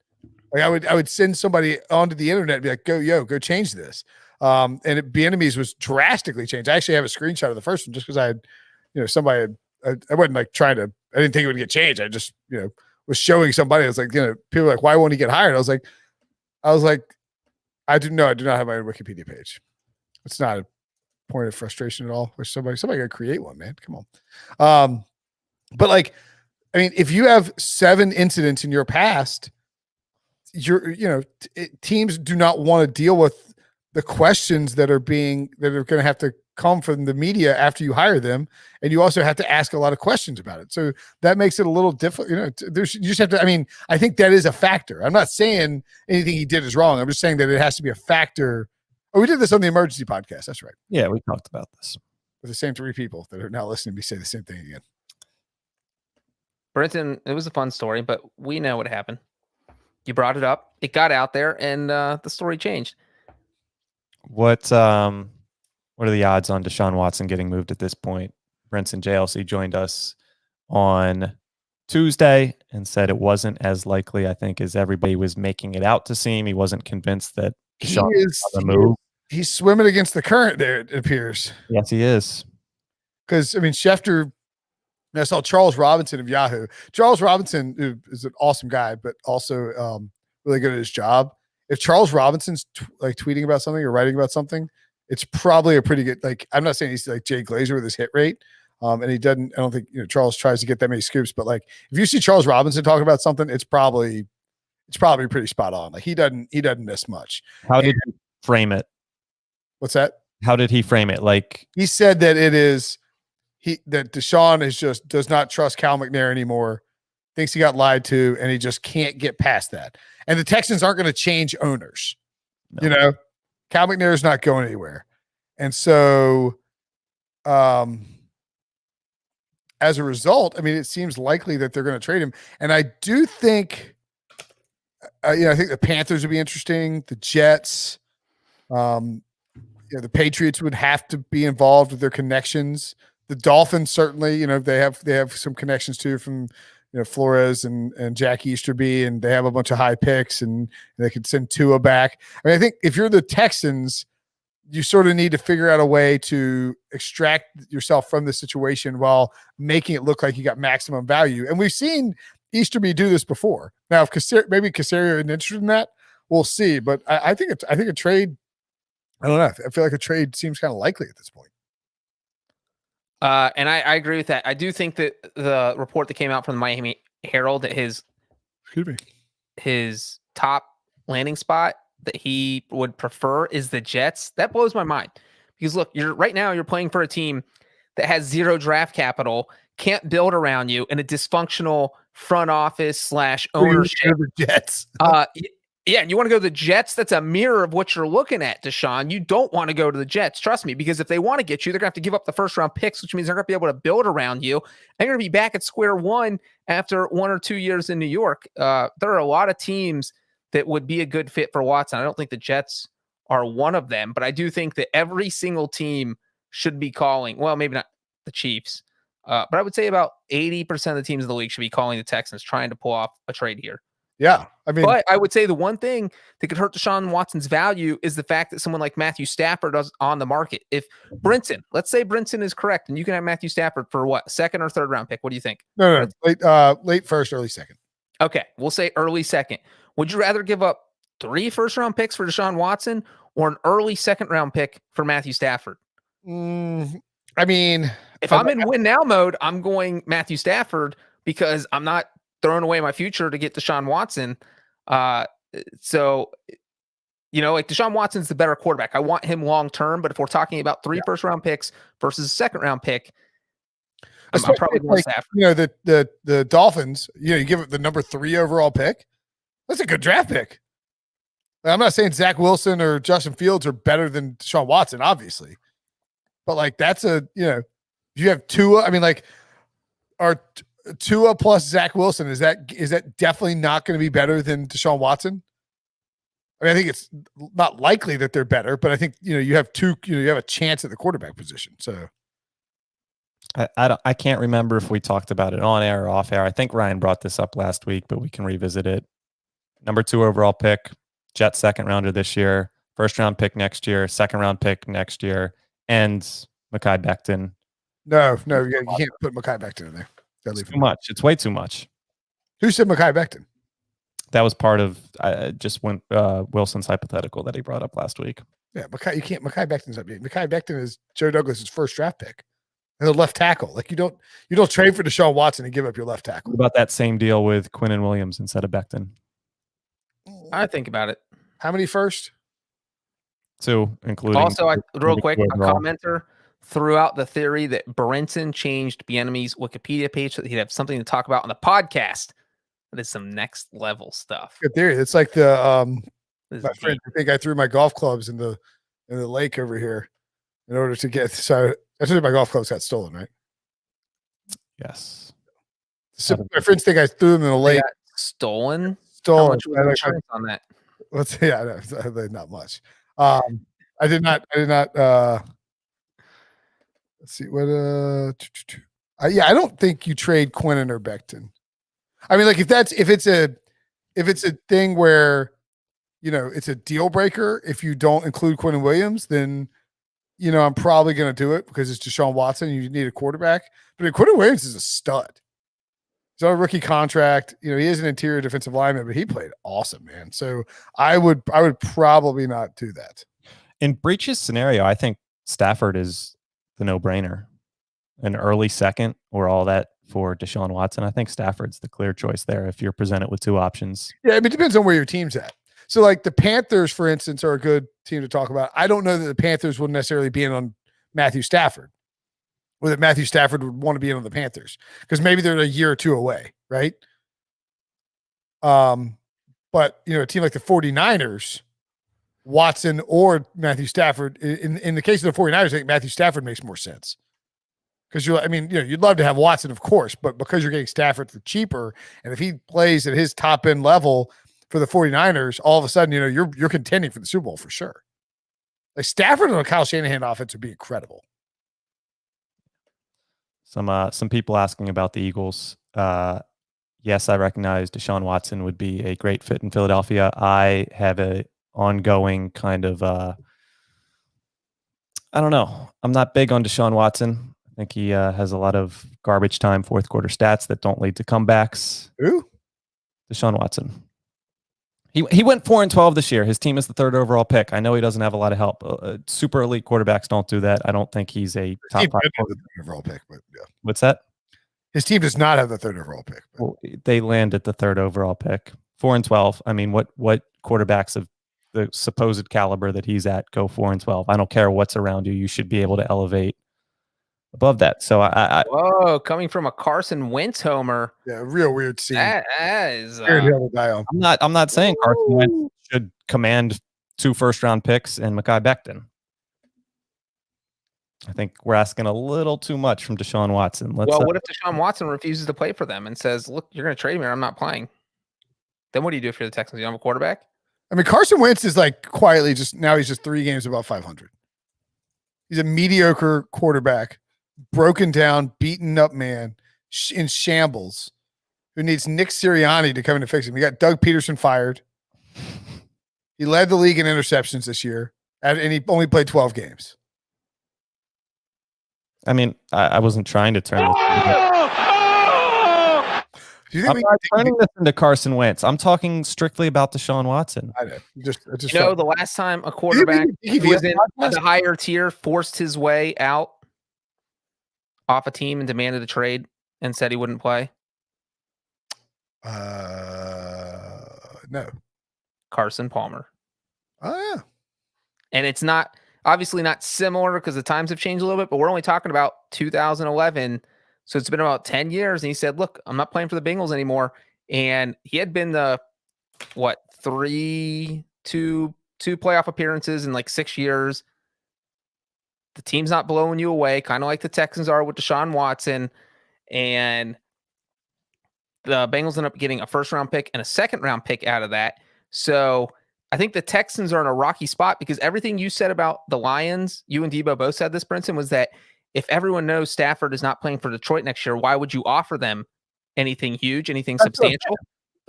Like, I would send somebody onto the internet and be like, go change this. And Bieniemy's was drastically changed. I actually have a screenshot of the first one just because I had, somebody I wasn't I didn't think it would get changed. I just, was showing somebody. I was like, people were like, why won't he get hired? I was like, I do not have my own Wikipedia page. It's not a point of frustration at all. Which somebody got to create one, man. Come on. But if you have 7 incidents in your past, teams do not want to deal with the questions that are going to have to come from the media after you hire them, and you also have to ask a lot of questions about it. So that makes it a little difficult. You just have to. I think that is a factor. I'm not saying anything he did is wrong. I'm just saying that it has to be a factor. Oh, we did this on the emergency podcast. That's right. Yeah, we talked about this with the same 3 people that are now listening to me say the same thing again. Brinson, it was a fun story, but we know what happened. You brought it up. It got out there, and the story changed. What are the odds on Deshaun Watson getting moved at this point? Brinson JLC joined us on Tuesday and said it wasn't as likely, I think, as everybody was making it out to seem. He wasn't convinced that Deshaun was on the move. He's swimming against the current there, it appears. Yes, he is. Because, Schefter, I saw Charles Robinson of Yahoo. Charles Robinson, who is an awesome guy, but also really good at his job. If Charles Robinson's tweeting about something or writing about something, it's probably a pretty good, I'm not saying he's like Jay Glazer with his hit rate. And he doesn't, I don't think, Charles tries to get that many scoops, but if you see Charles Robinson talking about something, it's probably pretty spot on. He doesn't miss much. How did he frame it? What's that? How did he frame it? He said that that Deshaun does not trust Cal McNair anymore, thinks he got lied to, and he just can't get past that. And the Texans aren't going to change owners. No. Cal McNair is not going anywhere. And so as a result, it seems likely that they're going to trade him. And I do think, I think the Panthers would be interesting. The Jets, the Patriots would have to be involved with their connections. The Dolphins, certainly, they have some connections too from, Flores and Jack Easterby, and they have a bunch of high picks, and they could send Tua back. I think if you're the Texans, you sort of need to figure out a way to extract yourself from the situation while making it look like you got maximum value. And we've seen Easterby do this before. Now, if maybe Caserio isn't interested in that, we'll see. But I think a trade, I don't know. I feel like a trade seems kind of likely at this point. And I agree with that. I do think that the report that came out from the Miami Herald that his top landing spot that he would prefer is the Jets. That blows my mind because look, you're playing for a team that has zero draft capital can't build around you in a dysfunctional front office / ownership. The Jets. Yeah, and you want to go to the Jets? That's a mirror of what you're looking at, Deshaun. You don't want to go to the Jets, trust me, because if they want to get you, they're going to have to give up the first round picks, which means they're going to be able to build around you. And you're going to be back at square one after 1 or 2 years in New York. There are a lot of teams that would be a good fit for Watson. I don't think the Jets are one of them, but I do think that every single team should be calling, well, maybe not the Chiefs, but I would say about 80% of the teams in the league should be calling the Texans, trying to pull off a trade here. Yeah. I mean, but I would say the one thing that could hurt Deshaun Watson's value is the fact that someone like Matthew Stafford is on the market. If Brinson, let's say Brinson is correct, and you can have Matthew Stafford for what, second or third round pick? What do you think? No, late first, early second. Okay, we'll say early second. Would you rather give up 3 first round picks for Deshaun Watson or an early second round pick for Matthew Stafford? I mean, if I'm in win now mode, I'm going Matthew Stafford because I'm not throwing away my future to get Deshaun Watson. So, like Deshaun Watson's the better quarterback. I want him long term, but if we're talking about 3 first round picks versus a second round pick, I'm probably going Stafford. The Dolphins, you give it the number 3 overall pick. That's a good draft pick. I'm not saying Zach Wilson or Justin Fields are better than Deshaun Watson, obviously, but that's you have Tua. I mean, are Tua plus Zach Wilson, is that definitely not going to be better than Deshaun Watson? I mean, I think it's not likely that they're better, but I think you have you have a chance at the quarterback position. So I can't remember if we talked about it on air or off air. I think Ryan brought this up last week, but we can revisit it. Number 2 overall pick, Jets second rounder this year, first round pick next year, second round pick next year, and Mekhi Becton. No, you can't put Mekhi Becton in there. It's too much. It's way too much. Who said Mekhi Becton? That was part of Wilson's hypothetical that he brought up last week. Yeah, Mekhi Becton's up. Mekhi Becton is Joe Douglas's first draft pick. And the left tackle. You don't trade for Deshaun Watson and give up your left tackle. What about that same deal with Quinnen Williams instead of Becton? I think about it. How many first? 2, including. Also, real quick, a commenter threw out the theory that Brinson changed Bieniemy's Wikipedia page so that he'd have something to talk about on the podcast. That is some next level stuff. Good theory. It's like the my friend. I think I threw my golf clubs in the lake over here in order to get. So I think my golf clubs got stolen, right? Yes. So my friends think I threw them in the lake. Stolen. How much was the insurance on that? Let's see. Not much. I did not. Let's see what. I don't think you trade Quinnen or Becton. I mean, if it's a thing where it's a deal breaker if you don't include Quinnen Williams, then I'm probably going to do it because it's Deshaun Watson. You need a quarterback, but Quinnen Williams is a stud. He's on a rookie contract. He is an interior defensive lineman, but he played awesome, man. So I would probably not do that. In Breach's scenario, I think Stafford is the no-brainer. An early second or all that for Deshaun Watson. I think Stafford's the clear choice there if you're presented with 2 options. Yeah, it depends on where your team's at. So the Panthers, for instance, are a good team to talk about. I don't know that the Panthers will necessarily be in on Matthew Stafford, or that Matthew Stafford would want to be in on the Panthers because maybe they're a year or 2 away, right? But a team like the 49ers, Watson or Matthew Stafford, in the case of the 49ers, I think Matthew Stafford makes more sense. Because you'd love to have Watson, of course, but because you're getting Stafford for cheaper, and if he plays at his top end level for the 49ers, all of a sudden, you're contending for the Super Bowl for sure. Stafford and a Kyle Shanahan offense would be incredible. Some people asking about the Eagles. Yes, I recognize Deshaun Watson would be a great fit in Philadelphia. I have a ongoing kind of I don't know. I'm not big on Deshaun Watson. I think he has a lot of garbage time fourth quarter stats that don't lead to comebacks. Who? Deshaun Watson. He went 4-12 this year. His team is the 3rd overall pick. I know he doesn't have a lot of help. Super elite quarterbacks don't do that. I don't think he's a top 5 overall pick. But yeah. What's that? His team does not have the 3rd overall pick. Well, they land at the 3rd overall pick. 4-12. I mean, what quarterbacks of the supposed caliber that he's at go 4-12? I don't care what's around you. You should be able to elevate above that. So Whoa, coming from a Carson Wentz homer. Yeah, real weird scene. That is Weird hill to die on. I'm not saying Carson Wentz should command 2 first-round picks and Mekhi Becton. I think we're asking a little too much from Deshaun Watson. What if Deshaun Watson refuses to play for them and says, "Look, you're going to trade me, or I'm not playing"? Then what do you do if you're the Texans? You don't have a quarterback? I mean, Carson Wentz is like quietly he's just 3 games above 500. He's a mediocre quarterback, broken down, beaten up man in shambles who needs Nick Sirianni to come in and fix him. We got Doug Peterson fired. He led the league in interceptions this year, and he only played 12 games. I mean, I wasn't trying to turn this. Do you think I'm not turning this into Carson Wentz. I'm talking strictly about Deshaun Watson. I know. Just the last time a quarterback who was in the higher tier forced his way out off a team and demanded a trade and said he wouldn't play? No. Carson Palmer. Oh, yeah. And it's not obviously not similar because the times have changed a little bit, but we're only talking about 2011. So it's been about 10 years. And he said, look, I'm not playing for the Bengals anymore. And he had been the, 2 playoff appearances in like 6 years. The team's not blowing you away, kind of like the Texans are with Deshaun Watson. And the Bengals end up getting a first-round pick and a second-round pick out of that. So I think the Texans are in a rocky spot because everything you said about the Lions, you and Debo both said this, Brinson, was that if everyone knows Stafford is not playing for Detroit next year, why would you offer them anything huge, anything substantial?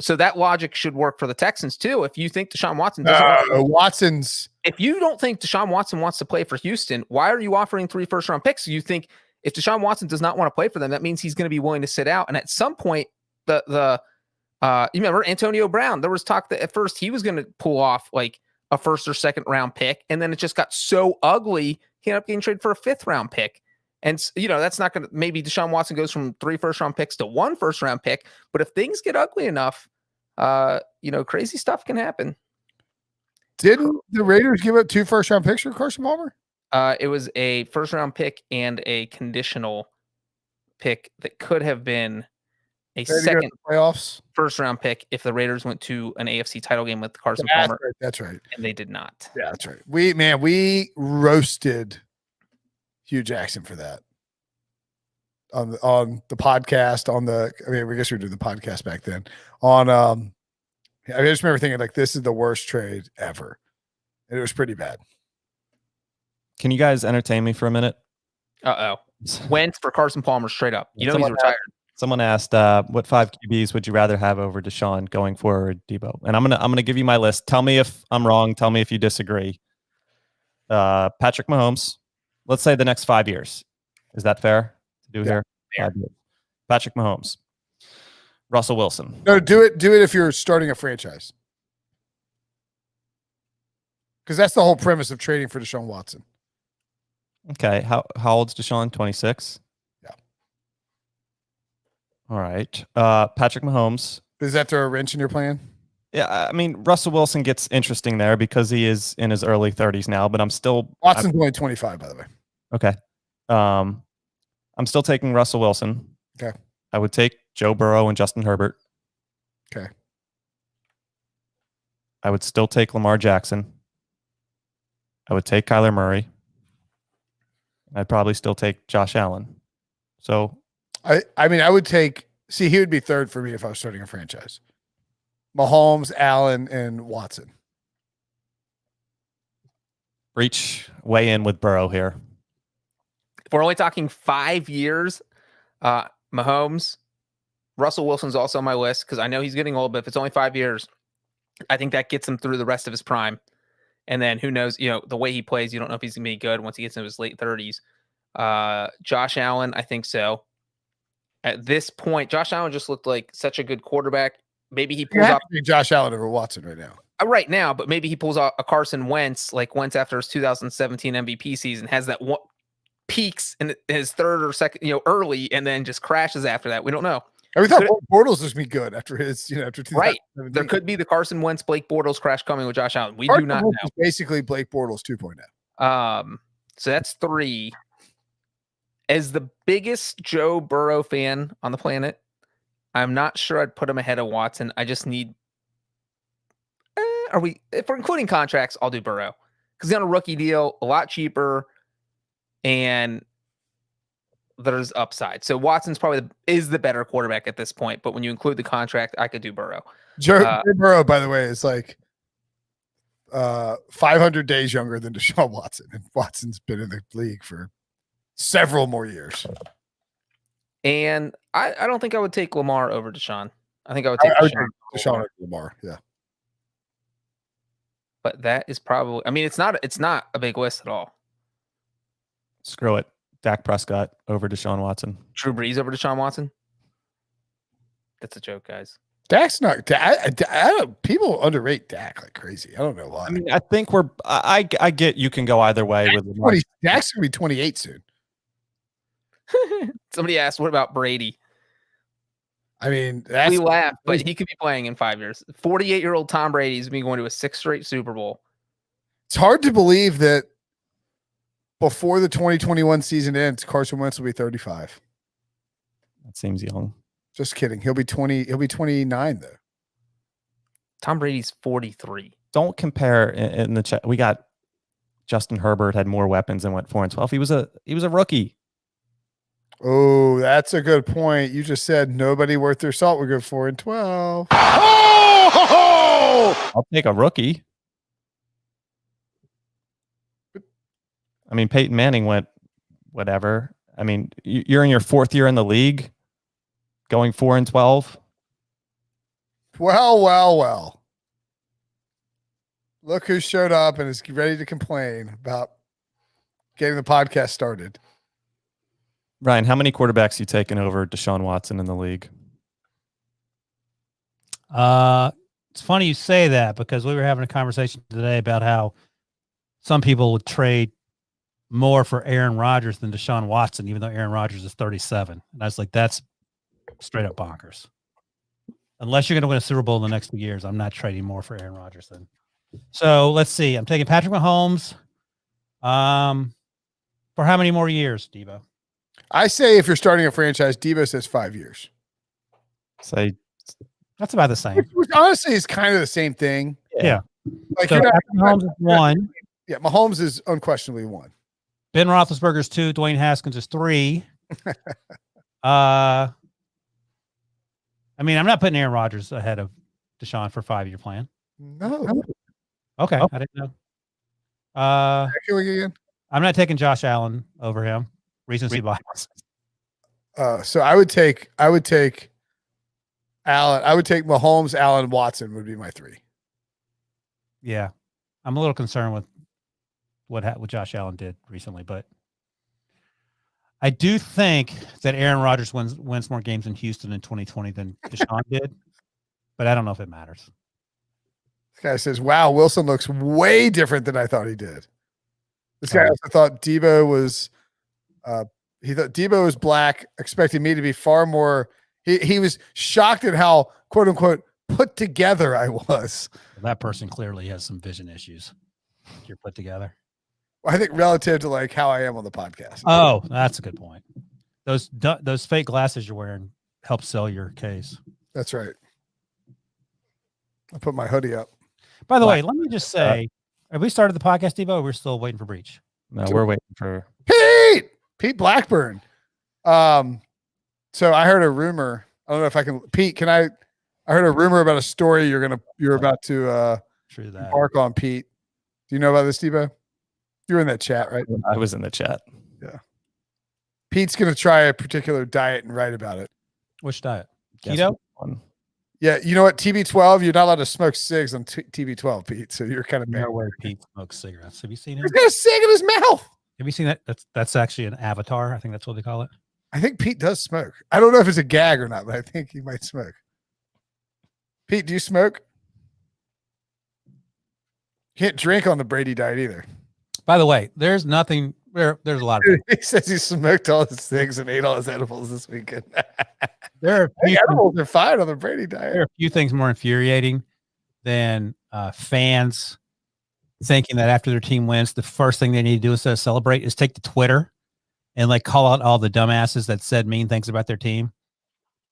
So that logic should work for the Texans too. If you think Deshaun Watson doesn't if you don't think Deshaun Watson wants to play for Houston, why are you offering 3 first-round picks? You think if Deshaun Watson does not want to play for them, that means he's going to be willing to sit out. And at some point, you remember Antonio Brown? There was talk that at first he was going to pull off like a first or second round pick, and then it just got so ugly he ended up getting traded for a 5th round pick. And that's not going to, maybe Deshaun Watson goes from 3 first-round picks to 1 first-round pick. But if things get ugly enough, crazy stuff can happen. Didn't the Raiders give up 2 first-round picks for Carson Palmer? It was a first-round pick and a conditional pick that could have been a second playoffs first-round pick if the Raiders went to an AFC title game with Carson Palmer. That's right. And they did not. Yeah, that's right. We roasted Hugh Jackson for that on the podcast. I guess we were doing the podcast back then. I just remember thinking like this is the worst trade ever, and it was pretty bad. Can you guys entertain me for a minute? Wentz for Carson Palmer straight up. He's retired. Someone asked, what 5 QBs would you rather have over Deshaun going forward, Debo? And I'm gonna give you my list. Tell me if I'm wrong. Tell me if you disagree. Patrick Mahomes. Let's say the next 5 years. Is that fair to do here? Yeah. Patrick Mahomes. Russell Wilson. No, do it if you're starting a franchise. Because that's the whole premise of trading for Deshaun Watson. Okay. How old's Deshaun? 26? Yeah. All right. Patrick Mahomes. Does that throw a wrench in your plan? Yeah, I mean, Russell Wilson gets interesting there because he is in his early 30s now, but Watson's only 25, by the way. Okay. I'm still taking Russell Wilson. Okay. I would take Joe Burrow and Justin Herbert. Okay. I would still take Lamar Jackson. I would take Kyler Murray. I'd probably still take Josh Allen. So I would he would be 3rd for me if I was starting a franchise. Mahomes, Allen, and Watson. weigh in with Burrow here. If we're only talking 5 years, Mahomes, Russell Wilson's also on my list because I know he's getting old, but if it's only 5 years, I think that gets him through the rest of his prime. And then who knows, the way he plays, you don't know if he's going to be good once he gets into his late 30s. Josh Allen, I think so. At this point, Josh Allen just looked like such a good quarterback. Maybe he pulls off Josh Allen over Watson right now. Right now, but maybe he pulls off a Carson Wentz, like Wentz after his 2017 MVP season, has that one peaks in his 3rd or 2nd, early, and then just crashes after that. We don't know. And we thought Bortles was be good after his, after 2017. Right. There could be the Carson Wentz, Blake Bortles crash coming with Josh Allen. We do not know. Basically, Blake Bortles 2.0. So that's 3. As the biggest Joe Burrow fan on the planet, I'm not sure I'd put him ahead of Watson. I just need. If we're including contracts, I'll do Burrow because he's on a rookie deal, a lot cheaper, and there's upside. So Watson's probably is the better quarterback at this point. But when you include the contract, I could do Burrow. Joe Burrow, by the way, is like 500 days younger than Deshaun Watson, and Watson's been in the league for several more years. And I don't think I would take Lamar over Deshaun. I think I would take Deshaun over Lamar. Yeah. But that is probably, I mean, it's not a big list at all. Screw it. Dak Prescott over Deshaun Watson. Drew Brees over Deshaun Watson. That's a joke, guys. Dak's not. People underrate Dak like crazy. I don't know why. I mean, I think I get you can go either way with Lamar. Dak's gonna be 28 soon. Somebody asked, what about Brady? I mean, we laugh, but he could be playing in 5 years. 48-year-old Tom Brady's been going to a 6th straight Super Bowl. It's hard to believe that before the 2021 season ends, Carson Wentz will be 35. That seems young. Just kidding. He'll be 20. He'll be 29 though. Tom Brady's 43. Don't compare in the chat. We got Justin Herbert had more weapons and went 4-12. He was a rookie. Oh, that's a good point. You just said nobody worth their salt would go 4-12. Oh! I'll take a rookie. I mean, Peyton Manning went whatever. I mean, you're in your 4th year in the league, going 4-12. Well. Look who showed up and is ready to complain about getting the podcast started. Ryan, how many quarterbacks you taken over Deshaun Watson in the league? It's funny you say that because we were having a conversation today about how some people would trade more for Aaron Rodgers than Deshaun Watson, even though Aaron Rodgers is 37. And I was like, that's straight up bonkers. Unless you're going to win a Super Bowl in the next 2 years, I'm not trading more for Aaron Rodgers then. So let's see. I'm taking Patrick Mahomes. For how many more years, Debo? I say if you're starting a franchise, Debo says 5 years. Say that's about the same. Which honestly is kind of the same thing. Yeah. Like so Mahomes is 1. Yeah, Mahomes is unquestionably 1. Ben Roethlisberger's 2. Dwayne Haskins is 3. I mean, I'm not putting Aaron Rodgers ahead of Deshaun for 5-year plan. No. Okay, I didn't know. Again? I'm not taking Josh Allen over him. Recency bias. So I would take Allen. I would take Mahomes, Allen, Watson would be my 3. Yeah, I'm a little concerned with what Josh Allen did recently, but I do think that Aaron Rodgers wins more games in Houston in 2020 than Deshaun did, but I don't know if it matters. This guy says, "Wow, Wilson looks way different than I thought he did." This guy also thought Debo was. He thought Debo was black, expecting me to be far more. He was shocked at how quote unquote put together I was. That person clearly has some vision issues. You're put together. I think relative to like how I am on the podcast. Oh, that's a good point. Those fake glasses you're wearing help sell your case. That's right. I put my hoodie up. By the way, let me just say, have we started the podcast, Devo? Or we're still waiting for Breach? No, we're waiting for Pete Blackburn. So I heard a rumor. I don't know if I can. Pete, I heard a rumor about a story you're about to embark on. Pete, do you know about this, Devo? You're in that chat, right? I was in the chat. Yeah. Pete's going to try a particular diet and write about it. Which diet? Keto? Yeah. You know what? TB12, you're not allowed to smoke cigs on TB12, Pete. So you're kind of no way Pete smokes cigarettes. Have you seen him? He's got a cig in his mouth. Have you seen that? That's actually an avatar. I think that's what they call it. I think Pete does smoke. I don't know if it's a gag or not, but I think he might smoke. Pete, do you smoke? Can't drink on the Brady diet either. By the way, there's nothing. There's a lot of. He says he smoked all his cigs and ate all his edibles this weekend. There are edibles are fine on the Brady diet. There are a few things more infuriating than fans thinking that after their team wins, the first thing they need to do instead of celebrate is take to Twitter and like call out all the dumbasses that said mean things about their team.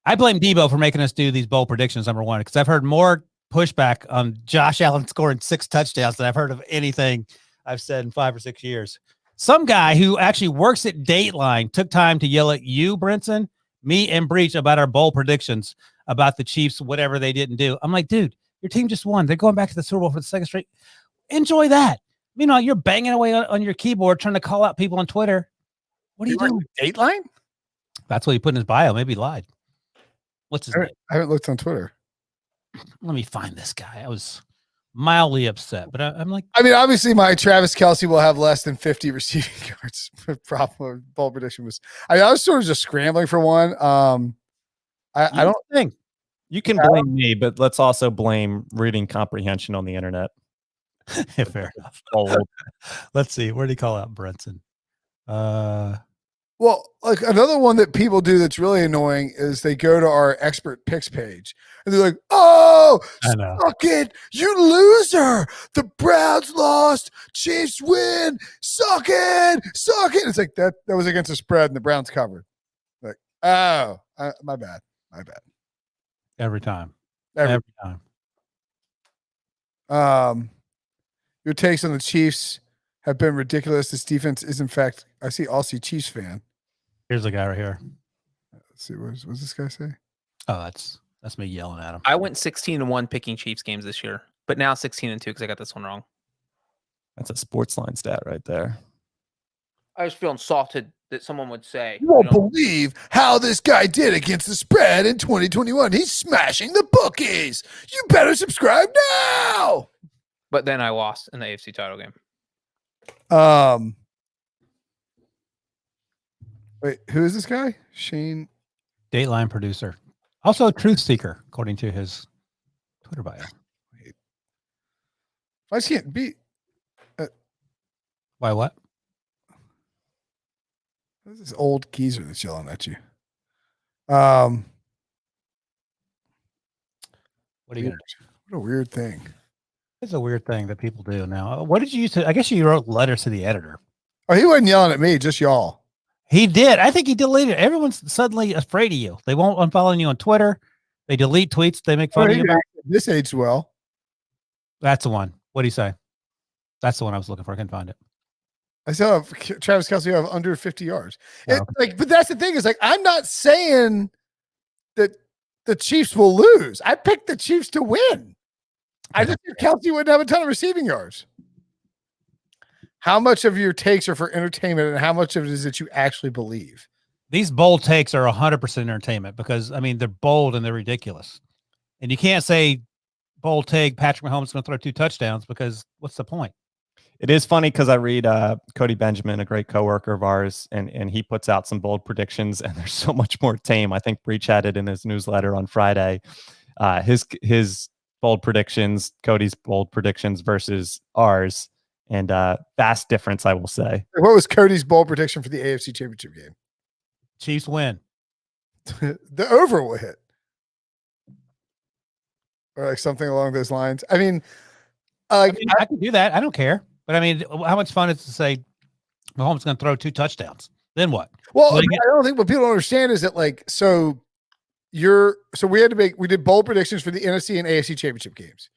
I blame Debo for making us do these bold predictions, number one, because I've heard more pushback on Josh Allen scoring 6 touchdowns than I've heard of anything I've said in 5 or 6 years. Some guy who actually works at Dateline took time to yell at you, Brinson, me, and Breach about our bold predictions about the Chiefs, whatever they didn't do. I'm like, dude, your team just won. They're going back to the Super Bowl for the second straight. Enjoy that. Meanwhile, you're banging away on your keyboard trying to call out people on Twitter. What are you doing? Dateline? That's what he put in his bio. Maybe he lied. What's his name? I haven't looked on Twitter. Let me find this guy. I was mildly upset, but I'm like, I mean, obviously, my Travis Kelsey will have less than 50 receiving yards. Probably bold prediction was. I was sort of just scrambling for one. I don't think you can blame me, but let's also blame reading comprehension on the internet. fair enough. Let's see. Where did he call out Brinson? Well, like another one that people do that's really annoying is they go to our expert picks page and they're like, "Oh, suck it, you loser! The Browns lost, Chiefs win, suck it, suck it." It's like that was against the spread and the Browns covered. Like, oh, my bad. Every time. Your takes on the Chiefs have been ridiculous. This defense is, in fact, I see Aussie Chiefs fan. Here's a guy right here. Let's see, what does this guy say? Oh, that's me yelling at him. I went 16-1 picking Chiefs games this year, but now 16-2 because I got this one wrong. That's a sports line stat right there. I was feeling salted that someone would say. You won't believe how this guy did against the spread in 2021. He's smashing the bookies. You better subscribe now. But then I lost in the AFC title game. Wait, who is this guy? Shane. Dateline producer. Also a truth seeker, according to his Twitter bio. Wait. I just can't be. Why what? Who's this old geezer that's yelling at you? What are you gonna do? What a weird thing. It's a weird thing that people do now. What did you use to? I guess you wrote letters to the editor. Oh, he wasn't yelling at me, just y'all. He did. I think he deleted it. Everyone's suddenly afraid of you. They won't unfollow you on Twitter. They delete tweets. They make fun of you. This aged well. That's the one. What do you say? That's the one I was looking for. I couldn't find it. I saw Travis Kelsey have under 50 yards. But that's the thing is like, I'm not saying that the Chiefs will lose. I picked the Chiefs to win. I just think Kelsey wouldn't have a ton of receiving yards. How much of your takes are for entertainment and how much of it is that you actually believe? These bold takes are 100% entertainment because, I mean, they're bold and they're ridiculous. And you can't say bold take, Patrick Mahomes is going to throw 2 touchdowns because what's the point? It is funny because I read Cody Benjamin, a great coworker of ours, and he puts out some bold predictions, and they're so much more tame. I think Breach had it in his newsletter on Friday. His bold predictions, Cody's bold predictions versus ours, and vast difference, I will say. What was Cody's bold prediction for the AFC Championship game? Chiefs win. The over will hit. Or like something along those lines. I mean, I can do that. I don't care. But I mean, how much fun is it to say Mahomes is going to throw 2 touchdowns? Then what? Well, I don't think what people don't understand is that like, we did bold predictions for the NFC and AFC championship games.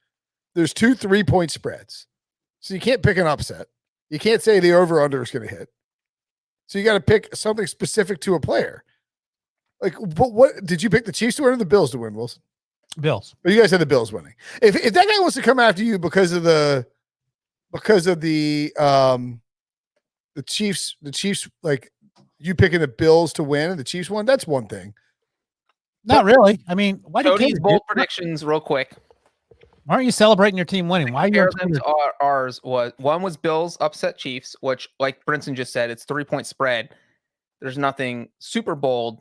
There's 2 3-point spreads. So you can't pick an upset. You can't say the over under is going to hit. So you got to pick something specific to a player. Like, but what did you pick the Chiefs to win or the Bills to win, Wilson? Bills. But you guys had the Bills winning. If that guy wants to come after you because of the Chiefs, like you picking the Bills to win and the Chiefs won, that's one thing. Not really. I mean, why do you Cody's bold predictions real quick. Why aren't you celebrating your team winning? Why are you ours was one was Bills upset Chiefs, which like Brinson just said, it's 3-point spread. There's nothing super bold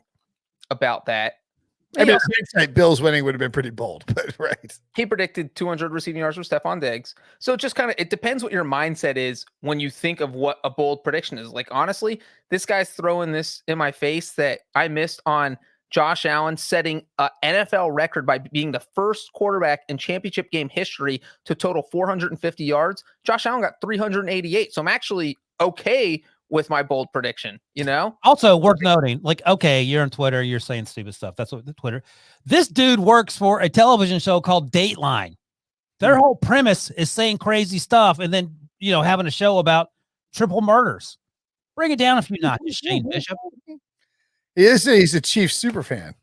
about that. I mean, Bills winning would have been pretty bold, but right. He predicted 200 receiving yards for Stephon Diggs. So it just kind of, it depends what your mindset is when you think of what a bold prediction is. Like, honestly, this guy's throwing this in my face that I missed on Josh Allen setting an NFL record by being the first quarterback in championship game history to total 450 yards. Josh Allen got 388. So I'm actually okay with my bold prediction, you know? Also worth noting, like, okay, you're on Twitter, you're saying stupid stuff. That's what the Twitter. This dude works for a television show called Dateline. Their whole premise is saying crazy stuff and then, having a show about triple murders. Bring it down a few notches, Shane Bishop. He's a Chiefs super fan.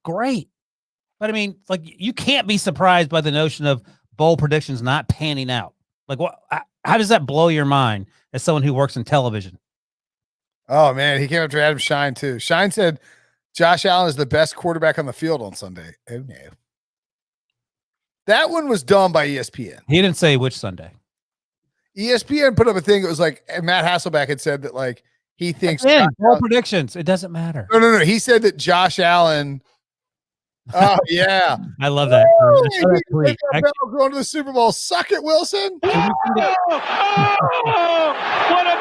Great. But I mean, like, you can't be surprised by the notion of bold predictions not panning out. Like, what? How does that blow your mind as someone who works in television? Oh man, he came up to Adam Shine too. Shine said Josh Allen is the best quarterback on the field on Sunday. Oh no. That one was done by ESPN. He didn't say which Sunday. ESPN put up a thing. It was like Matt Hasselbeck had said that like he thinks bold predictions. It doesn't matter. No. He said that Josh Allen. Oh yeah, I love that. Going to the Super Bowl. Suck it, Wilson. What a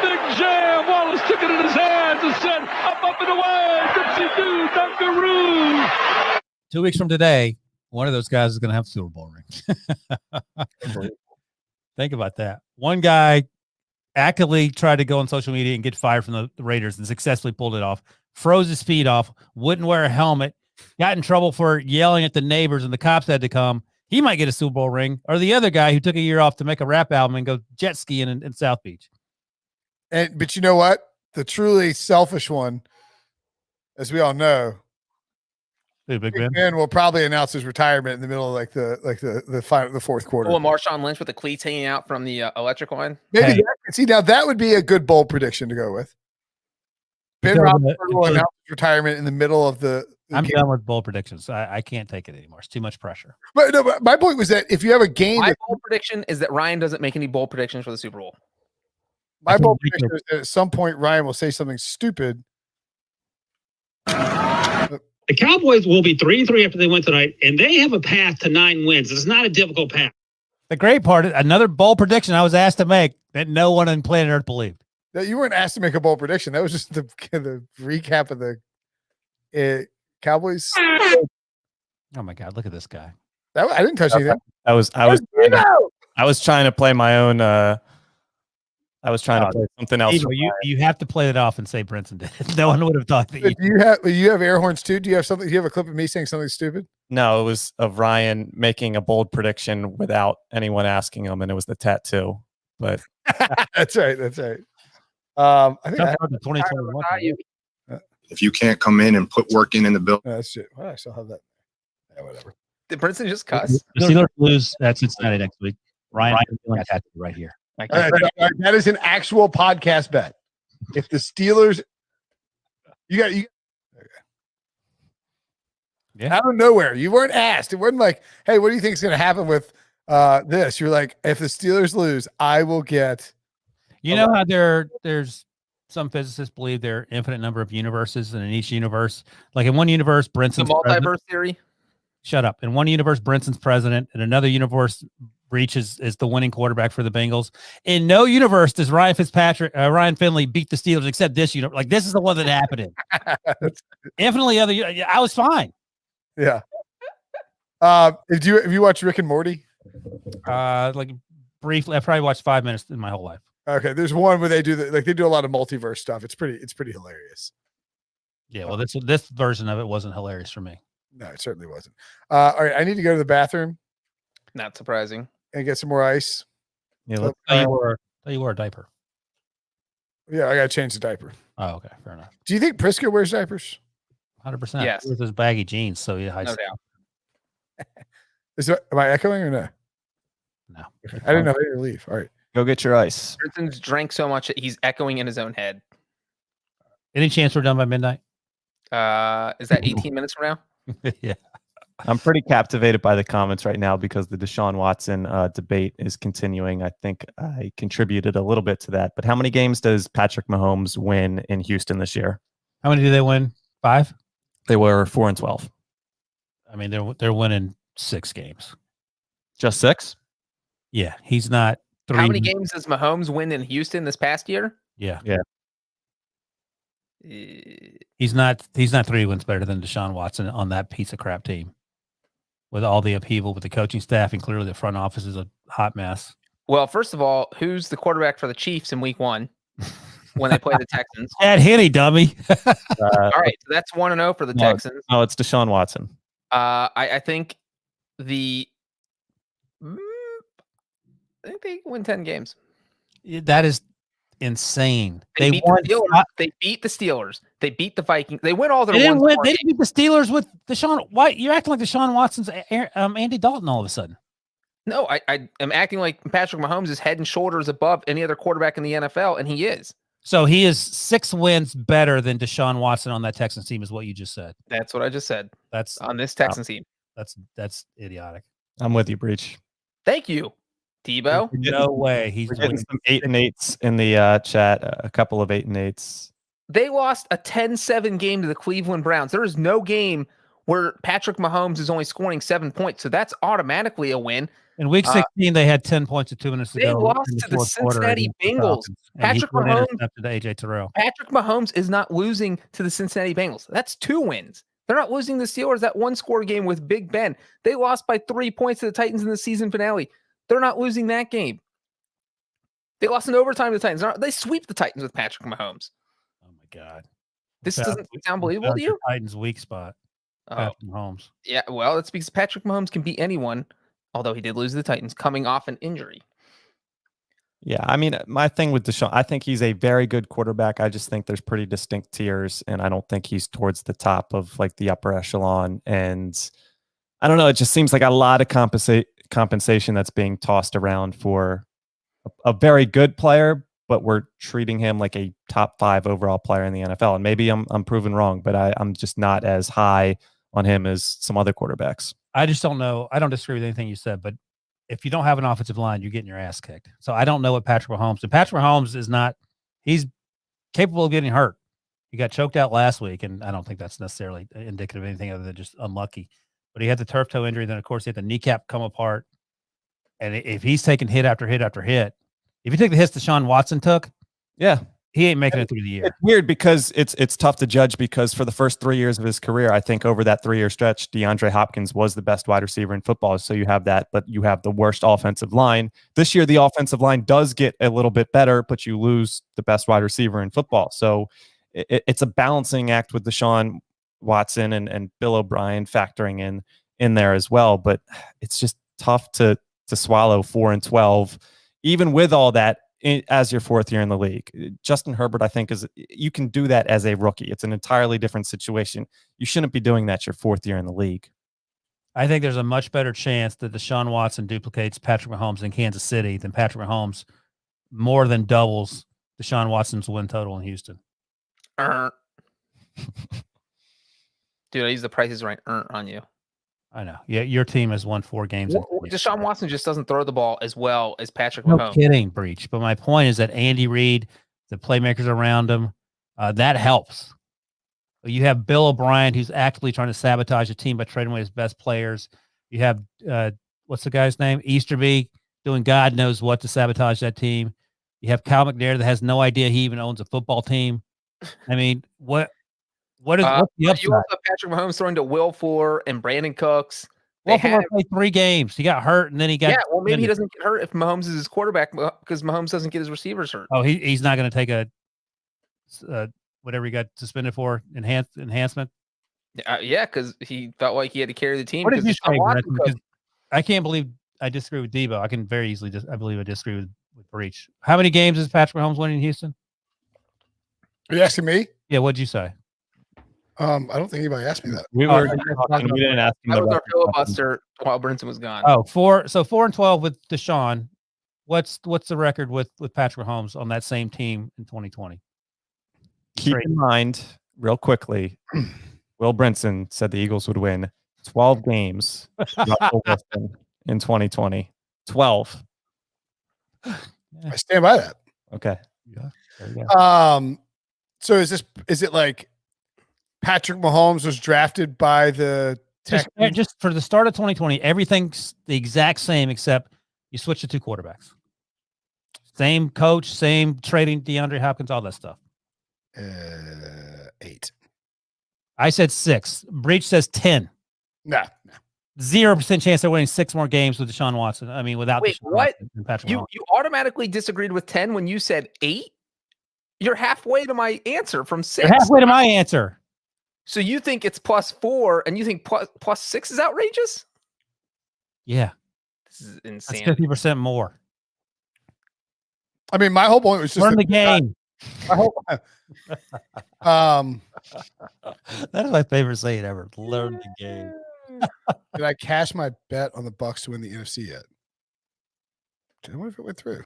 big jam. Wallace took it in his hands and said, up and away. Dipsy-doo, dunkaroo. 2 weeks from today, one of those guys is going to have a Super Bowl ring. Think about that. One guy actively tried to go on social media and get fired from the Raiders and successfully pulled it off. Froze his feet off. Wouldn't wear a helmet. Got in trouble for yelling at the neighbors and the cops had to come. He might get a Super Bowl ring. Or the other guy who took a year off to make a rap album and go jet skiing in South Beach. But you know what? The truly selfish one, as we all know, Big Ben will probably announce his retirement in the middle of the fourth quarter. Oh, Marshawn Lynch with the cleats hanging out from the electrical line. Maybe see now that would be a good bold prediction to go with. Ben Roethlisberger will announce his retirement in the middle of the. I'm done with bold predictions. I can't take it anymore. It's too much pressure. But no, but my point was that if you have a game, my bold prediction is that Ryan doesn't make any bold predictions for the Super Bowl. My bold prediction is that at some point Ryan will say something stupid. The Cowboys will be 3-3 after they win tonight, and they have a path to 9 wins. It's not a difficult path. The great part, another bold prediction I was asked to make that no one on planet Earth believed. That you weren't asked to make a bold prediction. That was just the recap of the Cowboys. Oh my God! Look at this guy. I didn't touch anything. I was trying to play my own. I was trying to play something else. You have to play it off and say Brinson did. No one would have thought that. You have air horns too. Do you have something? Do you have a clip of me saying something stupid? No, it was of Ryan making a bold prediction without anyone asking him, and it was the tattoo. But that's right. I think the 2021. If you can't come in and put work in the building. That's it. Well, I still have that. Yeah, whatever. Did Brinson just cuss? The Steelers lose at Cincinnati next week. Ryan right here. All right, that is an actual podcast bet. If the Steelers, you. Yeah. Out of nowhere, you weren't asked. It wasn't like, "Hey, what do you think is going to happen with this?" You're like, "If the Steelers lose, I will get." You know how there's some physicists believe there are infinite number of universes, and in each universe, like in one universe, Brinson's the multiverse theory. Shut up. In one universe, Brinson's president. In another universe, Breach is the winning quarterback for the Bengals. In no universe does Ryan Finley beat the Steelers except this universe. Like, this is the one that happened in. Infinitely other. I was fine. Yeah. Have you watched Rick and Morty? Like briefly, I probably watched 5 minutes in my whole life. Okay, there's one where they do a lot of multiverse stuff. It's pretty hilarious. Yeah, well, this version of it wasn't hilarious for me. No, it certainly wasn't. All right, I need to go to the bathroom. Not surprising. And get some more ice. Yeah, you wore a diaper. Yeah, I gotta change the diaper. Oh, okay, fair enough. Do you think Prisco wears diapers? 100%. Yes. With his baggy jeans, so yeah, No doubt. Am I echoing or no? No. I didn't know how to leave. All right. go get your ice. Brinson's drank so much that he's echoing in his own head. Any chance we're done by midnight? Is that 18 minutes from now? Yeah. I'm pretty captivated by the comments right now because the Deshaun Watson debate is continuing. I think I contributed a little bit to that. But how many games does Patrick Mahomes win in Houston this year? How many do they win? 5? They were 4-12. I mean, they're winning 6 games. Just 6? Yeah, he's not 3. How many games does Mahomes win in Houston this past year? Yeah. Yeah. He's not 3 wins better than Deshaun Watson on that piece of crap team. With all the upheaval with the coaching staff, and clearly the front office is a hot mess. Well, first of all, who's the quarterback for the Chiefs in week 1? when they play the Texans. Chad Henne, dummy. All right, so that's 1-0 for the Texans. No, it's Deshaun Watson. I think I think they win 10 games. That is insane. They beat the Steelers. They beat the Steelers. They beat the Vikings. They win all their. They didn't win. They didn't beat the Steelers with Deshaun. Why you're acting like Deshaun Watson's Andy Dalton all of a sudden? No, I am acting like Patrick Mahomes is head and shoulders above any other quarterback in the NFL, and he is. So he is 6 wins better than Deshaun Watson on that Texans team, is what you just said. That's what I just said. That's on this Texans team. That's idiotic. I'm with you, Breach. Thank you, Tebow. No way. He's getting some 8-8s in the chat. A couple of 8-8s. They lost a 10-7 game to the Cleveland Browns. There is no game where Patrick Mahomes is only scoring 7 points, so that's automatically a win. In week 16, they had 10 points with 2 minutes to go. They lost to the Cincinnati Bengals. Patrick Mahomes is not losing to the Cincinnati Bengals. That's 2 wins. They're not losing the Steelers, that 1-score game with Big Ben. They lost by 3 points to the Titans in the season finale. They're not losing that game. They lost in overtime to the Titans. They sweep the Titans with Patrick Mahomes. Oh, my God. This doesn't sound believable to you? Titans' weak spot. Patrick Mahomes. Yeah, well, it's because Patrick Mahomes can beat anyone, although he did lose to the Titans coming off an injury. Yeah, I mean, my thing with Deshaun, I think he's a very good quarterback. I just think there's pretty distinct tiers, and I don't think he's towards the top of like the upper echelon. And I don't know, it just seems like a lot of compensation that's being tossed around for a very good player, but we're treating him like a top 5 overall player in the NFL. And maybe I'm proven wrong, but I'm just not as high on him as some other quarterbacks. I just don't know. I don't disagree with anything you said, but if you don't have an offensive line, you're getting your ass kicked. So I don't know what Patrick Mahomes, and Patrick Mahomes is not, he's capable of getting hurt. He got choked out last week, and I don't think that's necessarily indicative of anything other than just unlucky. But he had the turf toe injury. Then, of course, he had the kneecap come apart. And if he's taking hit after hit after hit, if you take the hits Deshaun Watson took, yeah, he ain't making it through the year. It's weird because it's tough to judge because for the first 3 years of his career, I think over that 3-year stretch, DeAndre Hopkins was the best wide receiver in football. So you have that, but you have the worst offensive line. This year, the offensive line does get a little bit better, but you lose the best wide receiver in football. So it's a balancing act with Deshaun Watson and Bill O'Brien factoring in there as well. But it's just tough to swallow 4-12, even with all that. As your 4th year in the league, Justin Herbert, I think you can do that as a rookie. It's an entirely different situation. You shouldn't be doing that your 4th year in the league. I think there's a much better chance that Deshaun Watson duplicates Patrick Mahomes in Kansas City than Patrick Mahomes more than doubles Deshaun Watson's win total in Houston. Dude, I use the prices right on you. I know. Yeah, your team has won 4 games. Deshaun Watson just doesn't throw the ball as well as Patrick No Mahomes. kidding, Breach. But my point is that Andy Reid, the playmakers around him, that helps. You have Bill O'Brien, who's actively trying to sabotage the team by trading away his best players. You have, what's the guy's name? Easterby doing God knows what to sabotage that team. You have Kyle McNair that has no idea he even owns a football team. I mean, what's the upside? You also have Patrick Mahomes throwing to Will Fuller and Brandon Cooks. Will Fuller played 3 games. He got hurt, and then he got. Yeah, well, maybe he doesn't get hurt if Mahomes is his quarterback because Mahomes doesn't get his receivers hurt. Oh, he's not going to take a whatever he got suspended for enhancement. Yeah, because he felt like he had to carry the team. What did you say, because I can't believe I disagree with Debo. I can very easily I believe I disagree with Breach. How many games is Patrick Mahomes winning in Houston? Are you asking me? Yeah, what'd you say? I don't think anybody asked me that. We didn't ask him. That was our filibuster while Brinson was gone. Oh, 4-12 with Deshaun. What's the record with Patrick Mahomes on that same team in 2020? Keep in mind, real quickly, Will Brinson said the Eagles would win 12 games in 2020. 12. I stand by that. Okay. Yeah. There you go. So is it like Patrick Mahomes was drafted by the Texans? Just for the start of 2020, everything's the exact same except you switch to 2 quarterbacks. Same coach, same trading DeAndre Hopkins, all that stuff. 8. I said 6. Breach says 10. No. 0% chance they're winning 6 more games with Deshaun Watson. I mean, without Wait, Deshaun what? Watson and Patrick You Mahomes. automatically disagreed with 10 when you said 8? You're halfway to my answer from 6. You're halfway to my answer. So you think it's +4 and you think plus 6 is outrageous? Yeah. This is That's insane. 50% more. I mean, my whole point was just Learn the game. My whole, That is my favorite saying ever. Learn the game. did I cash my bet on the Bucs to win the NFC yet? I wonder if it went through.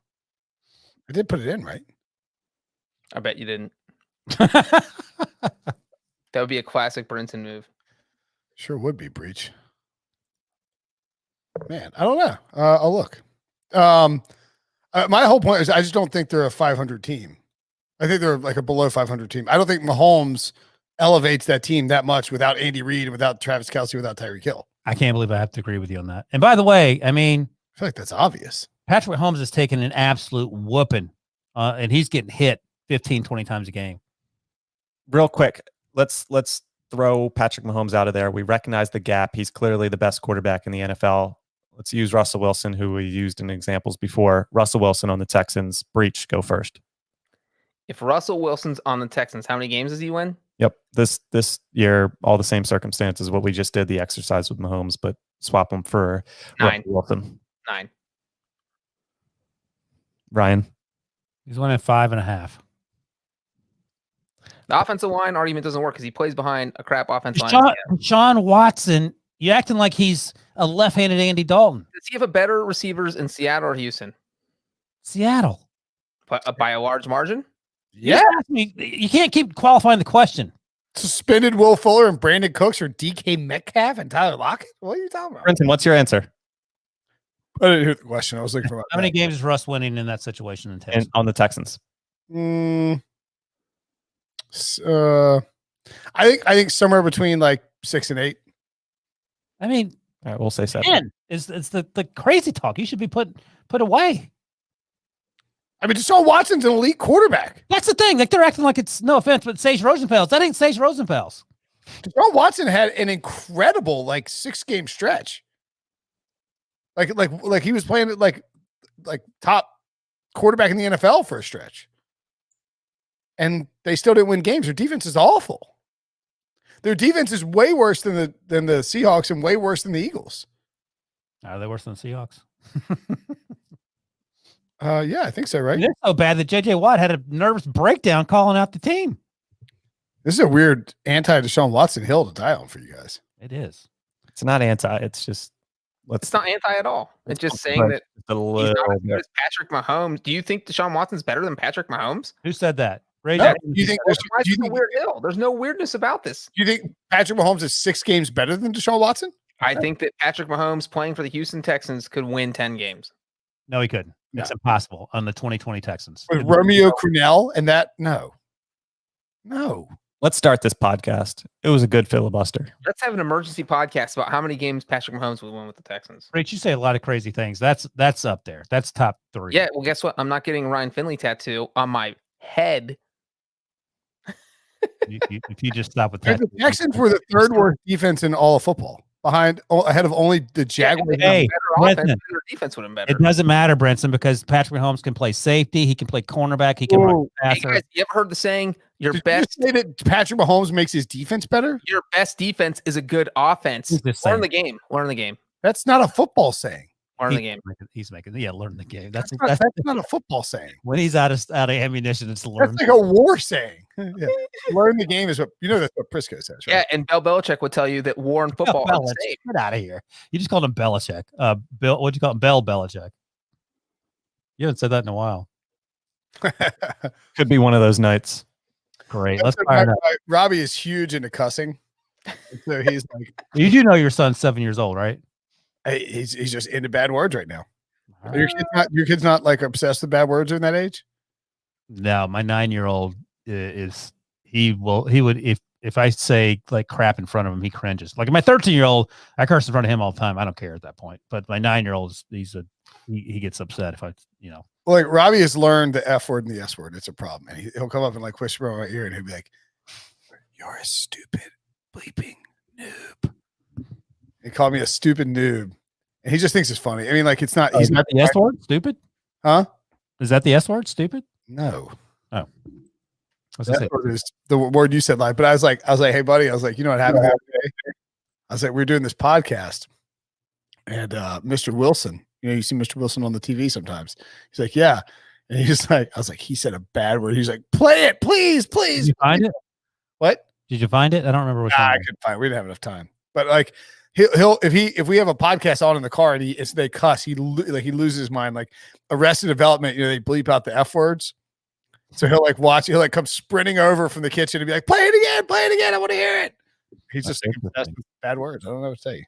I did put it in, right? I bet you didn't. That would be a classic Brinson move. Sure would be, Breach. Man, I don't know. I'll look. My whole point is I just don't think they're a 500 team. I think they're like a below 500 team. I don't think Mahomes elevates that team that much without Andy Reid and without Travis Kelsey, without Tyreek Hill. I can't believe I have to agree with you on that. And by the way, I mean, I feel like that's obvious. Patrick Mahomes has taken an absolute whooping, and he's getting hit 15, 20 times a game. Real quick, let's throw Patrick Mahomes out of there. We recognize the gap. He's clearly the best quarterback in the NFL. Let's use Russell Wilson, who we used in examples before. Russell Wilson on the Texans. Breach, go first. If Russell Wilson's on the Texans, how many games does he win? Yep. This year, all the same circumstances. What we just did, the exercise with Mahomes, but swap him for 9. Russell Wilson. 9. Ryan. He's winning 5.5. The offensive line argument doesn't work because he plays behind a crap offensive line. Sean Watson, you acting like he's a left-handed Andy Dalton. Does he have a better receivers in Seattle or Houston? Seattle. By a large margin? Yeah. You can't keep qualifying the question. Suspended Will Fuller and Brandon Cooks or DK Metcalf and Tyler Lockett? What are you talking about? Brinson, what's your answer? I didn't hear the question. I was looking for how many games is Russ winning in that situation in Texas? And on the Texans. I think somewhere between like 6 and 8. I mean, All right, we'll say 7. 10 is the crazy talk. You should be put away. I mean, Deshaun Watson's an elite quarterback. That's the thing. Like they're acting like it's no offense, but Sage Rosenfels. That ain't Sage Rosenfels. Deshaun Watson had an incredible 6-game stretch. Like he was playing at like top quarterback in the NFL for a stretch. And they still didn't win games. Their defense is awful. Their defense is way worse than the Seahawks and way worse than the Eagles. Are they worse than the Seahawks? Yeah, I think so, right? It's so bad that J.J. Watt had a nervous breakdown calling out the team. This is a weird anti-Deshaun Watson hill to die on for you guys. It is. It's not anti. It's just It's not anti at all. It's just saying that a he's little not as good bit. as Patrick Mahomes. Do you think Deshaun Watson's better than Patrick Mahomes? Who said that? Ray No, Jackson. do you think Why is it a weird hill? There's no weirdness about this. you think Patrick Mahomes is 6 games better than Deshaun Watson? I think that Patrick Mahomes playing for the Houston Texans could win 10 games. No, he couldn't. No. It's impossible on the 2020 Texans. With Romeo Crennel and that? No. Let's start this podcast. It was a good filibuster. Let's have an emergency podcast about how many games Patrick Mahomes will win with the Texans. Rich, you say a lot of crazy things. That's up there. That's top 3. Yeah, well, guess what? I'm not getting a Ryan Finley tattoo on my head. If you just stop with The that. Texans were the 3rd worst defense in all of football, ahead of only the Jaguars. Hey, Better offense, Brenton, their defense would have been better. it doesn't matter, Brinson, because Patrick Mahomes can play safety. He can play cornerback. He can run Hey passer. guys, you ever heard the saying, Did you say that Patrick Mahomes makes his defense better? your best defense is a good offense? Who's this Learn saying? the game. Learn the game. That's not a football saying. Learn the game. He's making learn the game. That's That's not a football saying. when he's out of ammunition. It's learn. That's like a war saying. Yeah. Learn the game is what that's what Prisco says, right? Yeah, and Bill Belichick would tell you that war and football are the same. Get out of here. You just called him Belichick. Bill, what'd you call him? Bell Belichick. You haven't said that in a while. Could be one of those nights. Great. Let's fire it up. Robbie is huge into cussing. And so he's like, You do know your son's 7 years old, right? he's just into bad words right now. Are your kid's not like obsessed with bad words in that age? No, my 9-year-old is he would if I say like crap in front of him, he cringes. Like my 13-year-old, I curse in front of him all the time. I don't care at that point. But my 9-year-old, he gets upset if I. Well, like Robbie has learned the F word and the S word. It's a problem. And he'll come up and like whisper in my ear and he'll be like, "You're a stupid bleeping noob." He called me a stupid noob. And he just thinks it's funny. I mean, like, it's not. He's not the S word. Stupid. Huh? Is that the S word? Stupid. No. Oh. What's that say? The word you said, like, but I was like, hey, buddy, I was like, you know what happened the other day? I was like, we're doing this podcast, and Mr. Wilson, you see Mr. Wilson on the TV sometimes. He's like, yeah, and he's like, I was like, he said a bad word. He's like, play it, please. Did you find it? What? Did you find it? I don't remember which one. I couldn't find it. We didn't have enough time. But like he'll if we have a podcast on in the car and they cuss, he loses his mind. Like Arrested Development, they bleep out the F words. So he'll come sprinting over from the kitchen and be like, play it again. I want to hear it. He's just obsessed with bad words. I don't know what to tell you.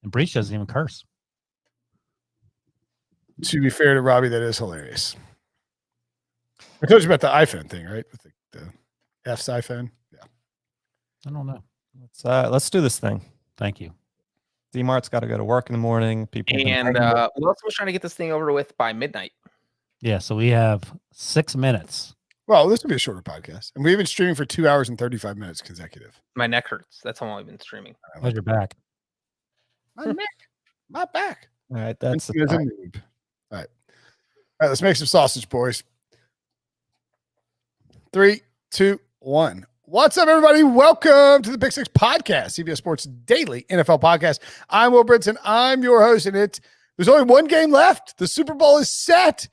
And Breach doesn't even curse. To be fair to Robbie, that is hilarious. I told you about the iPhone thing, right? With the F's iPhone. Yeah. I don't know. Let's do this thing. Thank you. D-Mart's got to go to work in the morning. People And Wilson was trying to get this thing over with by midnight. Yeah, so we have 6 minutes. Well, this will be a shorter podcast. And we've been streaming for 2 hours and 35 minutes consecutive. My neck hurts. That's how long I've been streaming. How's your back? My neck. My back. All right, that's All right, let's make some sausage, boys. 3, 2, 1. What's up, everybody? Welcome to the Big Six Podcast, CBS Sports Daily NFL Podcast. I'm Will Brinson. I'm your host, and there's only one game left. The Super Bowl is set.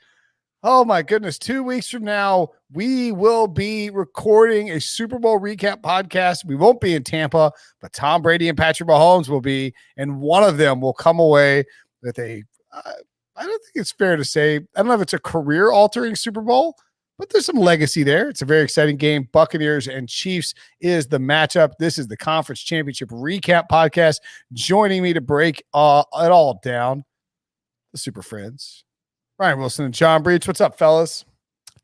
Oh, my goodness. 2 weeks from now, we will be recording a Super Bowl recap podcast. We won't be in Tampa, but Tom Brady and Patrick Mahomes will be, and one of them will come away with I don't think it's fair to say, I don't know if it's a career-altering Super Bowl, but there's some legacy there. It's a very exciting game. Buccaneers and Chiefs is the matchup. This is the Conference Championship Recap Podcast. Joining me to break it all down, the Super Friends, Ryan Wilson and John Breach. What's up, fellas?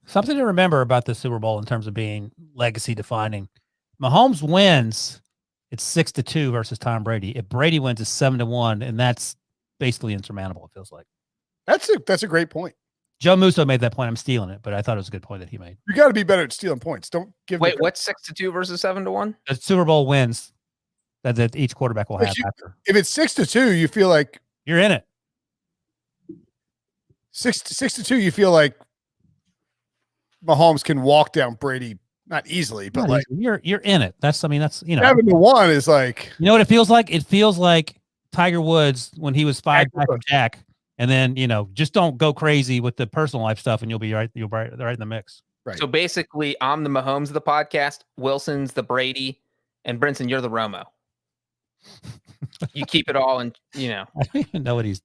Something to remember about the Super Bowl in terms of being legacy defining. Mahomes wins, it's 6-2 versus Tom Brady. If Brady wins, it's 7-1, and that's basically insurmountable, it feels like. That's a great point. Joe Musso made that point. I'm stealing it, but I thought it was a good point that he made. You got to be better at stealing points. Don't give. Wait, what's 6-2 versus 7-1? The Super Bowl wins that each quarterback will have after. If it's 6-2, you feel like you're in it. 6-2, you feel like Mahomes can walk down Brady, not easily, but like you're in it. That's 7-1 is like, you know what it feels like? It feels like Tiger Woods when he was 5 back from Jack, and then just don't go crazy with the personal life stuff, and you'll be right. You'll be right in the mix. Right. So basically, I'm the Mahomes of the podcast. Wilson's the Brady, and Brinson, you're the Romo. You keep it all, and I don't even know what he's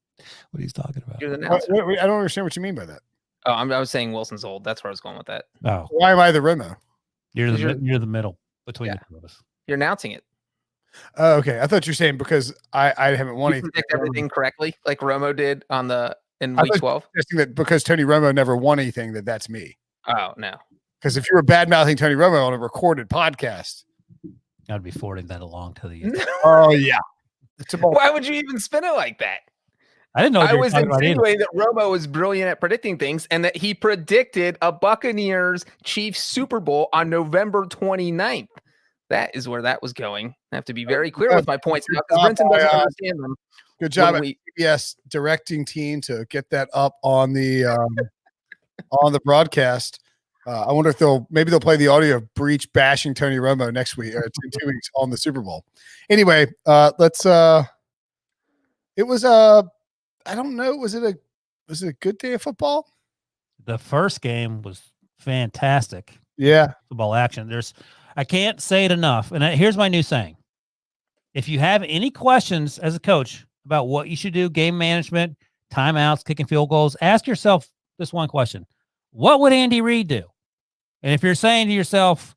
talking about. You're the announcer. I don't understand what you mean by that. Oh, I was saying Wilson's old. That's where I was going with that. Oh, why am I the Romo? You're the middle between the two of us. You're announcing it. Oh, okay. I thought you were saying because I haven't won anything. Predict everything correctly, like Romo did in week 12. That because Tony Romo never won anything, that's me. Oh no. Because if you were bad mouthing Tony Romo on a recorded podcast, I'd be forwarding that along to the. Oh yeah. Why would you even spin it like that? I didn't know. I was insinuating that Romo was brilliant at predicting things, and that he predicted a Buccaneers Chiefs Super Bowl on November 29th. That is where that was going. I have to be very clear with my points now because Brinson doesn't understand them. Good job at CBS directing team to get that up on the on the broadcast. I wonder if they'll play the audio of Breach bashing Tony Romo next week or in 2 weeks on the Super Bowl. Anyway, let's. It was I don't know. Was it a good day of football? The first game was fantastic. Yeah, football action. I can't say it enough. And here's my new saying: if you have any questions as a coach about what you should do, game management, timeouts, kicking field goals, ask yourself this one question: what would Andy Reid do? And if you're saying to yourself,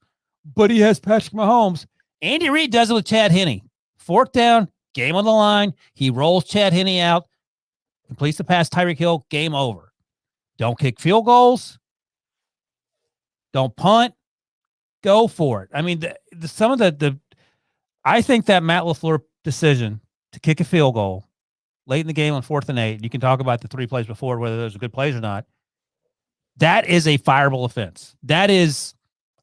but he has Patrick Mahomes, Andy Reid does it with Chad Henne. 4th down, game on the line. He rolls Chad Henne out, completes the pass, Tyreek Hill, game over. Don't kick field goals. Don't punt. Go for it. I mean, I think that Matt LaFleur decision to kick a field goal late in the game on 4th and 8, you can talk about the 3 plays before, whether those are good plays or not. That is a fireable offense. That is,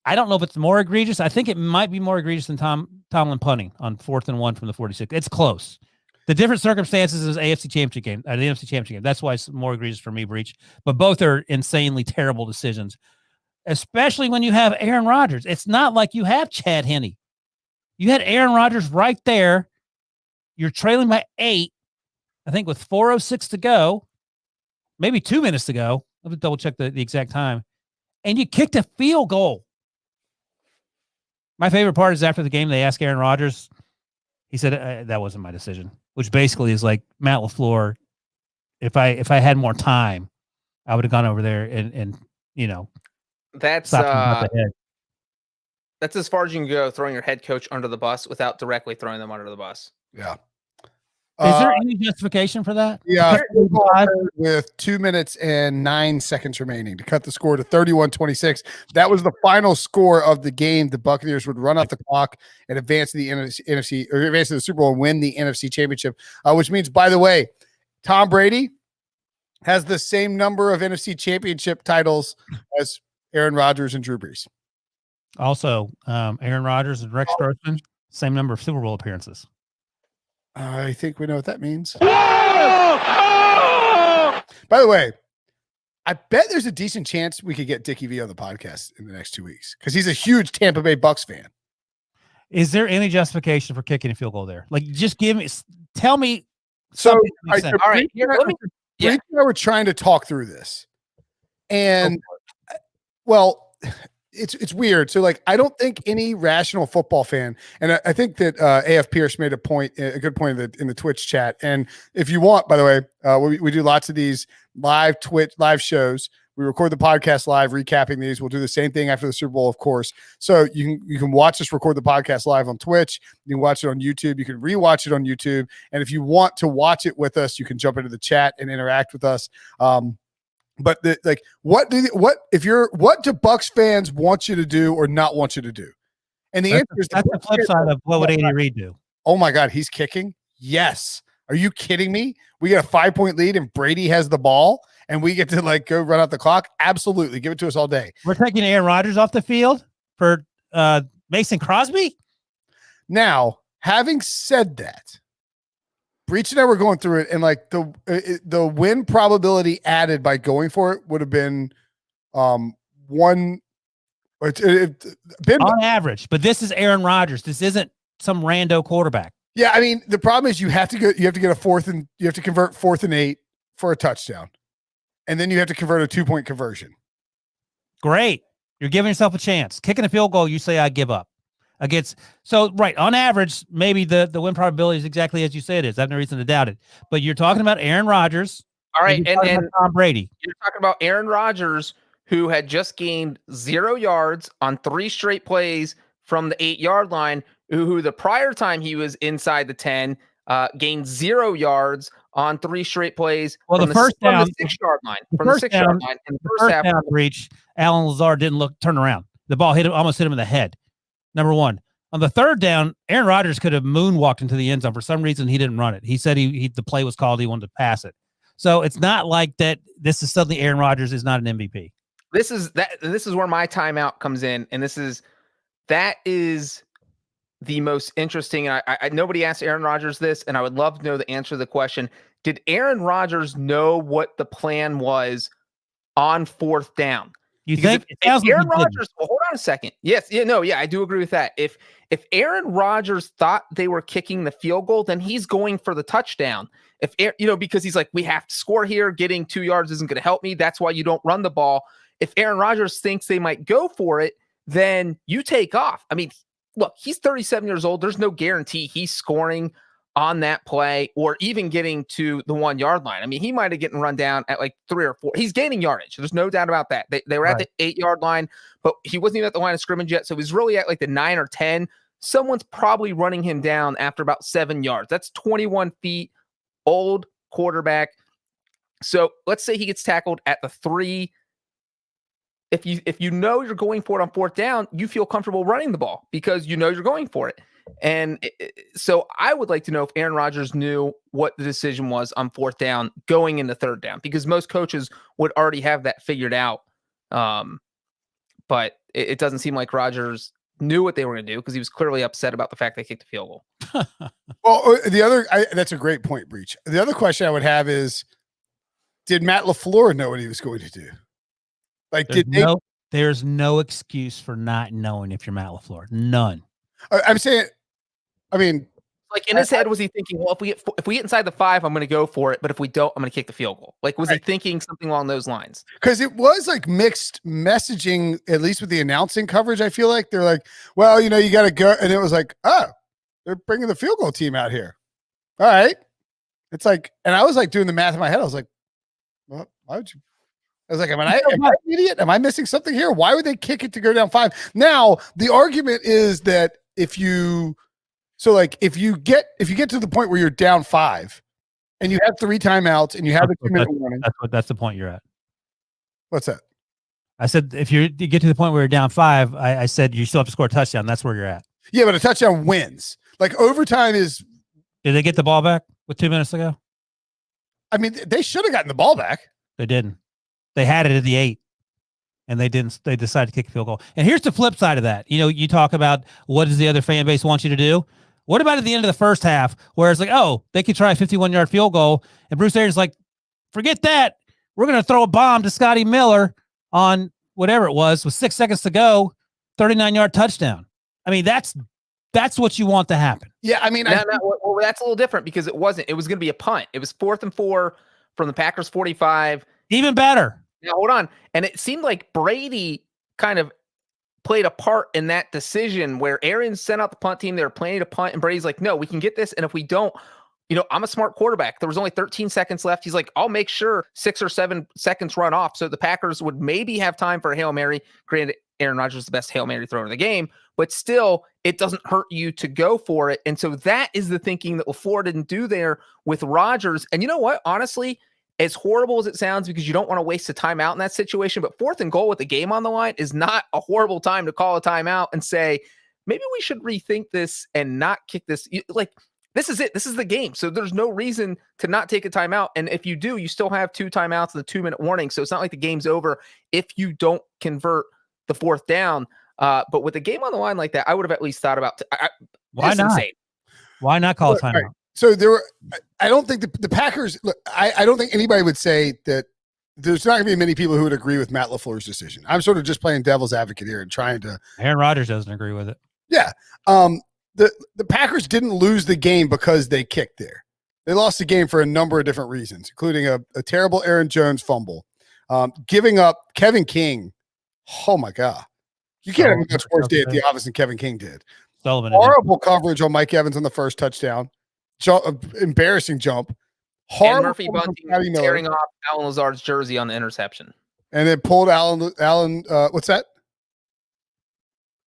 I don't know if it's more egregious. I think it might be more egregious than Tomlin punting on 4th and 1 from the 46. It's close. The different circumstances is AFC Championship game, the NFC Championship game. That's why it's more egregious for me, Breach. But both are insanely terrible decisions. especially when you have Aaron Rodgers. It's not like you have Chad Henne. You had Aaron Rodgers right there. You're trailing by 8, I think, with 4:06 to go, maybe 2 minutes to go. Let me double check the exact time. And you kicked a field goal. My favorite part is after the game, they asked Aaron Rodgers. He said, that wasn't my decision, which basically is like, Matt LaFleur, if I had more time, I would have gone over there and That's slapped him about the head. that's as far as you can go, throwing your head coach under the bus without directly throwing them under the bus. Yeah. Is there any justification for that? Yeah, with 2 minutes and 9 seconds remaining to cut the score to 31-26. That was the final score of the game. The Buccaneers would run off the clock and advance to the NFC or advance to the Super Bowl and win the NFC Championship, which means, by the way, Tom Brady has the same number of NFC Championship titles as Aaron Rodgers and Drew Brees. Also, Aaron Rodgers and Rex Grossman, same number of Super Bowl appearances. I think we know what that means. Oh! By the way, I bet there's a decent chance we could get Dickie V on the podcast in the next 2 weeks because he's a huge Tampa Bay Bucs fan. Is there any justification for kicking a field goal there? Like, just tell me. So, something that makes sense. All right, here, let me. Yeah. Brady and I were trying to talk through this, and well, it's weird. So, like, I don't think any rational football fan, and I think that AF Pierce made a good point in the Twitch chat. And if you want, by the way, we do lots of these live shows. We record the podcast live, recapping these. We'll do the same thing after the Super Bowl, of course. So you can watch us record the podcast live on Twitch. You can watch it on YouTube. You can rewatch it on YouTube. And if you want to watch it with us, you can jump into the chat and interact with us. But what do Bucs fans want you to do or not want you to do? And the answer is that's the flip side of what would Andy Reid do? Oh my God, he's kicking? Yes. Are you kidding me? We get a 5-point lead and Brady has the ball and we get to go run out the clock? Absolutely. Give it to us all day. We're taking Aaron Rodgers off the field for Mason Crosby? Now, having said that, Breach and I were going through it, and the win probability added by going for it would have been one. On average, but this is Aaron Rodgers. This isn't some rando quarterback. Yeah, I mean, the problem is you have to get a 4th and you have to convert 4th and 8 for a touchdown, and then you have to convert a 2-point conversion. Great, you're giving yourself a chance. Kicking a field goal, you say I give up. Right, on average, maybe the win probability is exactly as you say it is. I have no reason to doubt it. But you're talking about Aaron Rodgers. All right, and Tom Brady. You're talking about Aaron Rodgers, who had just gained 0 yards on 3 straight plays from the 8-yard line, who the prior time he was inside the 10 gained 0 yards on 3 straight plays. Well, the first down, the 6-yard line. From the 6-yard line in the first half down reach, Alan Lazard didn't turn around. The ball almost hit him in the head. Number one. On the 3rd down, Aaron Rodgers could have moonwalked into the end zone. For some reason, he didn't run it. He said the play was called. He wanted to pass it. So it's not like that. This is suddenly Aaron Rodgers is not an MVP. This is where my timeout comes in, and that is the most interesting. And I nobody asked Aaron Rodgers this, and I would love to know the answer to the question: did Aaron Rodgers know what the plan was on 4th down? You think if Aaron Rodgers? Well, hold on a second. Yes, I do agree with that. If Aaron Rodgers thought they were kicking the field goal, then he's going for the touchdown. Because he's like, we have to score here. Getting 2 yards isn't going to help me. That's why you don't run the ball. If Aaron Rodgers thinks they might go for it, then you take off. I mean, look, he's 37 years old. There's no guarantee he's scoring on that play or even getting to the 1-yard line. I mean, he might have gotten run down at 3 or 4. He's gaining yardage. There's no doubt about that. They were at the 8-yard line, but he wasn't even at the line of scrimmage yet. So he's really at the 9 or 10. Someone's probably running him down after about 7 yards. That's 21 feet, old quarterback. So let's say he gets tackled at the 3. If you know you're going for it on 4th down, you feel comfortable running the ball because you know you're going for it. And so I would like to know if Aaron Rodgers knew what the decision was on 4th down going into 3rd down, because most coaches would already have that figured out. But it doesn't seem like Rodgers knew what they were going to do because he was clearly upset about the fact they kicked the field goal. Well, that's a great point, Breach. The other question I would have is, did Matt LaFleur know what he was going to do? There's no excuse for not knowing if you're Matt LaFleur. None. I'm saying, I mean, Like in his head, was he thinking, well, if we get inside the 5, I'm going to go for it, but if we don't, I'm going to kick the field goal. Like, was he thinking something along those lines? because it was like mixed messaging, at least with the announcing coverage. I feel like they're like, well, you got to go, and it was like, oh, they're bringing the field goal team out here. All right, it's like, and I was like doing the math in my head. I was like, well, why would you? I was like, am I an idiot? Am I missing something here? Why would they kick it to go down 5? Now, the argument is that if you get to the point where you're down 5 and you have 3 timeouts and you have a 2-minute warning. That's the point you're at. What's that? I said, if you get to the point where you're down 5, I said you still have to score a touchdown. That's where you're at. Yeah, but a touchdown wins. Like overtime is. Did they get the ball back with 2 minutes to go? I mean, they should have gotten the ball back. They didn't. They had it at the 8, and they didn't. They decided to kick a field goal. And here's the flip side of that. You talk about what does the other fan base want you to do? What about at the end of the first half, where it's like, oh, they could try a 51-yard field goal, and Bruce Arians like, forget that. We're going to throw a bomb to Scotty Miller on whatever it was with 6 seconds to go, 39-yard touchdown. I mean, that's what you want to happen. Yeah, I mean, that's a little different because it wasn't. It was going to be a punt. It was 4th and 4 from the Packers 45. Even better. Now, hold on. And it seemed like Brady kind of played a part in that decision where Arians sent out the punt team. They were planning to punt, and Brady's like, no, we can get this. And if we don't, I'm a smart quarterback. There was only 13 seconds left. He's like, I'll make sure 6 or 7 seconds run off so the Packers would maybe have time for a Hail Mary. Granted, Aaron Rodgers is the best Hail Mary thrower in the game, but still, it doesn't hurt you to go for it. And so that is the thinking that LaFleur didn't do there with Rodgers. And you know what? Honestly, as horrible as it sounds, because you don't want to waste a timeout in that situation, but 4th and goal with the game on the line is not a horrible time to call a timeout and say, maybe we should rethink this and not kick this. Like, this is it. This is the game. So there's no reason to not take a timeout. And if you do, you still have 2 timeouts and a 2-minute warning. So it's not like the game's over if you don't convert the 4th down. But with the game on the line like that, I would have at least thought about why not? Insane. Why not call a timeout? Right. So I don't think the Packers, look, I don't think anybody would say that there's not going to be many people who would agree with Matt LaFleur's decision. I'm sort of just playing devil's advocate here and trying to. Aaron Rodgers doesn't agree with it. Yeah. The Packers didn't lose the game because they kicked there. They lost the game for a number of different reasons, including a terrible Aaron Jones fumble, giving up Kevin King. Oh my God. You can't have a much worse day at the office than Kevin King did. Sullivan. Horrible coverage on Mike Evans on the first touchdown. Embarrassing jump. Horrible. And Murphy Bunting tearing off Alan Lazard's jersey on the interception. And then pulled Alan what's that?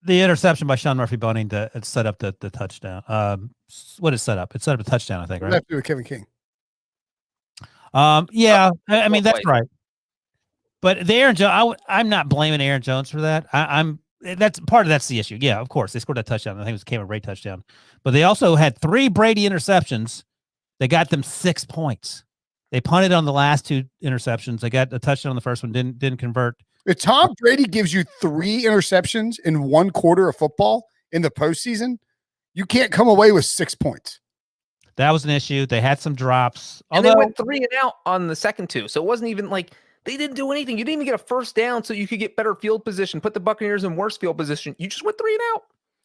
The interception by Sean Murphy Bunting to set up the touchdown. What is set up? It set up a touchdown, I think, right? What does that do with Kevin King? Yeah, I mean, that's right. But the Aaron Jones, I'm not blaming Aaron Jones for that. That's the issue. Yeah, of course. They scored that touchdown. I think it became a great touchdown. But they also had 3 Brady interceptions. They got them 6 points. They punted on the last 2 interceptions. They got a touchdown on the first one, didn't convert. If Tom Brady gives you 3 interceptions in 1 quarter of football in the postseason, you can't come away with 6 points. That was an issue. They had some drops. And they went 3 and out on the second 2. So it wasn't even like they didn't do anything. You didn't even get a first down so you could get better field position, put the Buccaneers in worse field position. You just went 3 and out.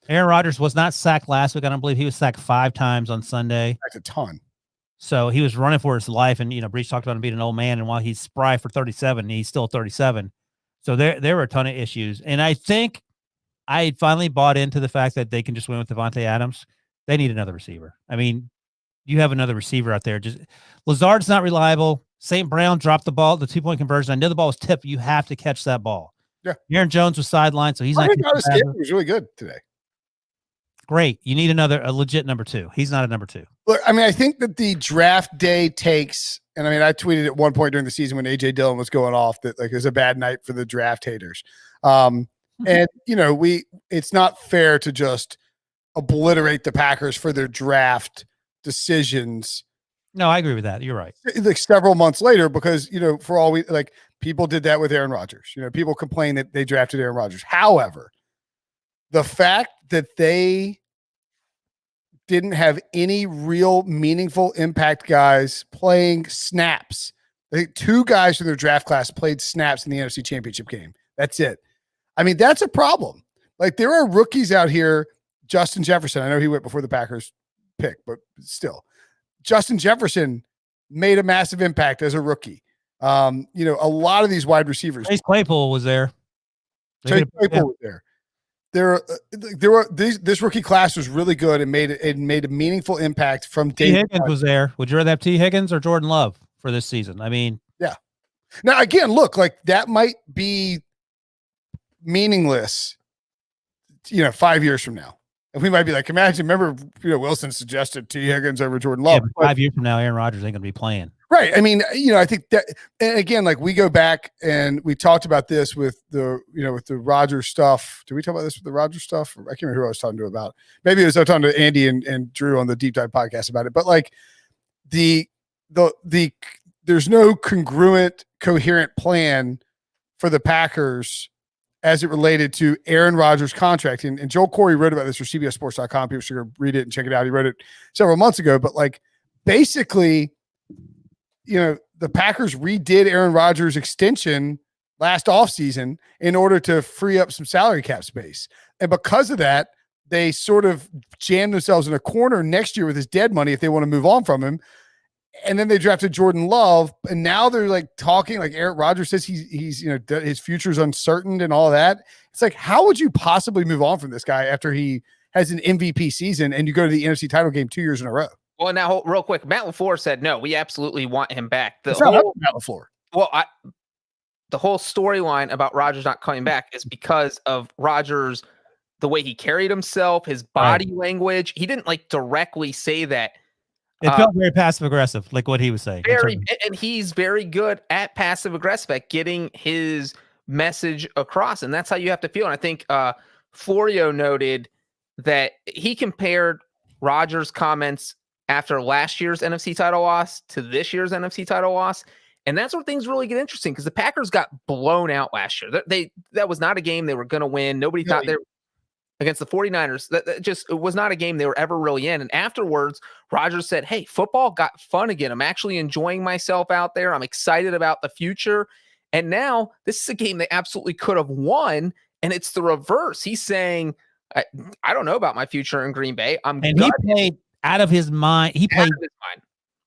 Aaron Rodgers was not sacked last week. I don't believe he was sacked 5 times on Sunday. That's a ton. So he was running for his life. And, Breach talked about him being an old man. And while he's spry for 37, he's still 37. So there were a ton of issues. And I think I finally bought into the fact that they can just win with Devontae Adams. They need another receiver. I mean, you have another receiver out there. Just Lazard's not reliable. St. Brown dropped the ball, the 2-point conversion. I know the ball was tipped. You have to catch that ball. Yeah. Aaron Jones was sidelined, so he's not. He was really good today. Great. You need a legit number 2. He's not a number 2. Look, I mean, I think that the draft day takes, and I mean, I tweeted at one point during the season when AJ Dillon was going off that like it was a bad night for the draft haters. And it's not fair to just obliterate the Packers for their draft decisions. No, I agree with that. You're right. Like several months later, because for all we like, people did that with Aaron Rodgers. People complain that they drafted Aaron Rodgers. However, the fact that they didn't have any real meaningful impact guys playing snaps. I think 2 guys from their draft class played snaps in the NFC Championship game. That's it. I mean, that's a problem. Like, there are rookies out here. Justin Jefferson, I know he went before the Packers pick, but still, Justin Jefferson made a massive impact as a rookie. A lot of these wide receivers. Chase Claypool was there. Chase Claypool was there. This rookie class was really good and made a meaningful impact from day T. Higgins was there. Would you rather have T. Higgins or Jordan Love for this season? I mean, yeah. Now again, look, like that might be meaningless, 5 years from now. And we might be like, remember, Wilson suggested T. Higgins over Jordan Love. Yeah, but 5 years from now, Aaron Rodgers ain't going to be playing. Right. I mean, I think that, and again, like we go back and we talked about this with the Rodgers stuff. Did we talk about this with the Rodgers stuff? I can't remember who I was talking to about. Maybe I was talking to Andy and Drew on the Deep Dive podcast about it. But like there's no congruent, coherent plan for the Packers as it related to Aaron Rodgers' contract. And Joel Corey wrote about this for CBSSports.com. People should go read it and check it out. He wrote it several months ago. But like basically, the Packers redid Aaron Rodgers' extension last offseason in order to free up some salary cap space. And because of that, they sort of jammed themselves in a corner next year with his dead money if they want to move on from him. And then they drafted Jordan Love, and now they're like talking like Aaron Rodgers says he's his future's uncertain and all that. It's like, how would you possibly move on from this guy after he has an MVP season and you go to the NFC title game 2 years in a row? Well, now real quick, Matt LaFleur said no. We absolutely want him back. Matt LaFleur. Well, the whole storyline about Rodgers not coming back is because of Rodgers, the way he carried himself, his body language. He didn't like directly say that. It felt very passive aggressive, like what he was saying. And he's very good at passive aggressive, at getting his message across, and that's how you have to feel. And I think Florio noted that he compared Rodgers' comments after last year's NFC title loss to this year's NFC title loss. And that's where things really get interesting, because the Packers got blown out last year. That was not a game they were going to win. Nobody thought they were against the 49ers. It was not a game they were ever really in. And afterwards, Rodgers said, hey, football got fun again. I'm actually enjoying myself out there. I'm excited about the future. And now this is a game they absolutely could have won. And it's the reverse. He's saying, I don't know about my future in Green Bay. He played out of his mind. He played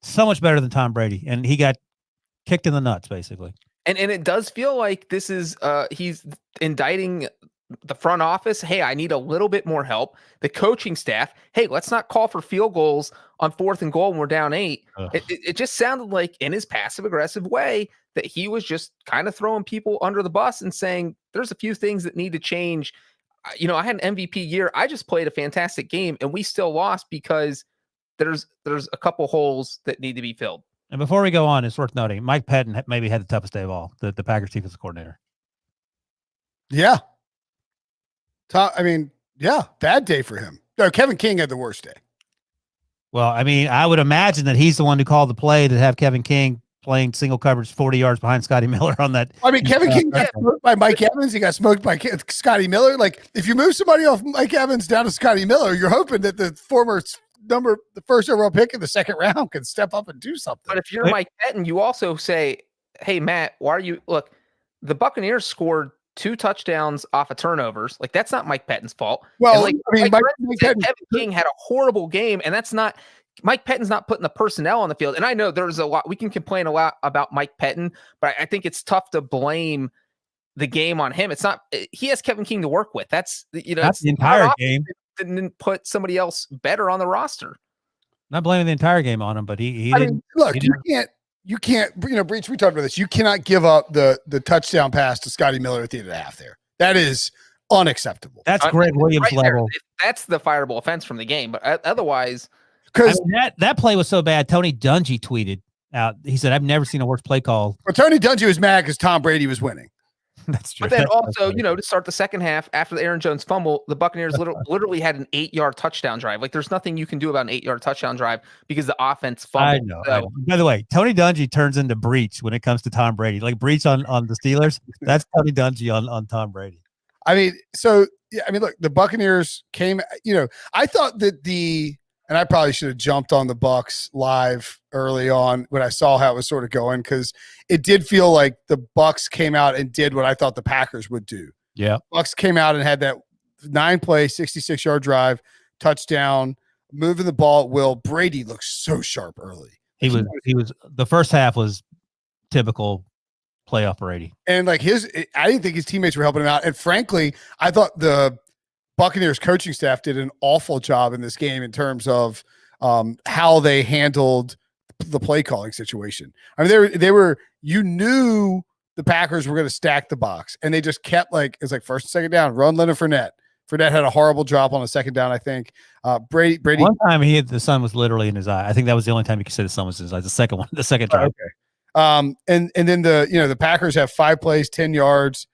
so much better than Tom Brady, and he got kicked in the nuts, basically. And it does feel like this is he's indicting the front office. Hey, I need a little bit more help. The coaching staff. Hey, let's not call for field goals on 4th and goal when we're down 8. It just sounded like, in his passive aggressive way, that he was just kind of throwing people under the bus and saying there's a few things that need to change. I had an MVP year. I just played a fantastic game, and we still lost because there's a couple holes that need to be filled. And before we go on, it's worth noting Mike Pettin maybe had the toughest day of all, the Packers defensive coordinator. Yeah. Bad day for him. No, Kevin King had the worst day. Well, I mean, I would imagine that he's the one who called the play to have Kevin King playing single coverage 40 yards behind Scotty Miller on that. I mean, Kevin King got smoked by Mike Evans. He got smoked by Scotty Miller. Like, if you move somebody off Mike Evans down to Scotty Miller, you're hoping that the first overall pick in the second round can step up and do something. But if you're Mike Pettin, you also say, hey, Matt, look, the Buccaneers scored 2 touchdowns off of turnovers. Like, that's not Mike Pettin's fault. Well, Mike Kevin King had a horrible game, and that's not Mike Pettin's not putting the personnel on the field. And I know there's a lot, we can complain a lot about Mike Pettin, but I think it's tough to blame the game on him. It's not, he has Kevin King to work with. That's the entire game. Didn't put somebody else better on the roster. Not blaming the entire game on him, but he didn't. Look, you can't, Breach, we talked about this. You cannot give up the touchdown pass to Scotty Miller at the end of the half there. That is unacceptable. That's Greg Williams level. That's the fireable offense from the game. But otherwise, because that play was so bad, Tony Dungy tweeted out. He said, "I've never seen a worse play call." Well, Tony Dungy was mad because Tom Brady was winning. That's true. But then also, to start the second half after the Aaron Jones fumble, the Buccaneers literally had an 8-yard touchdown drive. Like, there's nothing you can do about an 8-yard touchdown drive because the offense fumbled. I know. By the way, Tony Dungy turns into Breach when it comes to Tom Brady. Like Breach on the Steelers, that's Tony Dungy on Tom Brady. I mean, look, the Buccaneers came. I thought that and I probably should have jumped on the Bucs live early on when I saw how it was sort of going, because it did feel like the Bucs came out and did what I thought the Packers would do. Yeah. Bucs came out and had that 9-play, 66-yard drive, touchdown, moving the ball at will. Brady looked so sharp early. He was the first half was typical playoff Brady. And like I didn't think his teammates were helping him out. And frankly, I thought the Buccaneers coaching staff did an awful job in this game in terms of how they handled the play calling situation. I mean, they were you knew the Packers were going to stack the box, and they just kept it's like first and second down, run Leonard Fournette. Fournette had a horrible drop on a second down, I think. Brady. One time the sun was literally in his eye. I think that was the only time you could say the sun was in his eye. The second drive. Okay. And then the Packers have 5 plays, 10 yards.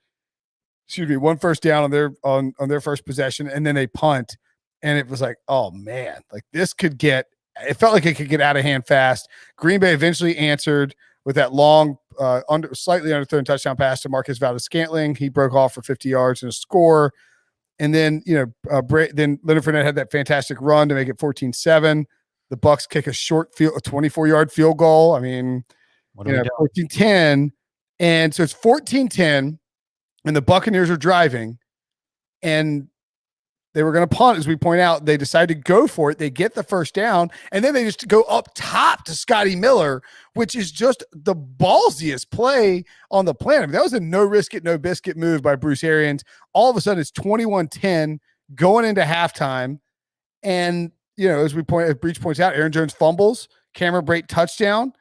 Excuse me, 1 first down on their first possession, and then they punt, and it was like, oh man, like this could get. It felt like it could get out of hand fast. Green Bay eventually answered with that long, slightly underthrown touchdown pass to Marcus Valdes-Scantling. He broke off for 50 yards and a score. And then, then Leonard Fournette had that fantastic run to make it 14-7. The Bucs kick a 24-yard field goal. I mean, 14-10. And so it's 14-10, and the Buccaneers are driving, and they were going to punt, as we point out. They decide to go for it. They get the first down, and then they just go up top to Scotty Miller, which is just the ballsiest play on the planet. I mean, that was a no risk it, no biscuit move by Bruce Arians. All of a sudden, it's 21-10 going into halftime. And, as Breach points out, Aaron Jones fumbles, Cameron Brate touchdown,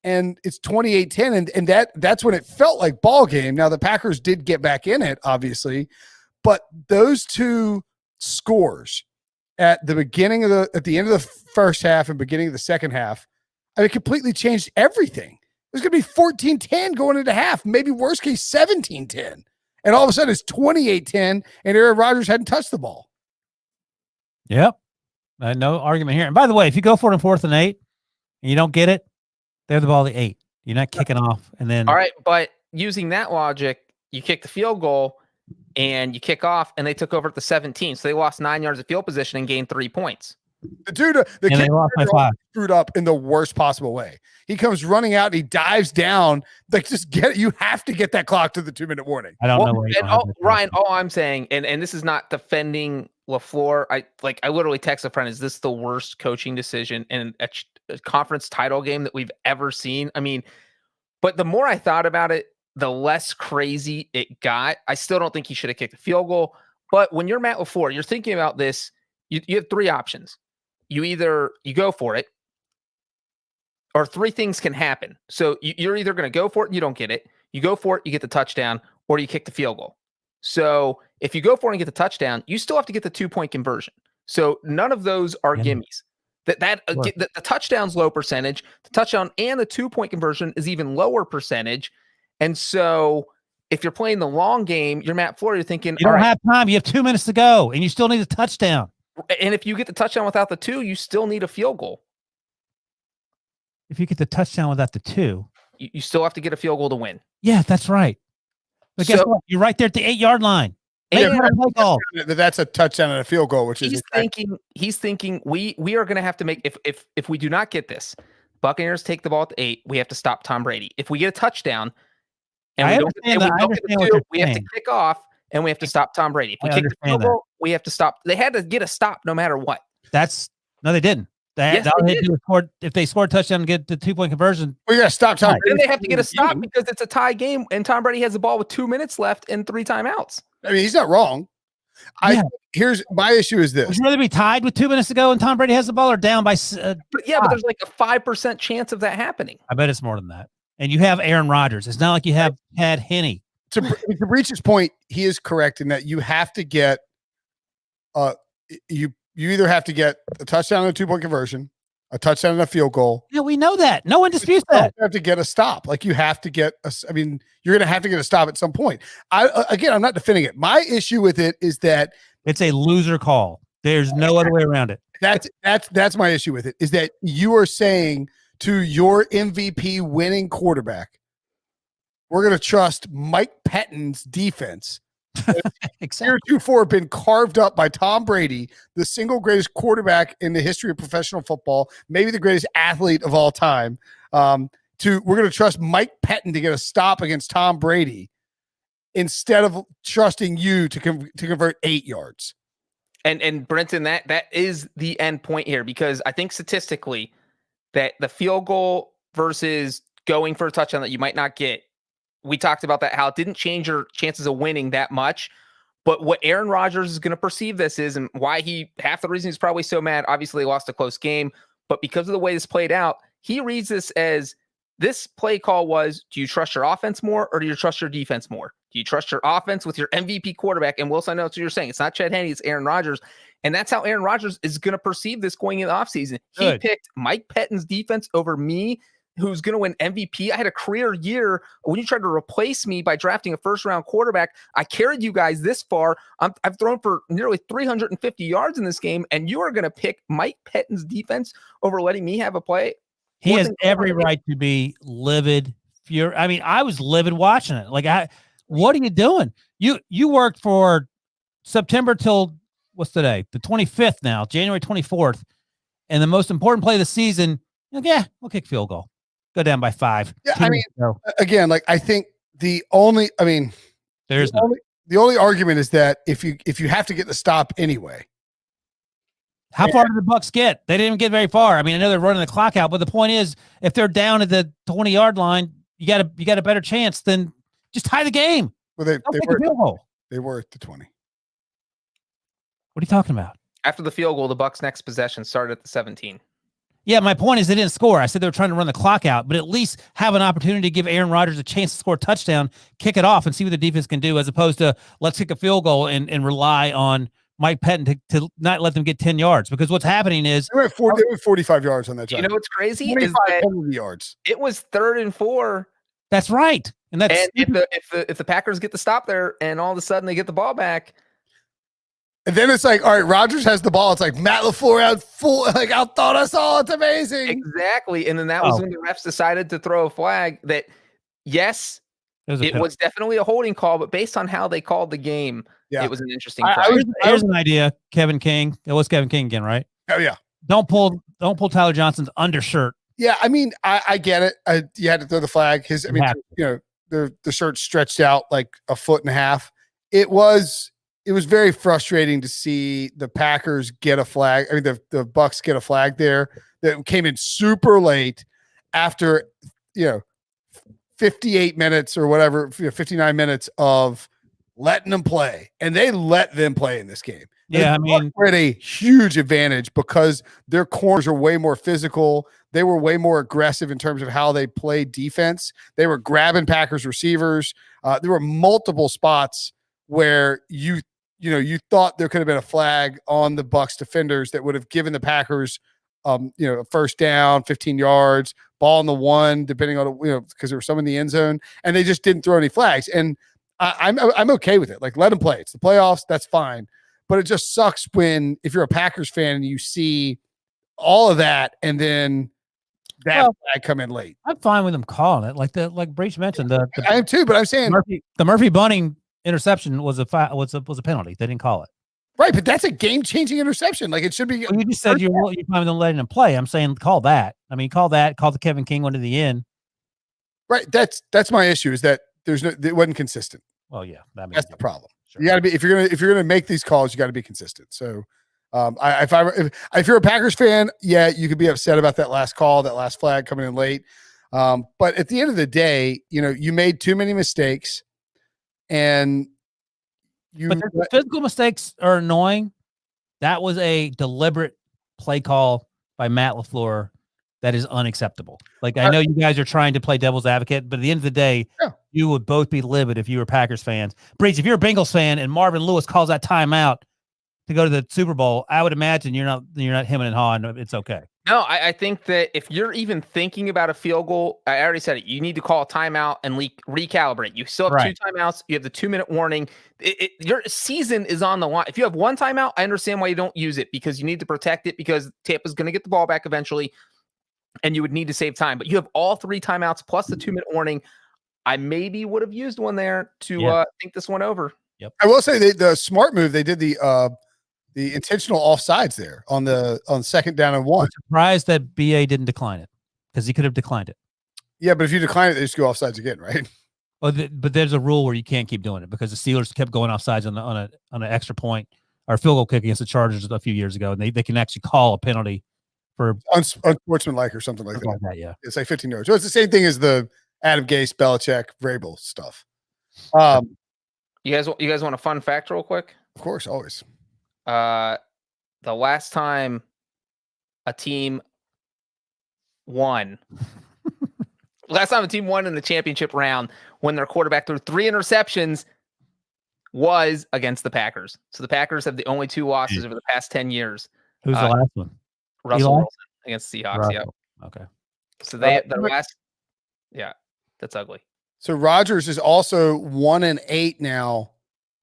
and it's 28-10. And that's when it felt like ball game. Now, the Packers did get back in it, obviously, but those two scores at the end of the first half and beginning of the second half, I mean, completely changed everything. It was going to be 14-10 going into half, maybe worst case 17-10. And all of a sudden it's 28-10 and Aaron Rodgers hadn't touched the ball. Yep. No argument here. And by the way, if you go for it in 4th and 8 and you don't get it, they have the ball at the 8. You're not kicking off. And then. All right. But using that logic, you kick the field goal and you kick off, and they took over at the 17. So they lost 9 yards of field position and gained 3 points. The kicker screwed up in the worst possible way. He comes running out and he dives down. Like, just get it. You have to get that clock to the 2-minute warning. I don't know. And Ryan, all I'm saying, and this is not defending LaFleur. I literally text a friend, is this the worst coaching decision in a conference title game that we've ever seen? I mean, but the more I thought about it, the less crazy it got. I still don't think he should have kicked the field goal. But when you're Matt LaFleur, you're thinking about this, you have 3 options. You go for it, or 3 things can happen. So you're either going to go for it and you don't get it. You go for it, you get the touchdown, or you kick the field goal. So if you go for it and get the touchdown, you still have to get the 2-point conversion. So none of those are gimmies. The touchdown's low percentage. The touchdown and the 2-point conversion is even lower percentage. And so if you're playing the long game, you're Matt LaFleur, you're thinking, you don't have time. You have 2 minutes to go, and you still need a touchdown. And if you get the touchdown without the 2, you still need a field goal. If you get the touchdown without the 2, you still have to get a field goal to win. Yeah, that's right. But guess what? You're right there at the 8-yard line. That's a touchdown and a field goal, which he's thinking we are going to have to make, if we do not get this, Buccaneers take the ball at the 8, we have to stop Tom Brady. If we get a touchdown and we don't get the 2, we have to kick off and we have to stop Tom Brady. If we kick the field goal, we have to stop. They had to get a stop no matter what. No, they didn't. If they scored a touchdown and get the 2-point conversion, we got to stop Tom Brady. Then they have to get a stop because it's a tie game and Tom Brady has the ball with 2 minutes left and 3 timeouts. I mean, he's not wrong. Here's my issue is this. Would you rather be tied with 2 minutes to go and Tom Brady has the ball, or down by but there's like a 5% chance of that happening. I bet it's more than that. And you have Aaron Rodgers. It's not like you have had Henne. To Breach's point, he is correct in that you have to get you either have to get a touchdown and a 2-point conversion, a touchdown and a field goal. Yeah, we know that. No one disputes that. You have to get a stop. Like, you have to get you're going to have to get a stop at some point. I'm not defending it. My issue with it is that it's a loser call. There's no other way around it. That's my issue with it, is that you are saying to your MVP winning quarterback, we're going to trust Mike Pettine's defense. Exactly. Year 2-4 been carved up by Tom Brady, the single greatest quarterback in the history of professional football, maybe the greatest athlete of all time. We're going to trust Mike Pettine to get a stop against Tom Brady. instead of trusting you to convert 8 yards. And Brenton, that is the end point here, because I think statistically that the field goal versus going for a touchdown that you might not get, we talked about that, how it didn't change your chances of winning that much. But what Aaron Rodgers is going to perceive this is, and why half the reason he's probably so mad, obviously he lost a close game, but because of the way this played out, he reads this as, this play call was, do you trust your offense more or do you trust your defense more? Do you trust your offense with your MVP quarterback? And Wilson, I know that's what you're saying. It's not Chad Henne, it's Aaron Rodgers. And that's how Aaron Rodgers is going to perceive this going in the offseason. He picked Mike Pettine's defense over me, who's going to win MVP. I had a career year. When you tried to replace me by drafting a first-round quarterback, I carried you guys this far. I've thrown for nearly 350 yards in this game, and you are going to pick Mike Pettine's defense over letting me have a play? He has every right to be livid. I mean, I was livid watching it. Like, what are you doing? You worked for September till what's today? The 25th now, January 24th. And the most important play of the season, we'll kick field goal. Go down by 5. Yeah, I mean, again, like, I think the only argument is that if you have to get the stop anyway. How far did the Bucs get? They didn't even get very far. I mean, I know they're running the clock out, but the point is, if they're down at the 20-yard line, you got a better chance than just tie the game. Well, they were at the 20. What are you talking about? After the field goal, the Bucs' next possession started at the 17. Yeah, my point is they didn't score. I said they were trying to run the clock out, but at least have an opportunity to give Aaron Rodgers a chance to score a touchdown, kick it off, and see what the defense can do, as opposed to let's kick a field goal and rely on Mike Pettin to not let them get 10 yards. Because what's happening is they were 45 yards on that drive. You know what's crazy is that yards. It was 3rd and 4. That's right. And if the Packers get the stop there and all of a sudden they get the ball back. And then it's like, all right, Rodgers has the ball. It's like Matt LaFleur outthought us all. It's amazing. Exactly. And then that was when the refs decided to throw a flag that, yes, it was definitely a holding call, but based on how they called the game, it was an interesting play. Here's an idea, Kevin King. It was Kevin King again, right? Oh, yeah. Don't pull Tyler Johnson's undershirt. Yeah, I mean, I get it. You had to throw the flag. The shirt stretched out like a foot and a half. It was very frustrating to see the Packers get a flag. I mean, the Bucs get a flag there that came in super late after, 58 minutes or whatever, 59 minutes of letting them play. And they let them play in this game. Yeah, I mean, we're at a huge advantage because their corners are way more physical. They were way more aggressive in terms of how they played defense. They were grabbing Packers receivers. There were multiple spots where you thought there could have been a flag on the Bucs defenders that would have given the Packers, a first down, 15 yards, ball on the 1, depending on, because there was some in the end zone, and they just didn't throw any flags. And I'm okay with it. Like, let them play. It's the playoffs. That's fine. But it just sucks if you're a Packers fan and you see all of that and then that flag come in late. I'm fine with them calling it. Like Breach mentioned, I am too, but I'm saying the Murphy Bunting interception was a penalty. They didn't call it. Right, but that's a game-changing interception. Like, it should be. Well, you just said you're fine with them letting them play. I'm saying call that. I mean, call the Kevin King one to the end. Right. That's my issue, is that it wasn't consistent. Well, yeah, that's the problem. Sure. You got to be, if you're gonna make these calls, you got to be consistent. So, if you're a Packers fan, you could be upset about that last call, that last flag coming in late. But at the end of the day, you made too many mistakes, and but the physical mistakes are annoying. That was a deliberate play call by Matt LaFleur that is unacceptable. Like, I know you guys are trying to play devil's advocate, but at the end of the day, you would both be livid if you were Packers fans. Breach, if you're a Bengals fan and Marvin Lewis calls that timeout to go to the Super Bowl, I would imagine you're not hemming and hawing. It's okay. No, I think that if you're even thinking about a field goal, I already said it. You need to call a timeout and recalibrate. You still have 2 timeouts. You have the 2-minute warning. Your season is on the line. If you have 1 timeout, I understand why you don't use it, because you need to protect it, because Tampa's going to get the ball back eventually, and you would need to save time. But you have all 3 timeouts plus the 2-minute warning. I maybe would have used one there to think this one over. Yep. I will say the smart move, they did the intentional offsides there on 2nd down and 1. I'm surprised that BA didn't decline it, because he could have declined it. Yeah, but if you decline it, they just go offsides again, right? But there's a rule where you can't keep doing it because the Steelers kept going offsides on an extra point or field goal kick against the Chargers a few years ago, and they can actually call a penalty for unsportsmanlike or something like that. Yeah, it's like 15 yards. So it's the same thing as the Adam Gase, Belichick, Vrabel stuff. You guys want a fun fact real quick? Of course, always. The last time a team won. Last time a team won in the championship round when their quarterback threw 3 interceptions was against the Packers. So the Packers have the only 2 losses over the past 10 years. Who's the last one? Russell Wilson against the Seahawks. Yeah. Okay. So their last. Yeah, that's ugly. So Rodgers is also 1-8 now.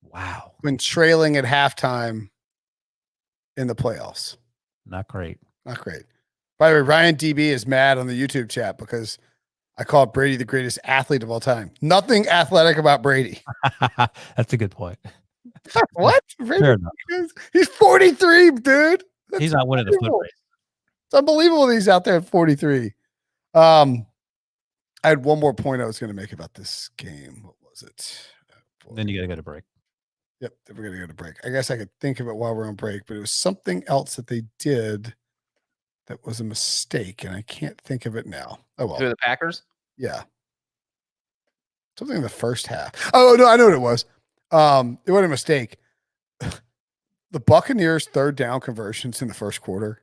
Wow. When trailing at halftime in the playoffs. Not great. Not great. By the way, Ryan DB is mad on the YouTube chat because I called Brady the greatest athlete of all time. Nothing athletic about Brady. That's a good point. What? Fair enough. He's 43, dude. He's not winning the foot race. It's unbelievable that he's out there at 43. I had one more point I was going to make about this game. What was it? Then you got to go to break. Yep, we're going to go to break. I guess I could think of it while we're on break, but it was something else that they did that was a mistake, and I can't think of it now. Oh, well. Through the Packers? Yeah. Something in the first half. Oh, no, I know what it was. It wasn't a mistake. The Buccaneers' 3rd down conversions in the first quarter.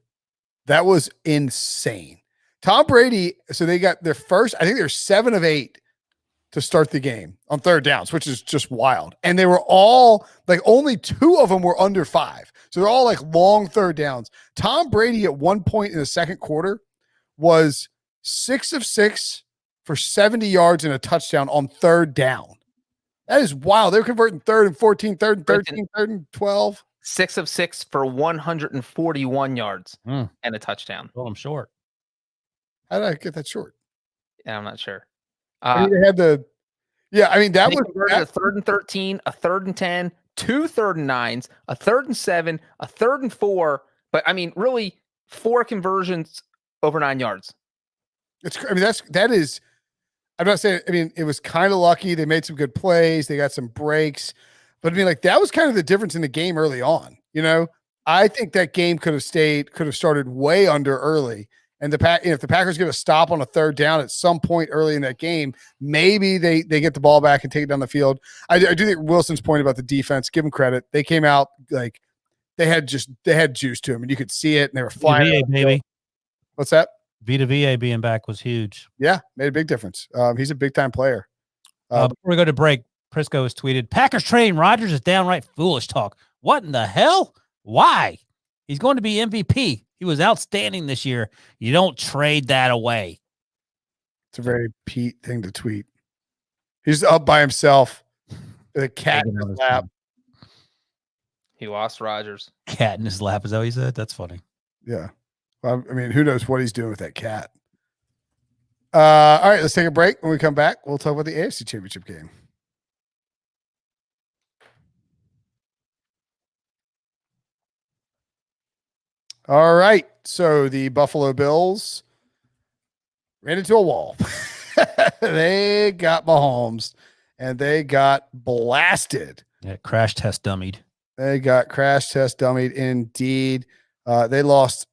That was insane. Tom Brady, so they got their first, I think they're 7 of 8 to start the game on 3rd downs, which is just wild. And they were all like, only 2 of them were under 5. So they're all like long 3rd downs. Tom Brady at one point in the second quarter was 6 of 6 for 70 yards and a touchdown on 3rd down. That is wild. They're converting 3rd and 14, 3rd and 13, 3rd and 12. 6 of 6 for 141 yards and a touchdown. Well, I'm short. How did I get that short? Yeah, I'm not sure. I mean, they had the, yeah, I mean, that was a 3rd and 13, a 3rd and 10, 2 3rd and 9s, a 3rd and 7, a 3rd and 4. But I mean, really 4 conversions over 9 yards. I mean, that is, I'm not saying, I mean, it was kind of lucky. They made some good plays. They got some breaks, but I mean, like that was kind of the difference in the game early on. You know, I think that game could have started way under early. And if the Packers get a stop on a 3rd down at some point early in that game, maybe they get the ball back and take it down the field. I do think Wilson's point about the defense, give them credit. They came out like they had juice to them, and you could see it, and they were flying. Baby. What's that? Vita VA being back was huge. Yeah, made a big difference. He's a big time player. Before we go to break, Prisco has tweeted, Packers trading Rodgers is downright foolish talk. What in the hell? Why? He's going to be MVP. He was outstanding this year. You don't trade that away. It's a very Pete thing to tweet. He's up by himself with a cat in his lap. He lost Rodgers. Cat in his lap. Is that what he said? That's funny. Yeah. Well, I mean, who knows what he's doing with that cat? All right, let's take a break. When we come back, we'll talk about the AFC Championship game. All right. So the Buffalo Bills ran into a wall. They got Mahomes and they got blasted. Yeah, crash test dummied. They got crash test dummied indeed. They lost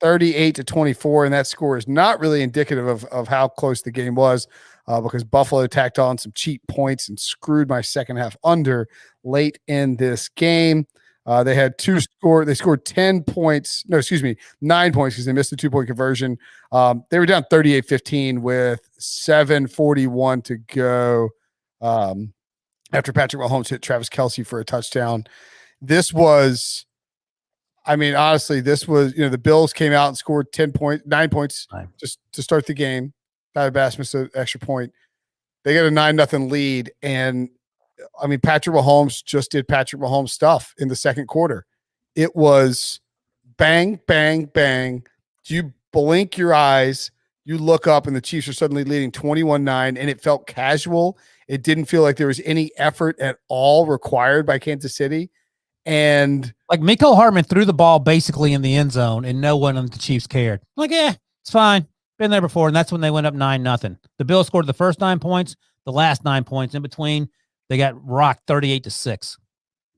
38-24, and that score is not really indicative of how close the game was because Buffalo tacked on some cheap points and screwed my second half under late in this game. They had they scored 10 points. No, excuse me, 9 points because they missed the 2-point conversion. They were down 38-15 with 7:41 to go after Patrick Mahomes hit Travis Kelsey for a touchdown. This was, I mean, honestly, this was, the Bills came out and scored 9 points just to start the game. Tyler Bass missed an extra point. They got a 9-0 lead, and I mean, Patrick Mahomes just did Patrick Mahomes stuff in the second quarter. It was bang, bang, bang. You blink your eyes, you look up, and the Chiefs are suddenly leading 21-9, and it felt casual. It didn't feel like there was any effort at all required by Kansas City. And like Mecole Hardman threw the ball basically in the end zone, and no one on the Chiefs cared. Like, it's fine. Been there before, and that's when they went up 9-0. The Bills scored the first 9 points. The last 9 points in between, they got rocked 38-6.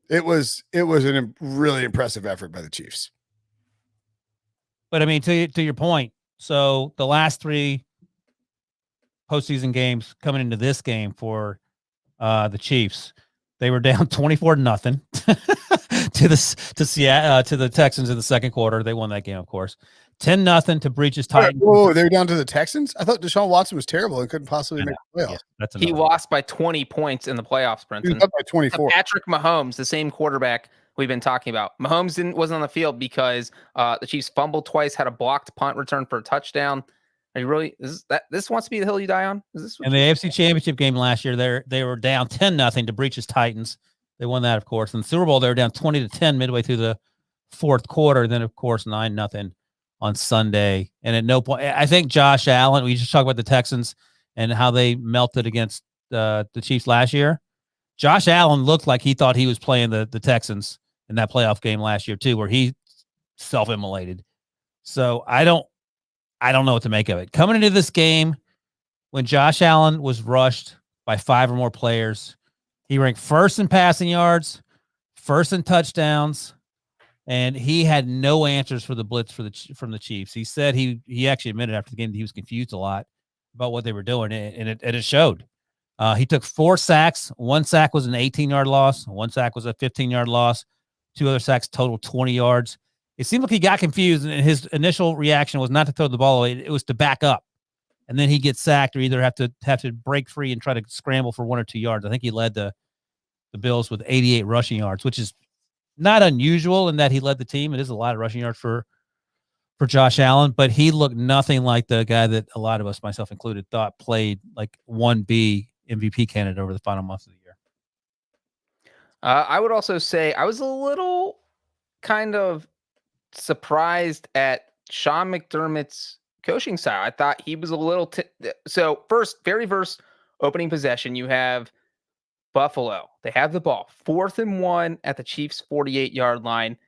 It was really impressive effort by the Chiefs. But I mean, to your point, so the last 3 postseason games coming into this game for the Chiefs, they were down 24-0 to the Texans in the second quarter. They won that game, of course. 10-0 to Breach's Titans. Oh, they were down to the Texans? I thought Deshaun Watson was terrible and couldn't possibly make the playoffs. Yeah, he lost by 20 points in the playoffs, He was Brinson. up by 24. Patrick Mahomes, the same quarterback we've been talking about. Mahomes wasn't on the field because the Chiefs fumbled twice, had a blocked punt return for a touchdown. Are you really this wants to be the hill you die on? Is this in the AFC Championship game last year? They were down 10-0 to Breach's Titans. They won that, of course. In the Super Bowl, they were down 20-10 midway through the fourth quarter. Then, of course, 9-0 on Sunday. And at no point, I think Josh Allen. We just talked about the Texans and how they melted against the Chiefs last year. Josh Allen looked like he thought he was playing the Texans in that playoff game last year too, where he self-immolated. So I don't know what to make of it. Coming into this game, when Josh Allen was rushed by 5 or more players, he ranked first in passing yards, first in touchdowns, and he had no answers for the blitz from the Chiefs. He said he actually admitted after the game that he was confused a lot about what they were doing, and it showed. He took 4 sacks. 1 sack was an 18-yard loss. 1 sack was a 15-yard loss. 2 other sacks total 20 yards. It seemed like he got confused, and his initial reaction was not to throw the ball away. It was to back up, and then he gets sacked or either have to break free and try to scramble for 1 or 2 yards. I think he led the Bills with 88 rushing yards, which is not unusual in that he led the team. It is a lot of rushing yards for Josh Allen, but he looked nothing like the guy that a lot of us, myself included, thought played like 1B MVP candidate over the final months of the year. I would also say I was a little kind of surprised at Sean McDermott's coaching style. I thought he was a little so very first opening possession, you have Buffalo. They have the ball 4th and 1 at the Chiefs 48-yard line.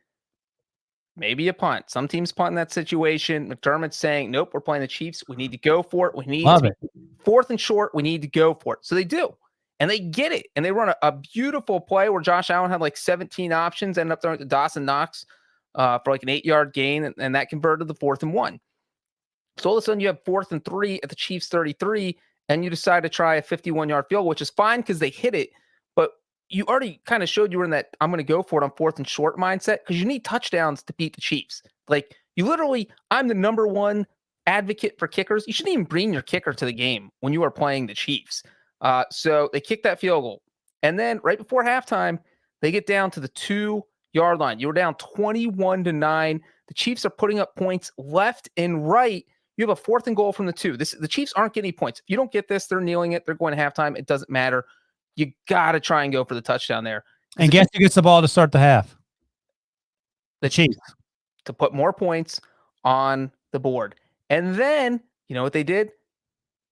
Maybe a punt. Some teams punt in that situation. McDermott's saying, nope, we're playing the Chiefs. We need to go for it. We need Love to it. 4th and short. We need to go for it. So they do. And they get it. And they run a beautiful play where Josh Allen had like 17 options, ended up throwing it to Dawson Knox for like an 8-yard gain. And that converted to 4th and 1. So all of a sudden you have 4th and 3 at the Chiefs 33, and you decide to try a 51-yard field, which is fine because they hit it. But you already kind of showed you were in that I'm going to go for it on 4th and short mindset because you need touchdowns to beat the Chiefs. Like you literally, I'm the number 1 advocate for kickers. You shouldn't even bring your kicker to the game when you are playing the Chiefs. So they kick that field goal. And then right before halftime, they get down to the 2-yard line. You were down 21-9. The Chiefs are putting up points left and right. You have a 4th and goal from the 2. The Chiefs aren't getting any points. If you don't get this, they're kneeling it. They're going to halftime. It doesn't matter. You got to try and go for the touchdown there. And guess who gets the ball to start the half? The Chiefs. To put more points on the board. And then, you know what they did?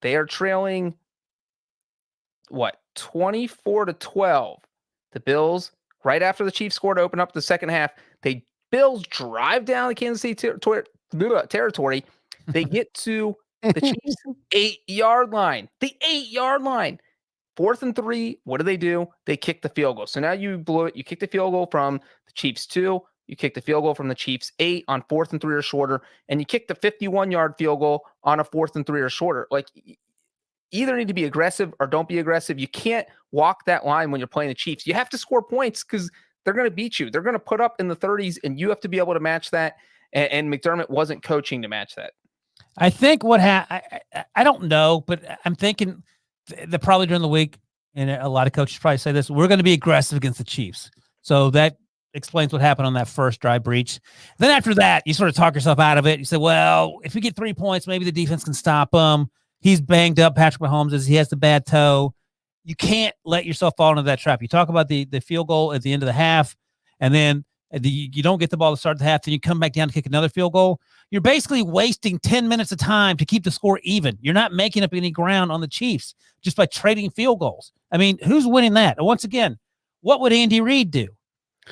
They are trailing, 24-12. The Bills, right after the Chiefs scored to open up the second half, Bills drive down the Kansas City territory. They get to the Chiefs 8-yard line. The 8-yard line. 4th and 3. What do? They kick the field goal. So now you blew it. You kick the field goal from the Chiefs 2. You kick the field goal from the Chiefs 8 on 4th and 3 or shorter. And you kick the 51-yard field goal on a 4th and 3 or shorter. Like either need to be aggressive or don't be aggressive. You can't walk that line when you're playing the Chiefs. You have to score points because they're going to beat you. They're going to put up in the 30s, and you have to be able to match that. And McDermott wasn't coaching to match that. I think I don't know, but I'm thinking that probably during the week, and a lot of coaches probably say this, we're going to be aggressive against the Chiefs. So that explains what happened on that first drive breach. Then after that, you sort of talk yourself out of it. You say, well, if we get 3 points, maybe the defense can stop him. He's banged up, Patrick Mahomes, as he has the bad toe. You can't let yourself fall into that trap. You talk about the field goal at the end of the half, and then you don't get the ball to start the half, then you come back down to kick another field goal. You're basically wasting 10 minutes of time to keep the score even. You're not making up any ground on the Chiefs just by trading field goals. I mean, who's winning that? And once again, what would Andy Reid do?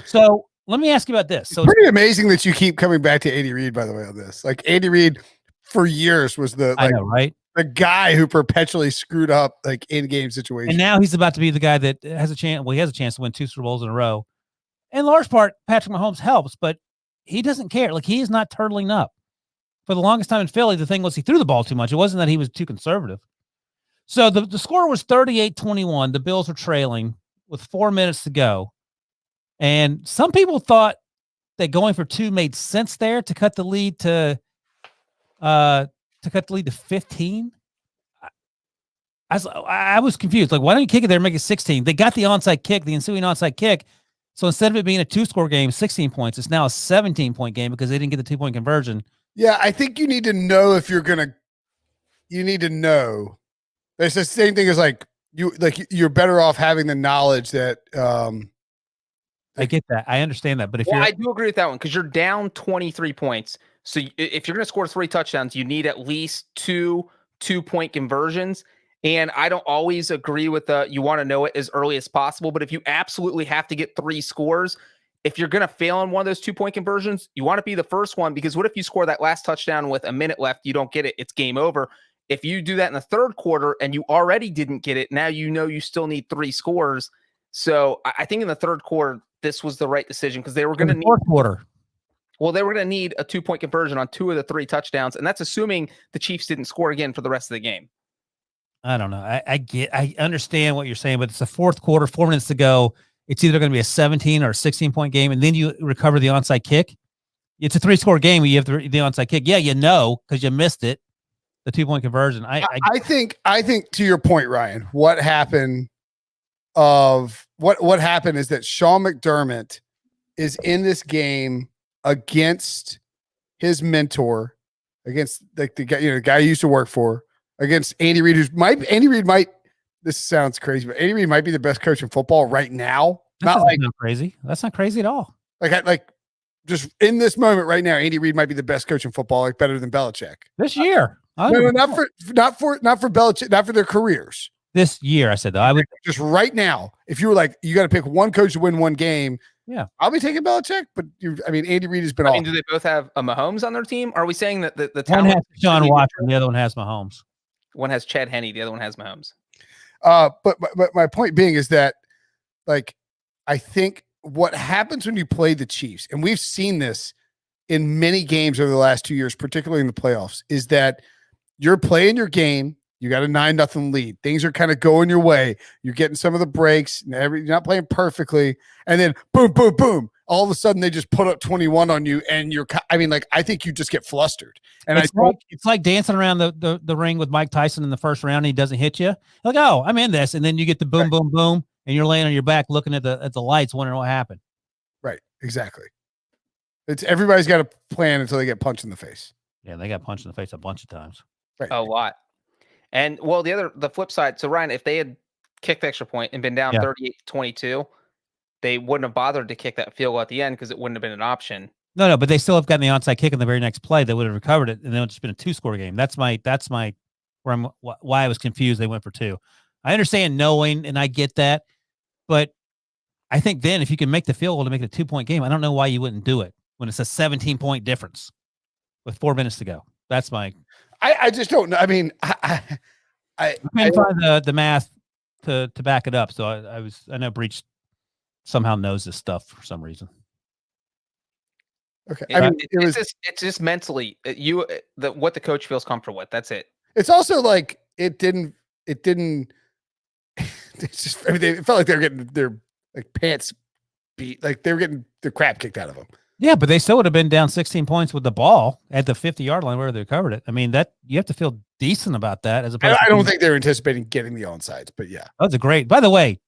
So let me ask you about this. So it's pretty amazing that you keep coming back to Andy Reid, by the way, on this. Like Andy Reid for years was I know, right? the guy who perpetually screwed up like in-game situations. And now he's about to be the guy that has a chance. Well, he has a chance to win 2 Super Bowls in a row. In large part, Patrick Mahomes helps, but he doesn't care. Like, he is not turtling up. For the longest time in Philly, the thing was he threw the ball too much. It wasn't that he was too conservative. So the score was 38-21. The Bills were trailing with 4 minutes to go. And some people thought that going for 2 made sense there to cut the lead to 15. I was confused. Like, why don't you kick it there and make it 16? They got the onside kick, the ensuing onside kick. So instead of it being a 2-score game, 16 points, it's now a 17-point game because they didn't get the 2-point conversion. Yeah, I think you need to know if you're gonna. You need to know. It's the same thing as you're better off having the knowledge that. I get that. I understand that. But if I do agree with that one because you're down 23 points. So if you're going to score 3 touchdowns, you need at least 2 2-point conversions. And I don't always agree with you want to know it as early as possible. But if you absolutely have to get 3 scores, if you're going to fail on one of those 2-point conversions, you want to be the first one, because what if you score that last touchdown with a minute left, you don't get it, it's game over. If you do that in the third quarter and you already didn't get it, now you know you still need 3 scores. So I think in the third quarter, this was the right decision because they were going to need fourth quarter. Well, they were going to need a 2-point conversion on 2 of the 3 touchdowns, and that's assuming the Chiefs didn't score again for the rest of the game. I don't know. I understand what you're saying, but it's the fourth quarter, 4 minutes to go. It's either going to be a 17 or a 16-point game, and then you recover the onside kick. It's a 3-score game where you have the onside kick. Yeah, you know, because you missed it, the 2-point conversion. I think to your point, Ryan, what happened is that Sean McDermott is in this game against his mentor, against like the guy he used to work for, against Andy Reid, this sounds crazy, but Andy Reid might be the best coach in football right now. Not crazy. That's not crazy at all. Like just in this moment right now, Andy Reid might be the best coach in football, like better than Belichick this year. No, not for Belichick, not for their careers. This year, I said though, I would just right now. If you were like, you got to pick one coach to win one game. Yeah, I'll be taking Belichick, but Andy Reid has been. Do they both have a Mahomes on their team? Are we saying that the one talent has Sean Watson, the other one has Mahomes. One has Chad Henne, the other one has Mahomes. But my point being is that, like, I think what happens when you play the Chiefs, and we've seen this in many games over the last 2 years, particularly in the playoffs, is that you're playing your game. You got a 9-0 lead. Things are kind of going your way. You're getting some of the breaks. You're not playing perfectly. And then boom, boom, boom. All of a sudden they just put up 21 on you. And I think you just get flustered. And it's like dancing around the ring with Mike Tyson in the first round and he doesn't hit you. Like, oh, I'm in this. And then you get the boom, boom, boom. And you're laying on your back looking at the lights wondering what happened. Right. Exactly. Everybody's got a plan until they get punched in the face. Yeah, they got punched in the face a bunch of times. Right. A lot. And well, the flip side. So Ryan, if they had kicked the extra point and been down 38-22, they wouldn't have bothered to kick that field goal at the end because it wouldn't have been an option. No, but they still have gotten the onside kick in the very next play. They would have recovered it, and then it would just been a 2-score game. That's my why I was confused. They went for 2. I understand knowing, and I get that, but I think then if you can make the field goal to make it a 2-point game, I don't know why you wouldn't do it when it's a 17-point difference with 4 minutes to go. That's my. I just don't know. I mean, I can't find the math to back it up. So I know Breach somehow knows this stuff for some reason. Okay, it's just mentally what the coach feels comfortable with. That's it. It's also like it didn't. It's just it felt like they were getting their pants beat, like they were getting the crap kicked out of them. Yeah, but they still would have been down 16 points with the ball at the 50-yard line where they recovered it. I mean, that you have to feel decent about that. As opposed I don't think they're anticipating getting the onsides, but yeah, that was a great. By the way,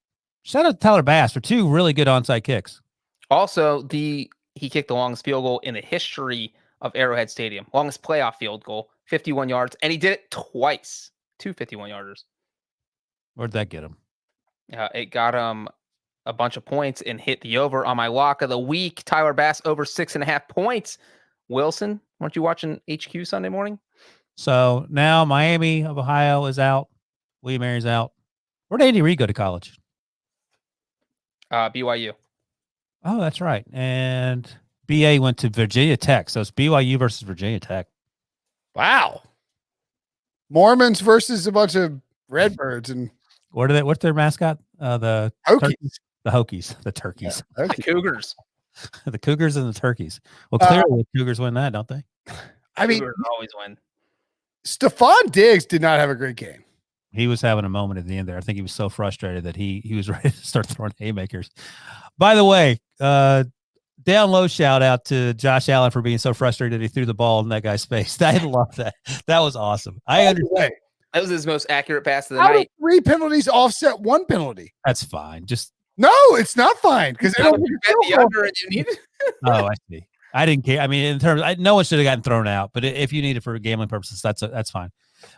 shout out to Tyler Bass for 2 really good onside kicks. Also, he kicked the longest field goal in the history of Arrowhead Stadium, longest playoff field goal, 51 yards, and he did it twice, 2 51-yarders. Where'd that get him? It got him a bunch of points and hit the over on my lock of the week. Tyler Bass over 6.5 points. Wilson, weren't you watching HQ Sunday morning? So now Miami of Ohio is out. William Mary's out. Where'd Andy Reid go to college? BYU. Oh, that's right. And BA went to Virginia Tech. So it's BYU versus Virginia Tech. Wow. Mormons versus a bunch of Redbirds and What's their mascot? The Hokies. turkeys. The Hokies, the turkeys, The Cougars. the Cougars and the turkeys. Well, clearly the Cougars win that, don't they? I mean, Cougars always win. Stephon Diggs did not have a great game. He was having a moment at the end there. I think he was so frustrated that he was ready to start throwing haymakers. By the way, down low shout out to Josh Allen for being so frustrated he threw the ball in that guy's face. I love that. That was awesome. I understand. That was his most accurate pass of the How night. did 3 penalties offset 1 penalty? That's fine. Just No, it's not fine because they don't You bet the under and you need it. I see. I didn't care. I mean, in terms, no one should have gotten thrown out. But if you need it for gambling purposes, that's fine.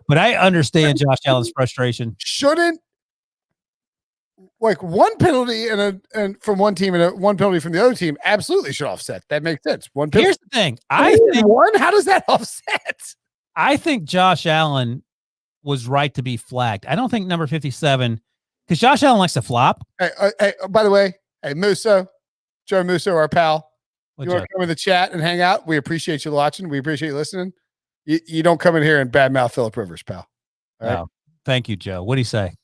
But I understand Josh Allen's frustration. Shouldn't like 1 penalty and from one team and 1 penalty from the other team absolutely should offset. That makes sense. 1 penalty. Here's the thing. I think one. How does that offset? I think Josh Allen was right to be flagged. I don't think number 57, because Josh Allen likes to flop. Hey, by the way, hey Musso, Joe Musso, our pal. You want to come in the chat and hang out? We appreciate you watching. We appreciate you listening. You don't come in here and badmouth Phillip Rivers, pal. All right? No. Thank you, Joe. What do you say?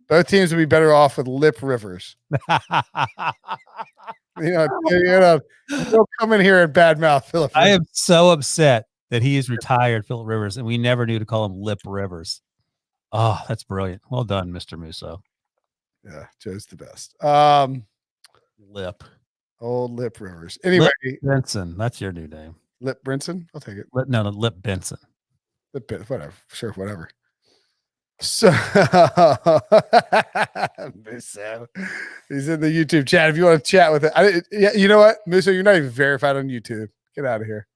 Both teams would be better off with Lip Rivers. Don't come in here and badmouth Phillip Rivers. I am so upset that he is retired, Phillip Rivers, and we never knew to call him Lip Rivers. Oh, that's brilliant. Well done, Mr. Musso. Yeah, Joe's the best. Lip. Old Lip Rivers. Anyway, Lip Benson. That's your new name. Lip Brinson. I'll take it. No, Lip Benson. Lip, whatever. Sure, whatever. So, Musso, he's in the YouTube chat. If you want to chat with it, you know what, Musso, you're not even verified on YouTube. Get out of here.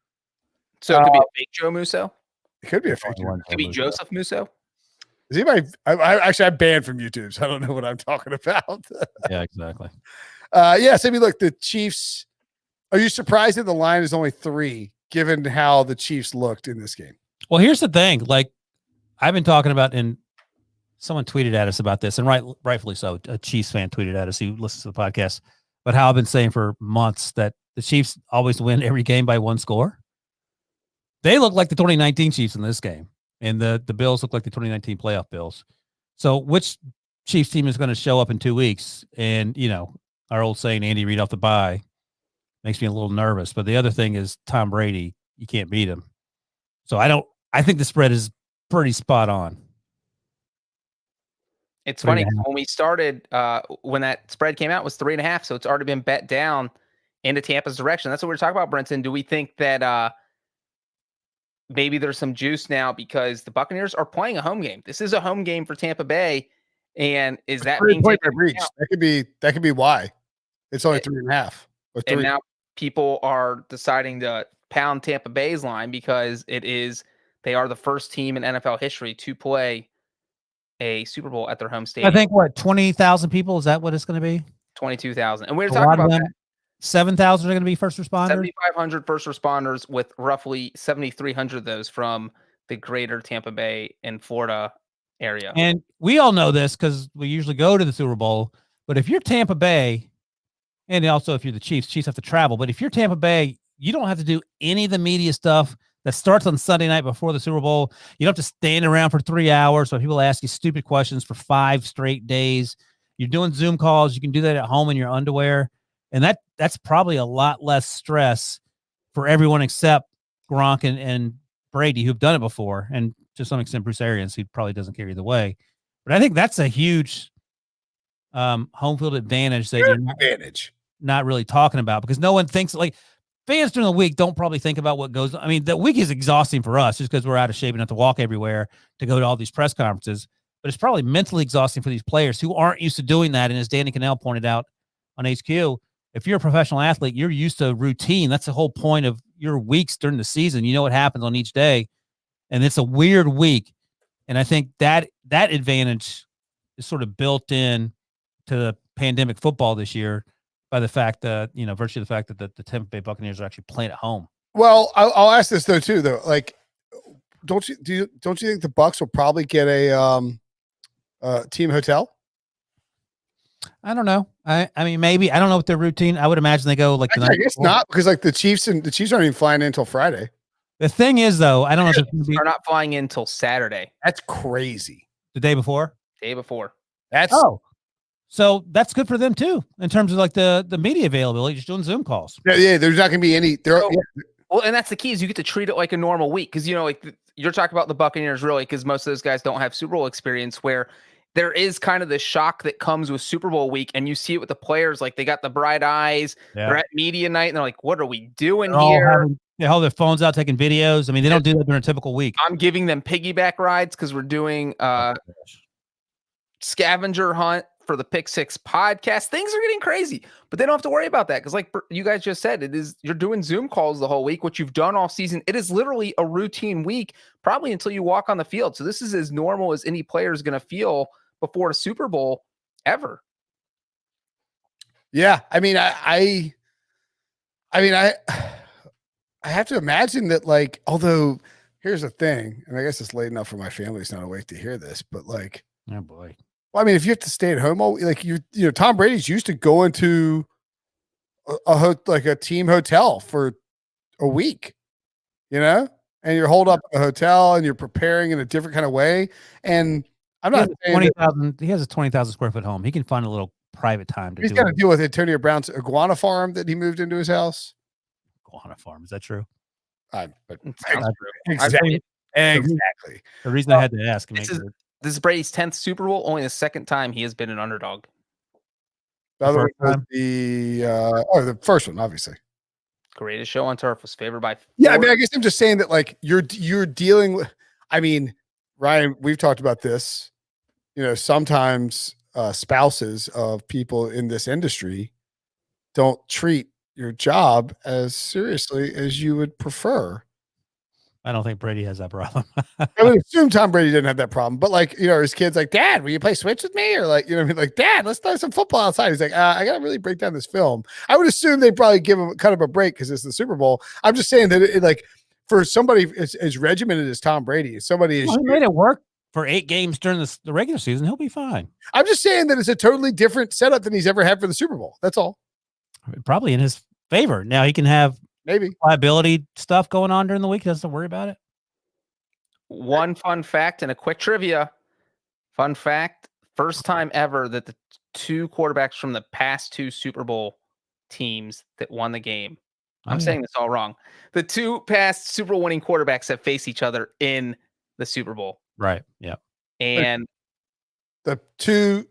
So it could be a fake Joe Musso. It could be a fake. It could be Joseph Musso. Is anybody? I'm banned from YouTube, so I don't know what I'm talking about. Yeah, exactly. Yes, I mean, look, the Chiefs. Are you surprised that the line is only 3, given how the Chiefs looked in this game? Well, here's the thing. Like I've been talking about, and someone tweeted at us about this, and rightfully so. A Chiefs fan tweeted at us who listens to the podcast, but how I've been saying for months that the Chiefs always win every game by 1 score. They look like the 2019 Chiefs in this game, and the Bills look like the 2019 playoff Bills. So which Chiefs team is going to show up in 2 weeks? And, our old saying, Andy Reid off the bye, makes me a little nervous. But the other thing is Tom Brady, you can't beat him. So I think the spread is pretty spot on. It's funny when we started, when that spread came out, it was 3.5. So it's already been bet down into Tampa's direction. That's what we're talking about, Brinson. Do we think that maybe there's some juice now because the Buccaneers are playing a home game? This is a home game for Tampa Bay. And is that being taken into account? That could be why it's only 3.5 or 3. And now people are deciding to pound Tampa Bay's line because they are the first team in NFL history to play a Super Bowl at their home stadium. I think 20,000 people, is that what it's going to be? 22,000. And we were talking about that. 7,000 are going to be first responders. 7,500 first responders, with roughly 7,300 of those from the greater Tampa Bay and Florida area. And we all know this because we usually go to the Super Bowl. But if you're Tampa Bay, and also if you're the Chiefs have to travel. But if you're Tampa Bay, you don't have to do any of the media stuff that starts on Sunday night before the Super Bowl. You don't have to stand around for 3 hours so people ask you stupid questions for 5 straight days. You're doing Zoom calls. You can do that at home in your underwear. And that's probably a lot less stress for everyone except Gronk and Brady, who've done it before, and to some extent Bruce Arians, who probably doesn't care either way. But I think that's a huge home field advantage that you're not really talking about, because no one thinks, like, fans during the week don't probably think about what goes on. I mean, the week is exhausting for us just because we're out of shape and have to walk everywhere to go to all these press conferences. But it's probably mentally exhausting for these players who aren't used to doing that. And as Danny Cannell pointed out on HQ, if you're a professional athlete, you're used to routine. That's the whole point of your weeks during the season. You know what happens on each day. And it's a weird week. And I think that advantage is sort of built in to the pandemic football this year by the fact that, virtually the fact that the Tampa Bay Buccaneers are actually playing at home. Well, I'll ask this though too, though. Like, don't you think the Bucs will probably get a team hotel? I don't know. I mean, maybe. I don't know what their routine. I would imagine they go like the night I guess before. not, because like the Chiefs aren't even flying in until Friday. The thing is, though, I don't know if it's going to be Are not flying in till Saturday, That's crazy. the day before. day before. That's So that's good for them too, in terms of like the media availability, just doing Zoom calls. yeah. There's not going to be any. Well, and that's the key is you get to treat it like a normal week because like you're talking about the Buccaneers really because most of those guys don't have Super Bowl experience where there is kind of the shock that comes with Super Bowl week, and you see it with the players. Like they got the bright eyes. Yeah. They're at media night, and they're like, "What are we doing They're all here?" they hold their phones out taking videos. I mean, they don't do that during a typical week. I'm giving them piggyback rides because we're doing scavenger hunt for the Pick Six podcast. Things are getting crazy, but they don't have to worry about that because, like you guys just said, you're doing Zoom calls the whole week, which you've done all season. It is literally a routine week, probably until you walk on the field. So this is as normal as any player is going to feel before the Super Bowl ever. Yeah, I mean, I have to imagine that. Like, although here's the thing, and I guess it's late enough for my family's not awake to hear this, but like, Oh boy. well, I mean, if you have to stay at home, like Tom Brady's used to going to a team hotel for a week, and you're holed up at a hotel and you're preparing in a different kind of way. And I'm not saying 20,000. He has a 20,000 square foot home. He can find a little private time to he's do got to it. deal with Antonio Brown's iguana farm that he moved into his house. Iguana farm. Is that true? Sounds Exactly. Exactly. The reason I had to ask. This is Brady's 10th Super Bowl, only the second time he has been an underdog. The other first one was time? the first one, obviously. Greatest show on turf was favored by. Yeah, I four. mean, I guess I'm just saying that like you're dealing with. I mean, Ryan, we've talked about this. Sometimes spouses of people in this industry don't treat your job as seriously as you would prefer. I don't think Brady has that problem. I would assume Tom Brady didn't have that problem, but like, his kid's like, Dad, will you play Switch with me? Or like, like, Dad, let's play some football outside. He's like, I got to really break down this film. I would assume they probably give him kind of a break because it's the Super Bowl. I'm just saying that like for somebody as regimented as Tom Brady, somebody is. Well, he made it work for 8 games during the regular season. He'll be fine. I'm just saying that it's a totally different setup than he's ever had for the Super Bowl. That's all. Probably in his favor. Now he can have Maybe liability stuff going on during the week. He doesn't have to worry about it. One fun fact and a quick trivia. Fun fact, first time ever that the two quarterbacks from the past 2 Super Bowl teams that won the game. I'm saying this all wrong. The 2 past Super Bowl winning quarterbacks have faced each other in the Super Bowl. Right. Yeah. And the 2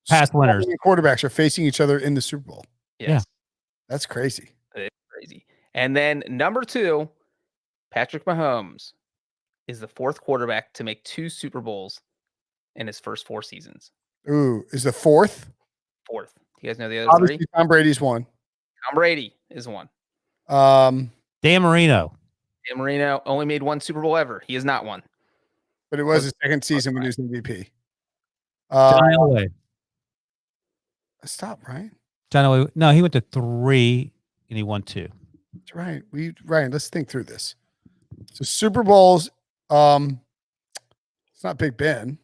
Past winners quarterbacks are facing each other in the Super Bowl. yes, That's crazy. it's crazy. And then number 2, Patrick Mahomes is the 4th quarterback to make 2 Super Bowls in his first 4 seasons. Ooh, is the 4th? 4th. You guys know the other Obviously, 3? Tom Brady's one. Tom Brady is one. Dan Marino. Dan Marino only made 1 Super Bowl ever. He is not one. But it was his second season when he was MVP. John Elway. Stop, Ryan. John Elway. No, he went to 3 and he won 2. Ryan, let's think through this. So Super Bowls, it's not Big Ben.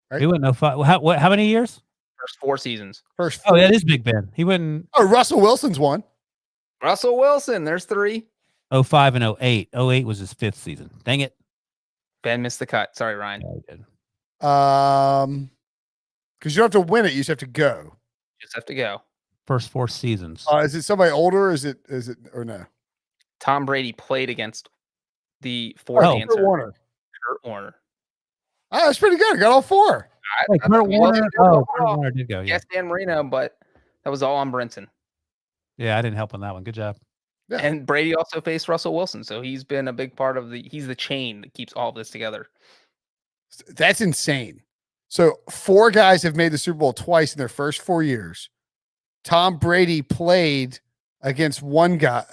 Right? He went 05. How many years? First 4 seasons. First. Oh, that is Big Ben. He went Russell Wilson's one. Russell Wilson, there's 3. 05 and 08. 08 was his 5th season. Dang it. Ben missed the cut. Sorry, Ryan. Yeah, he did. Because you don't have to win it, you just have to go. Just have to go. First 4 seasons. Is it somebody older? Is it or no? Tom Brady played against the 4th answer. Kurt Warner. Kurt Warner. Oh, that's pretty good. I got all 4. Wait, Kurt Warner. Oh, Kurt Warner did go. Yeah. Yes, Dan Marino, but that was all on Brinson. Yeah, I didn't help on that one. Good job. Yeah. And Brady also faced Russell Wilson, so he's been a big part of he's the chain that keeps all of this together. That's insane. So 4 guys have made the Super Bowl twice in their first 4 years. Tom Brady played against one guy.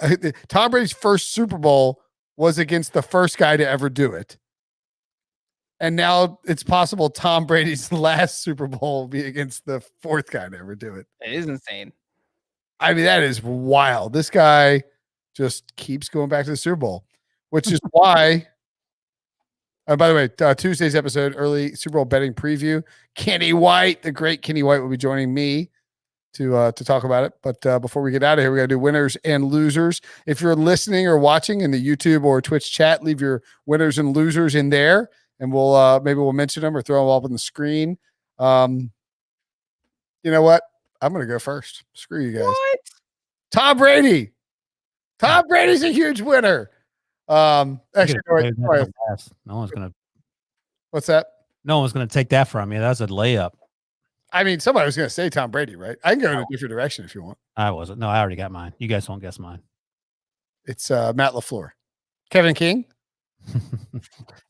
Tom Brady's first Super Bowl was against the first guy to ever do it. And now it's possible Tom Brady's last Super Bowl will be against the 4th guy to ever do it. It is insane. I mean, that is wild. This guy just keeps going back to the Super Bowl, which is why. By the way, Tuesday's episode, early Super Bowl betting preview. Kenny White, the great Kenny White, will be joining me to talk about it. But before we get out of here, we got to do winners and losers. If you're listening or watching in the YouTube or Twitch chat, leave your winners and losers in there, and we'll maybe we'll mention them or throw them up on the screen. You know what? I'm going to go first. Screw you guys. What? Tom Brady. Tom Brady's a huge winner. Actually, no one's gonna. What's that? No one's gonna take that from you. That's a layup. I mean, somebody was going to say Tom Brady, right? I can go in a different direction if you want. I wasn't. No, I already got mine. You guys won't guess mine. It's Matt LaFleur. Kevin King.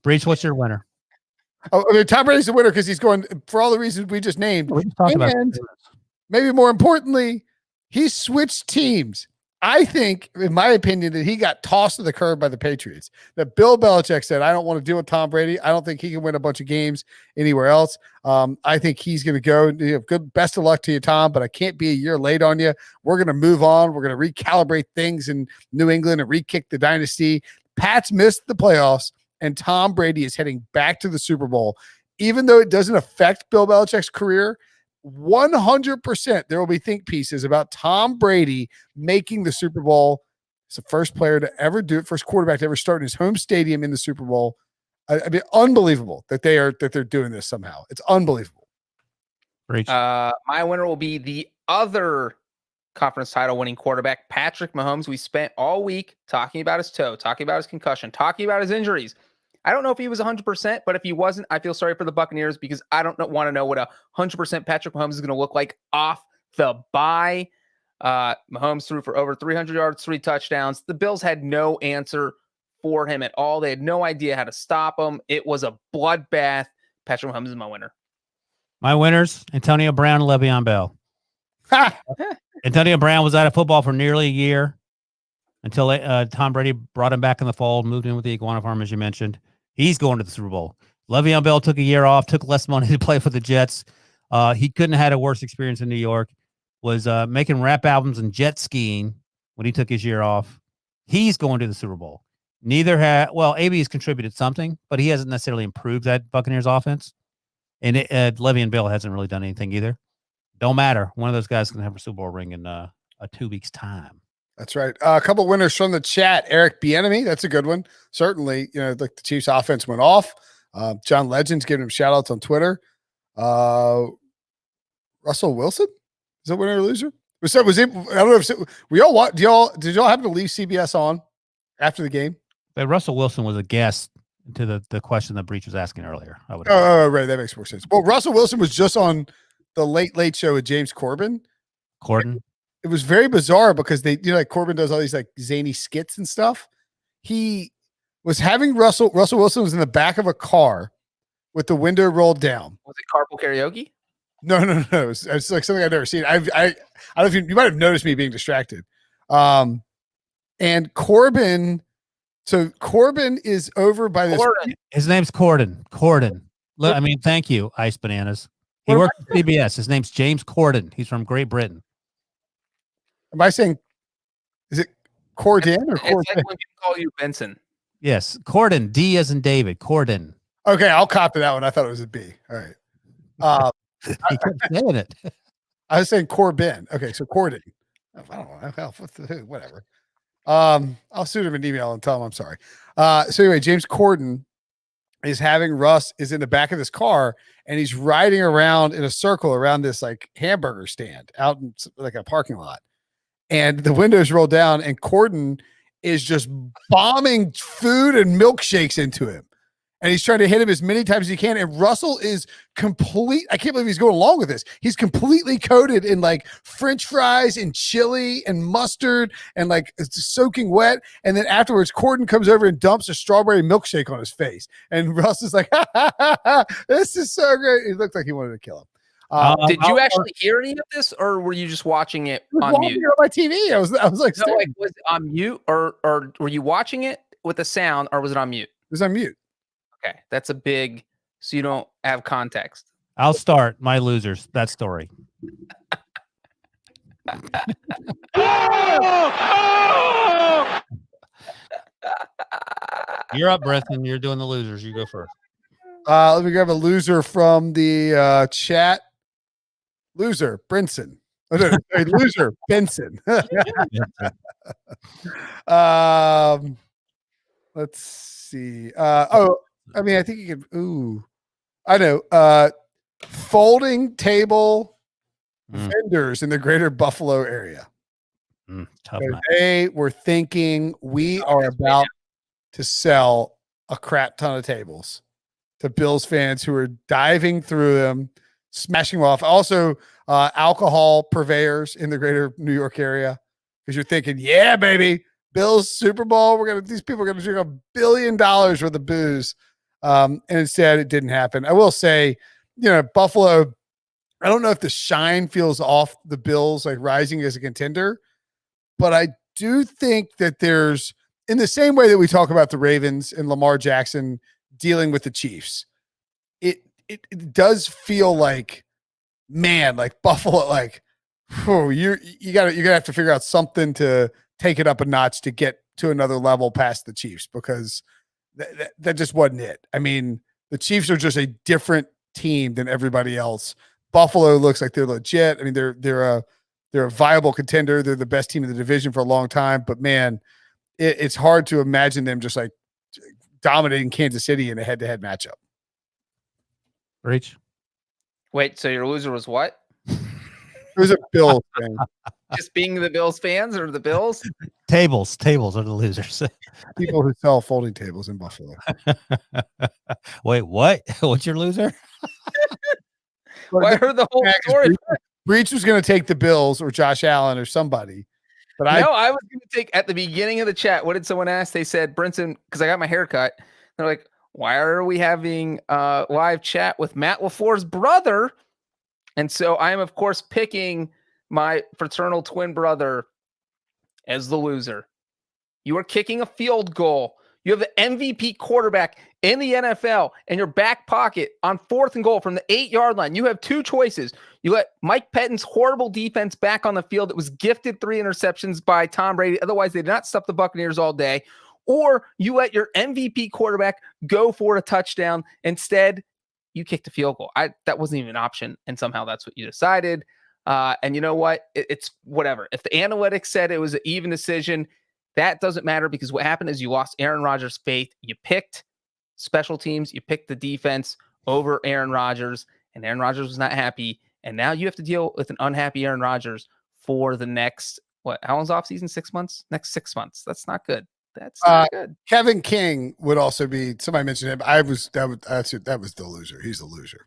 Breach, what's your winner? Oh, I mean, Tom Brady's the winner because he's going for all the reasons we just named. We just talked about And maybe more importantly, he switched teams. I think, in my opinion, that he got tossed to the curb by the Patriots. That Bill Belichick said, I don't want to deal with Tom Brady. I don't think he can win a bunch of games anywhere else. I think he's going to go. Good, best of luck to you, Tom, but I can't be a year late on you. We're going to move on. We're going to recalibrate things in New England and re-kick the dynasty. Pats missed the playoffs, and Tom Brady is heading back to the Super Bowl. Even though it doesn't affect Bill Belichick's career, 100% there will be think pieces about Tom Brady making the Super Bowl. He's the first player to ever do it, first quarterback to ever start in his home stadium in the Super Bowl. I mean, unbelievable that they're doing this somehow. It's unbelievable. My winner will be the other conference title winning quarterback, Patrick Mahomes. We spent all week talking about his toe, talking about his concussion, talking about his injuries. I don't know if he was 100%, but if he wasn't, I feel sorry for the Buccaneers because I don't want to know what 100% Patrick Mahomes is going to look like off the bye. Mahomes threw for over 300 yards, 3 touchdowns. The Bills had no answer for him at all. They had no idea how to stop him. It was a bloodbath. Patrick Mahomes is my winner. My winners, Antonio Brown and Le'Veon Bell. Antonio Brown was out of football for nearly a year until Tom Brady brought him back in the fold, moved in with the iguana farm, as you mentioned. He's going to the Super Bowl. Le'Veon Bell took a year off, took less money to play for the Jets. He couldn't have had a worse experience in New York. Was making rap albums and jet skiing when he took his year off. He's going to the Super Bowl. AB has contributed something, but he hasn't necessarily improved that Buccaneers offense. And Le'Veon Bell hasn't really done anything either. Don't matter. One of those guys can have a Super Bowl ring in 2 weeks' time. That's right. A couple winners from the chat. Eric Bieniemy, that's a good one. Certainly, like the Chiefs' offense went off. John Legend's giving him shout-outs on Twitter. Russell Wilson? Is that winner or loser? Was it? I don't know if we all what? Did y'all happen to leave CBS on after the game? But Russell Wilson was a guest to the question that Breach was asking earlier. I would. Oh, right. That makes more sense. Well, Russell Wilson was just on the Late Late Show with James Corden. It was very bizarre because they, like Corbin does all these like zany skits and stuff. He was having Russell Wilson was in the back of a car with the window rolled down. Was it carpool karaoke? No. It's like something I've never seen. I don't know if you might have noticed me being distracted. And Corbin is over by this. His name's Corden. Look, I mean, thank you, Ice Bananas. He works at CBS. His name's James Corden. He's from Great Britain. Am I saying, is it Corden or Corden? It's like when people call you Benson. Yes, Corden. D as in David. Corden. Okay, I'll copy that one. I thought it was a B. All right. He kept saying it. I was saying Corbin. Okay, so Corden. I don't know. Whatever. I'll shoot him an email and tell him I'm sorry. So anyway, James Corden is having Russ is in the back of this car and he's riding around in a circle around this like hamburger stand out in like a parking lot. And the windows roll down and Corden is just bombing food and milkshakes into him. And he's trying to hit him as many times as he can. And Russell is I can't believe he's going along with this. He's completely coated in like French fries and chili and mustard and like it's soaking wet. And then afterwards, Corden comes over and dumps a strawberry milkshake on his face. And Russ is like, this is so great. He looked like he wanted to kill him. Did you actually hear any of this, or were you just watching it on mute? On my TV. I was like, was it on mute, or were you watching it with the sound, or was it on mute? It was on mute. Okay, that's a big, so you don't have context. I'll start my losers. That story. You're up, Brenton. You're doing the losers. You go first. Let me grab a loser from the chat. Loser, Brinson. Oh, no, sorry, loser, Benson. Let's see. I mean, I think you could. Ooh, I know. Folding table vendors in the greater Buffalo area. Tough So night. they were thinking we are about to sell a crap ton of tables to Bills fans who are diving through them, smashing them off. Also, alcohol purveyors in the greater New York area, because you're thinking, yeah, baby, Bills Super Bowl. These people are gonna drink $1 billion worth of booze. And instead, it didn't happen. I will say, Buffalo. I don't know if the shine feels off the Bills, like rising as a contender, but I do think that there's, in the same way that we talk about the Ravens and Lamar Jackson dealing with the Chiefs, it does feel like, man, like Buffalo, like, you're gonna have to figure out something to take it up a notch to get to another level past the Chiefs, because that just wasn't it. I mean, the Chiefs are just a different team than everybody else. Buffalo looks like they're legit. I mean, they're a viable contender. They're the best team in the division for a long time, but man, it's hard to imagine them just like dominating Kansas City in a head-to-head matchup. Breach. Wait, so your loser was what? It was a Bills thing. Just being the Bills fans or the Bills? Tables are the losers. People who sell folding tables in Buffalo. Wait, what? What's your loser? Well, I heard the whole story. Breach was going to take the Bills or Josh Allen or somebody. But I was going to take, at the beginning of the chat, what did someone ask? They said, Brinson, because I got my hair cut. They're like, why are we having a live chat with Matt LaFleur's brother? And so I am, of course, picking my fraternal twin brother as the loser. You are kicking a field goal. You have the MVP quarterback in the NFL in your back pocket on 4th and goal from the 8-yard line. You have two choices. You let Mike Pettine's horrible defense back on the field. It was gifted 3 interceptions by Tom Brady. Otherwise, they did not stuff the Buccaneers all day. Or you let your MVP quarterback go for a touchdown. Instead, you kicked a field goal. That wasn't even an option, and somehow that's what you decided. And you know what? It's whatever. If the analytics said it was an even decision, that doesn't matter, because what happened is you lost Aaron Rodgers' faith. You picked special teams. You picked the defense over Aaron Rodgers, and Aaron Rodgers was not happy. And now you have to deal with an unhappy Aaron Rodgers for the next, how long's off season? 6 months? Next 6 months. That's not good. That's not good. Kevin King would also be, somebody mentioned him. That was the loser. He's the loser.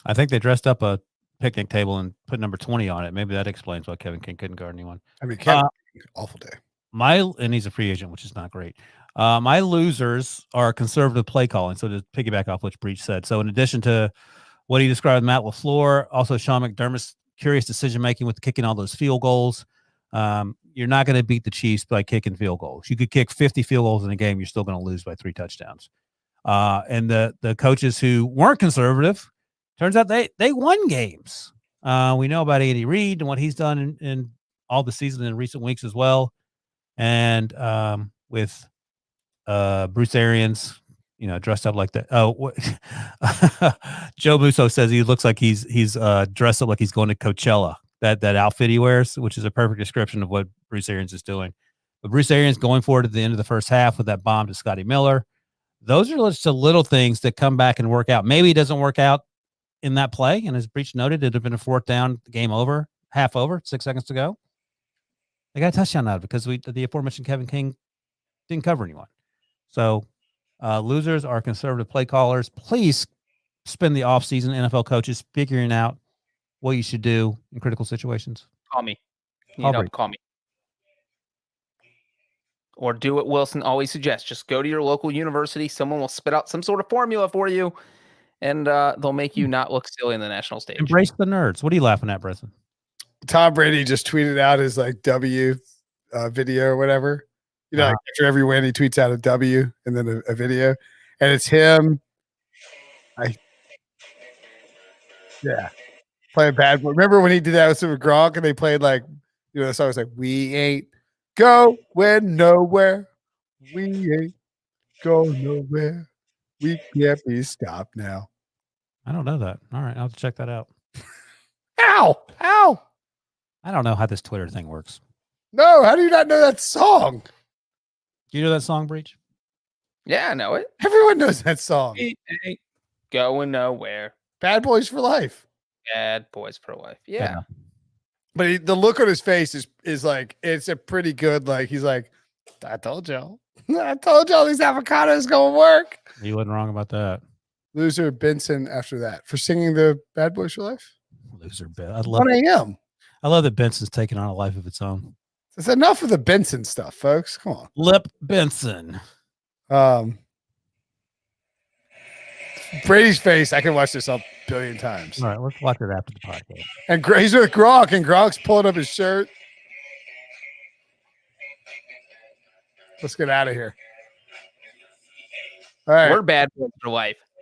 I think they dressed up a picnic table and put number 20 on it. Maybe that explains why Kevin King couldn't guard anyone. I mean, Kevin King, awful day. And he's a free agent, which is not great. My losers are conservative play calling. So to piggyback off what Breach said. So in addition to what he described, Matt LaFleur, also Sean McDermott's curious decision-making with kicking all those field goals. You're not going to beat the Chiefs by kicking field goals. You could kick 50 field goals in a game. You're still going to lose by 3 touchdowns. And the coaches who weren't conservative, turns out they won games. We know about Andy Reid and what he's done in all the season in recent weeks as well. And with Bruce Arians, dressed up like that. Oh, Joe Musso says he looks like he's dressed up like he's going to Coachella. That outfit he wears, which is a perfect description of what Bruce Arians is doing. But Bruce Arians going forward at the end of the first half with that bomb to Scotty Miller. Those are just the little things that come back and work out. Maybe it doesn't work out in that play. And as Breach noted, it'd have been a 4th down, game over, half over, 6 seconds to go. They got a touchdown out of it because the aforementioned Kevin King didn't cover anyone. So losers are conservative play callers. Please spend the offseason, NFL coaches, figuring out what you should do in critical situations. Call me. Call me. Or do what Wilson always suggests. Just go to your local university. Someone will spit out some sort of formula for you, and they'll make you not look silly in the national stage. Embrace the nerds. What are you laughing at, Brinson? Tom Brady just tweeted out his W video or whatever. Like after every win, he tweets out a W and then a video, and it's him. Playing bad. Remember when he did that with Gronk and they played the song was like, "We ain't going nowhere. We ain't going nowhere. We can't be stopped now." I don't know that. All right, I'll have to check that out. Ow! I don't know how this Twitter thing works. No, how do you not know that song? Do you know that song, Breach? Yeah, I know it. Everyone knows that song. It ain't going nowhere. Bad Boys for Life. Bad Boys for Life. Yeah. But the look on his face is like, it's a pretty good, like, he's like, I told y'all. I told y'all these avocados going to work. You wasn't wrong about that. Loser Benson after that for singing the Bad Boys for Life. Loser Ben. I 1 a.m. love that Benson's taking on a life of its own. It's enough of the Benson stuff, folks. Come on. Lip Benson. Brady's face, I can watch this a billion times. All right, let's watch it after the podcast. And he's with Gronk, and Gronk's pulling up his shirt. Let's get out of here. All right. We're Bad Boys for Life.